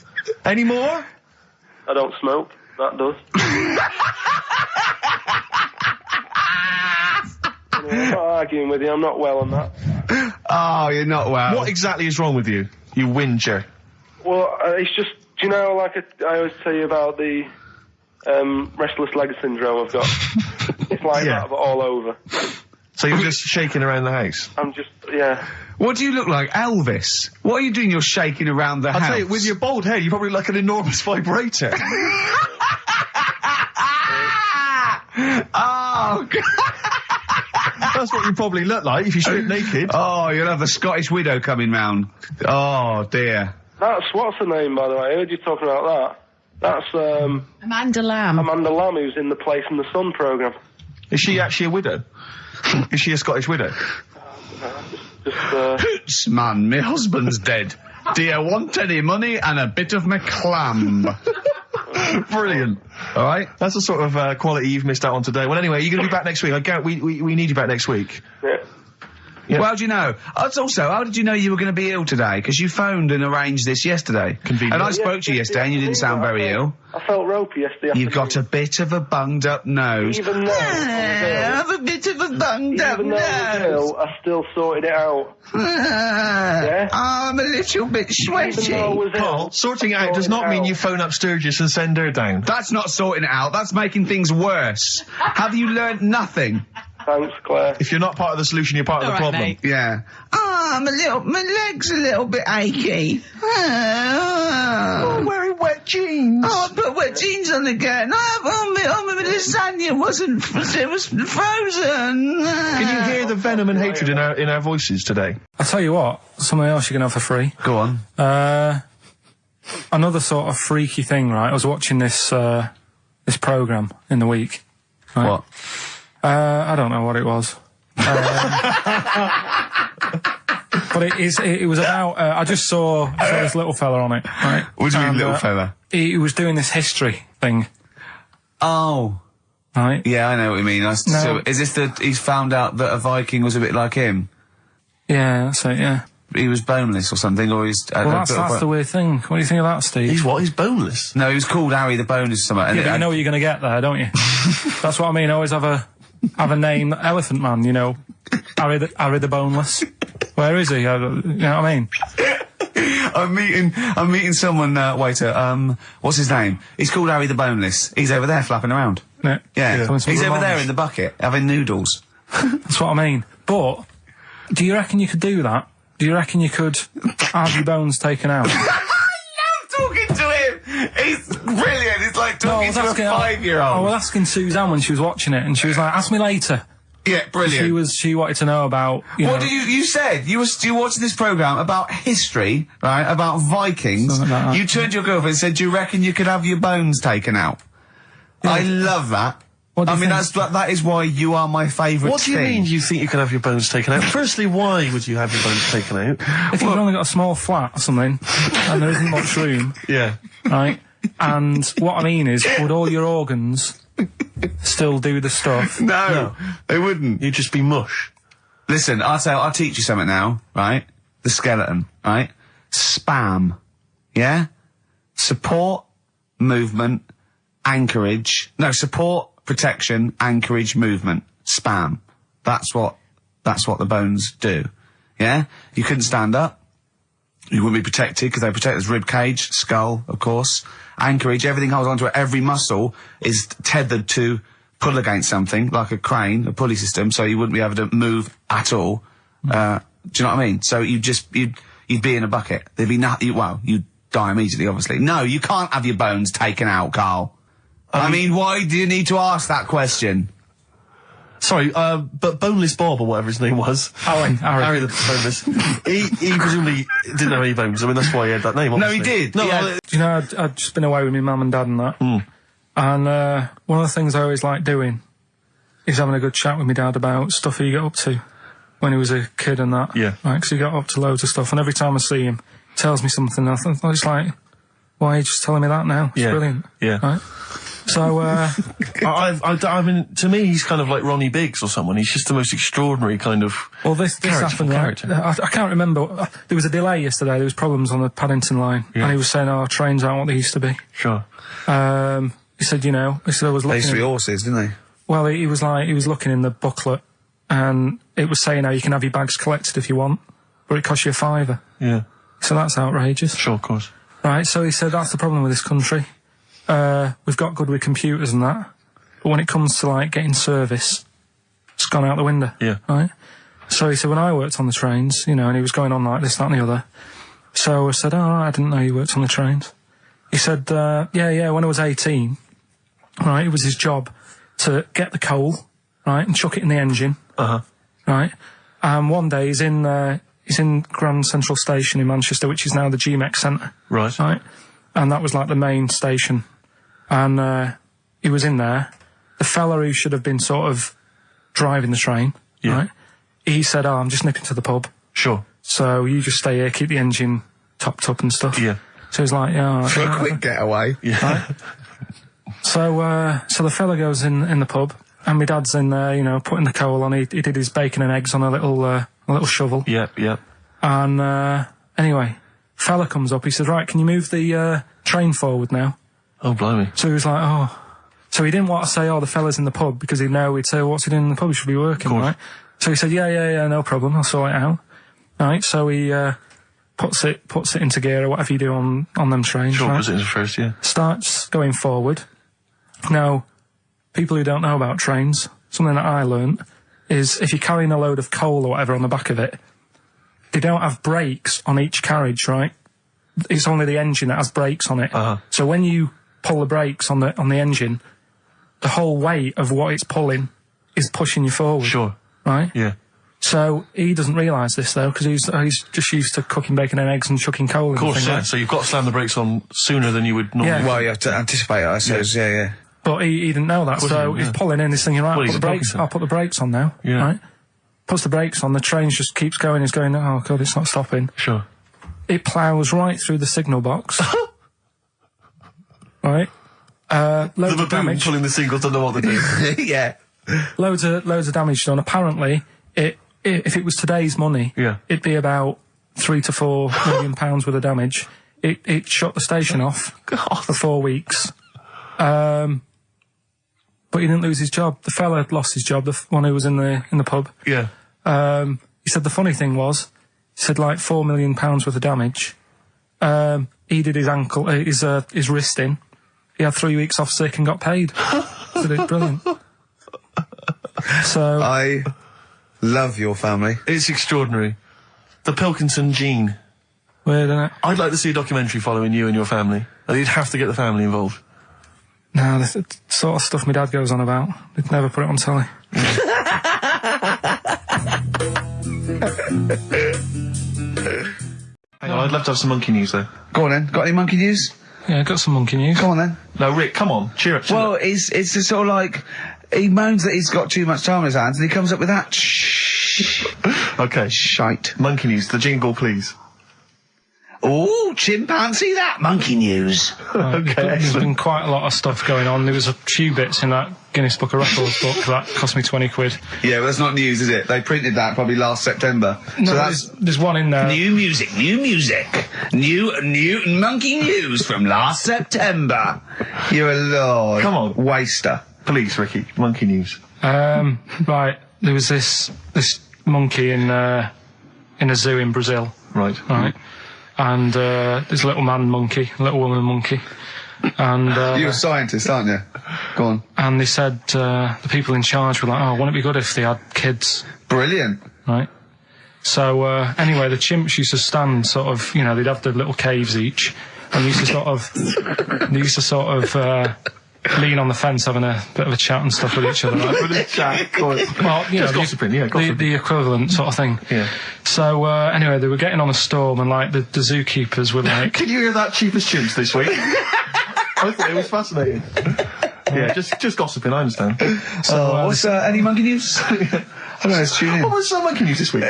Any more? I don't smoke. That does. I'm not arguing with you. I'm not well on that. Oh, you're not well. What exactly is wrong with you? You whinger. Well, it's just, do you know, like I always tell you about the restless leg syndrome I've got. It's like that, but all over. So you're just shaking around the house? I'm just, yeah. What do you look like, Elvis? What are you doing? You're shaking around the house. I'll tell you, with your bald head, you probably look like an enormous vibrator. Oh, God. That's what you probably look like if you strip naked. Oh, you'll have the Scottish widow coming round. Oh, dear. That's, what's her name, by the way? I heard you talking about that. That's, Amanda Lamb. Amanda Lamb, who's in the Place in the Sun programme. Is she actually a widow? Is she a Scottish widow? Hoots, man, my husband's dead. Do you want any money and a bit of my clam? Brilliant. All right. That's the sort of quality you've missed out on today. Well, anyway, you're going to be back next week. We need you back next week. Yeah. Yeah. Well, how do you know? Also, how did you know you were going to be ill today? Because you phoned and arranged this yesterday. Convenient. And I spoke to you yesterday and you didn't sound very ill. I felt ropey yesterday. You've got a bit of a bunged up nose. Even though I have a bit of a bunged up Even though I was ill, I still sorted it out. Yeah? I'm a little bit sweaty. Carl, sorting it out does not mean you phone up Sturgis and send her down. That's not sorting it out. That's making things worse. Have you learnt nothing? Thanks, Claire. If you're not part of the solution, you're part of the problem. Mate. Yeah. Oh, my leg's a little bit achy. Oh, wearing wet jeans. Oh, I put wet jeans on again. My lasagna wasn't, it was frozen. Can you hear the venom and hatred in our voices today? I'll tell you what, something else you can have for free. Go on. Another sort of freaky thing, right? I was watching this programme in the week. Right? What? I don't know what it was. But it was about, I just saw this little fella on it, right? What do you mean, little fella? He was doing this history thing. Oh. Right? Yeah, I know what you mean. So, is this he's found out that a Viking was a bit like him? Yeah, that's it, yeah. He was boneless or something, or he's... Well, that's the weird thing. What do you think of that, Steve? He's what? He's boneless? No, he was called Harry the Boneless or something. Yeah, but you know what you're going to get there, don't you? That's what I mean. Always have a name, Elephant Man, you know. Harry the Boneless. Where is he? You know what I mean? I'm meeting someone, waiter, what's his name? He's called Harry the Boneless. He's over there flapping around. Yeah. He's over there in the bucket, having noodles. That's what I mean. But, do you reckon you could do that? Do you reckon you could have your bones taken out? I love talking to him! He's brilliant. It's like, talking to a 5-year-old. I was asking Suzanne when she was watching it, and she was like, "Ask me later." Yeah, brilliant. She wanted to know about. What did you said you watched this program about history, right? About Vikings. Something like that. You turned to your girlfriend and said, "Do you reckon you could have your bones taken out?" Yeah. I love that. I mean, that is why you are my favourite. What do you mean you think you could have your bones taken out? Firstly, why would you have your bones taken out? If you've only got a small flat or something, and there isn't much room. Yeah. Right? And what I mean is, would all your organs still do the stuff? No, they wouldn't. You'd just be mush. Listen, I'll teach you something now, right? The skeleton, right? SPAM. Yeah? Support, movement, anchorage. No, support, protection, anchorage, movement. SPAM. That's what the bones do. Yeah? You couldn't stand up. You wouldn't be protected because they protect his rib cage, skull, of course. Anchorage, everything holds onto it. Every muscle is tethered to pull against something, like a crane, a pulley system, so you wouldn't be able to move at all. Do you know what I mean? So you'd be in a bucket. There'd be nothing. Well, you'd die immediately, obviously. No, you can't have your bones taken out, Karl. I mean, why do you need to ask that question? Sorry, but Boneless Bob, or whatever his name was. Harry the Boneless. he presumably didn't have any bones. I mean, that's why he had that name, obviously. No, he did. No, you know, I'd just been away with my mum and dad and that. And one of the things I always like doing is having a good chat with my dad about stuff he got up to when he was a kid and that. Yeah. Right, 'cause he got up to loads of stuff, and every time I see him, he tells me something, and I was like, why are you just telling me that now? It's brilliant. Yeah. Right? So, I mean, to me, he's kind of like Ronnie Biggs or someone. He's just the most extraordinary kind of. Well, this happened. Right? I can't remember. There was a delay yesterday. There was problems on the Paddington line, and he was saying, "Oh, trains aren't what they used to be." Sure. He said, I was looking. They used to be horses, didn't they? Well, he was looking in the booklet, and it was saying, you can have your bags collected if you want, but it costs you £5. Yeah. So that's outrageous. Sure, of course. Right. So he said that's the problem with this country. We've got good with computers and that, but when it comes to getting service, it's gone out the window. Yeah. Right. So he said, when I worked on the trains, and he was going on like this, that and the other. So I said, I didn't know you worked on the trains. He said, yeah, when I was 18, right, it was his job to get the coal, right, and chuck it in the engine. Right. And one day he's in Grand Central Station in Manchester, which is now the GMEX Centre. Right. Right. And that was like the main station. And he was in there. The fella who should have been sort of driving the train, right, he said, I'm just nipping to the pub. Sure. So you just stay here, keep the engine topped up and stuff. Yeah. So he's like, for a quick getaway. Yeah. Right? So the fella goes in the pub, and my dad's in there, putting the coal on. He did his bacon and eggs on a little shovel. Yeah. And anyway, fella comes up. He says, right, can you move the train forward now? Oh, blimey. So he was like, oh. So he didn't want to say, the fella's in the pub, because he'd say, what's he doing in the pub? He should be working, right? So he said, yeah, no problem. I'll sort it out. Right, so he puts it into gear, or whatever you do on them trains. Sure, right? puts it into first, yeah. Starts going forward. Now, people who don't know about trains, something that I learnt is if you're carrying a load of coal or whatever on the back of it, they don't have brakes on each carriage, right? It's only the engine that has brakes on it. So when you pull the brakes on the engine, the whole weight of what it's pulling is pushing you forward. Sure. Right? Yeah. So he doesn't realise this though, because he's just used to cooking bacon and eggs and chucking coal in. Of course, the thing, yeah. right? So you've got to slam the brakes on sooner than you would normally. Yeah. Well, you have to anticipate it, I suppose. Yeah. But he didn't know that, so he's pulling in, he's thinking, right, I'll put the brakes on now. Yeah. Right? Puts the brakes on, the train just keeps going, he's going, oh god, it's not stopping. Sure. It ploughs right through the signal box. Right? Loads of damage. Pulling the signal, don't know what they're doing. Yeah. Loads of damage done. Apparently, if it was today's money, it'd be about £3 to £4 million worth of damage. It shut the station off for 4 weeks. But he didn't lose his job. The fella lost his job, the one who was in the pub. Yeah. He said the funny thing was, he said like £4 million worth of damage. He did his ankle, his wrist in. He had 3 weeks off sick and got paid. So it's brilliant. So I love your family. It's extraordinary. The Pilkington gene. Weird, isn't it? I'd like to see a documentary following you and your family. You'd have to get the family involved. No, the sort of stuff my dad goes on about. They'd never put it on telly. Hang on, I'd love to have some monkey news, though. Go on then. Got any monkey news? Yeah, got some monkey news. Come on then. No, Rick, come on. Cheer up. Well, it's just sort of like... He moans that he's got too much time on his hands, and he comes up with that Okay. shite. Monkey news. The jingle, please. Oh, chimpanzee that monkey news. Okay, There's been quite a lot of stuff going on. There was a few bits in that Guinness Book of Records book that cost me 20 quid. Yeah, but that's not news, is it? They printed that probably last September. No, so there's one in there. New music. New monkey news from last September. You're a lord. Come on. Waster. Please, Ricky. Monkey news. Right, there was this monkey in a zoo in Brazil. Right. And this little man monkey, little woman monkey. And you're a scientist, aren't you? Go on. And they said the people in charge were like, "Oh, wouldn't it be good if they had kids?" Brilliant. Right. So anyway, the chimps used to stand sort of, you know, they'd have their little caves each, and they used to sort of lean on the fence having a bit of a chat and stuff with each other. Right? With a chat. Well, you know, gossiping, gossiping. The equivalent sort of thing. Yeah. So anyway, they were getting on a storm, and like the zookeepers were like, "Can you hear that, cheapest chimps this week?" I thought it was fascinating. Yeah, just gossiping. I understand. So, what's any monkey news? I don't know. Let's tune in. What was some monkey news this week?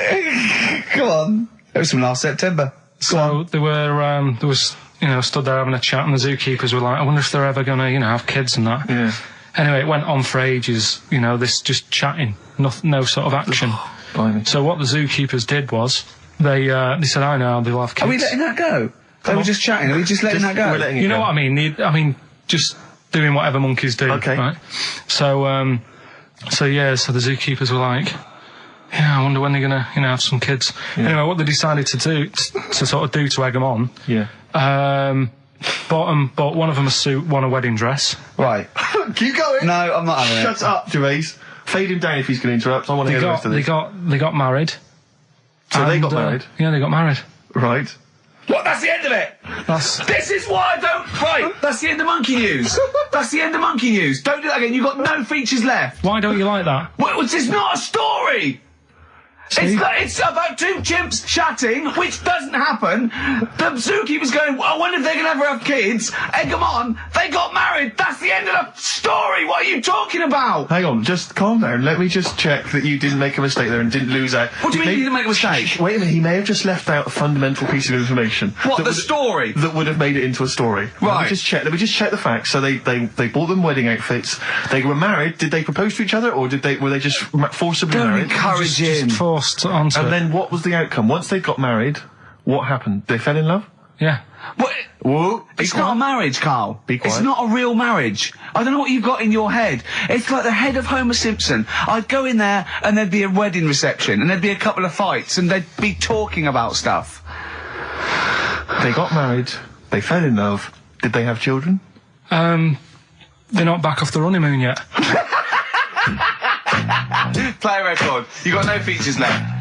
Come on. It was from last September. So there was, you know, stood there having a chat, and the zookeepers were like, "I wonder if they're ever gonna, you know, have kids and that." Yeah. Anyway, it went on for ages. You know, this just chatting, no sort of action. So what the zookeepers did was they said, "I know they'll have kids." Are we letting that go? They were just chatting. Are we just letting that go? We're letting it You know go. what I mean? Just doing whatever monkeys do. Okay. Right? So the zookeepers were like, "Yeah, I wonder when they're gonna, you know, have some kids." Yeah. Anyway, what they decided to do to egg them on. Yeah. Bought one of them a suit, one a wedding dress. Right. Keep going. No, I'm not having it. Shut up, Gervais. Fade him down if he's going to interrupt. I want to hear the rest of this. They got married. So they got married? Yeah, they got married. Right. What? That's the end of it. This is why I don't. Right. That's the end of monkey news. That's the end of monkey news. Don't do that again. You've got no features left. Why don't you like that? Well, it's not a story. It's about two chimps chatting, which doesn't happen. The zookeeper's going, I wonder if they're going to ever have kids. Egg them on. They got married. That's the end of the story. What are you talking about? Hang on, just calm down. Let me just check that you didn't make a mistake there and didn't lose out. What do you mean you didn't make a mistake? Wait a minute, he may have just left out a fundamental piece of information. What, the story? That would have made it into a story. Right. Let me just check the facts. So they bought them wedding outfits. They were married. Did they propose to each other, or were they just forcibly Don't married? encourage him. Just forced onto And it. then what was the outcome? Once they got married, what happened? They fell in love? Yeah. What? Whoa. It's not a marriage, Karl. Be quiet. It's not a real marriage. I don't know what you've got in your head. It's like the head of Homer Simpson. I'd go in there and there'd be a wedding reception and there'd be a couple of fights and they'd be talking about stuff. They got married. They fell in love. Did they have children? They're not back off the honeymoon yet. Play a record. You got no features left.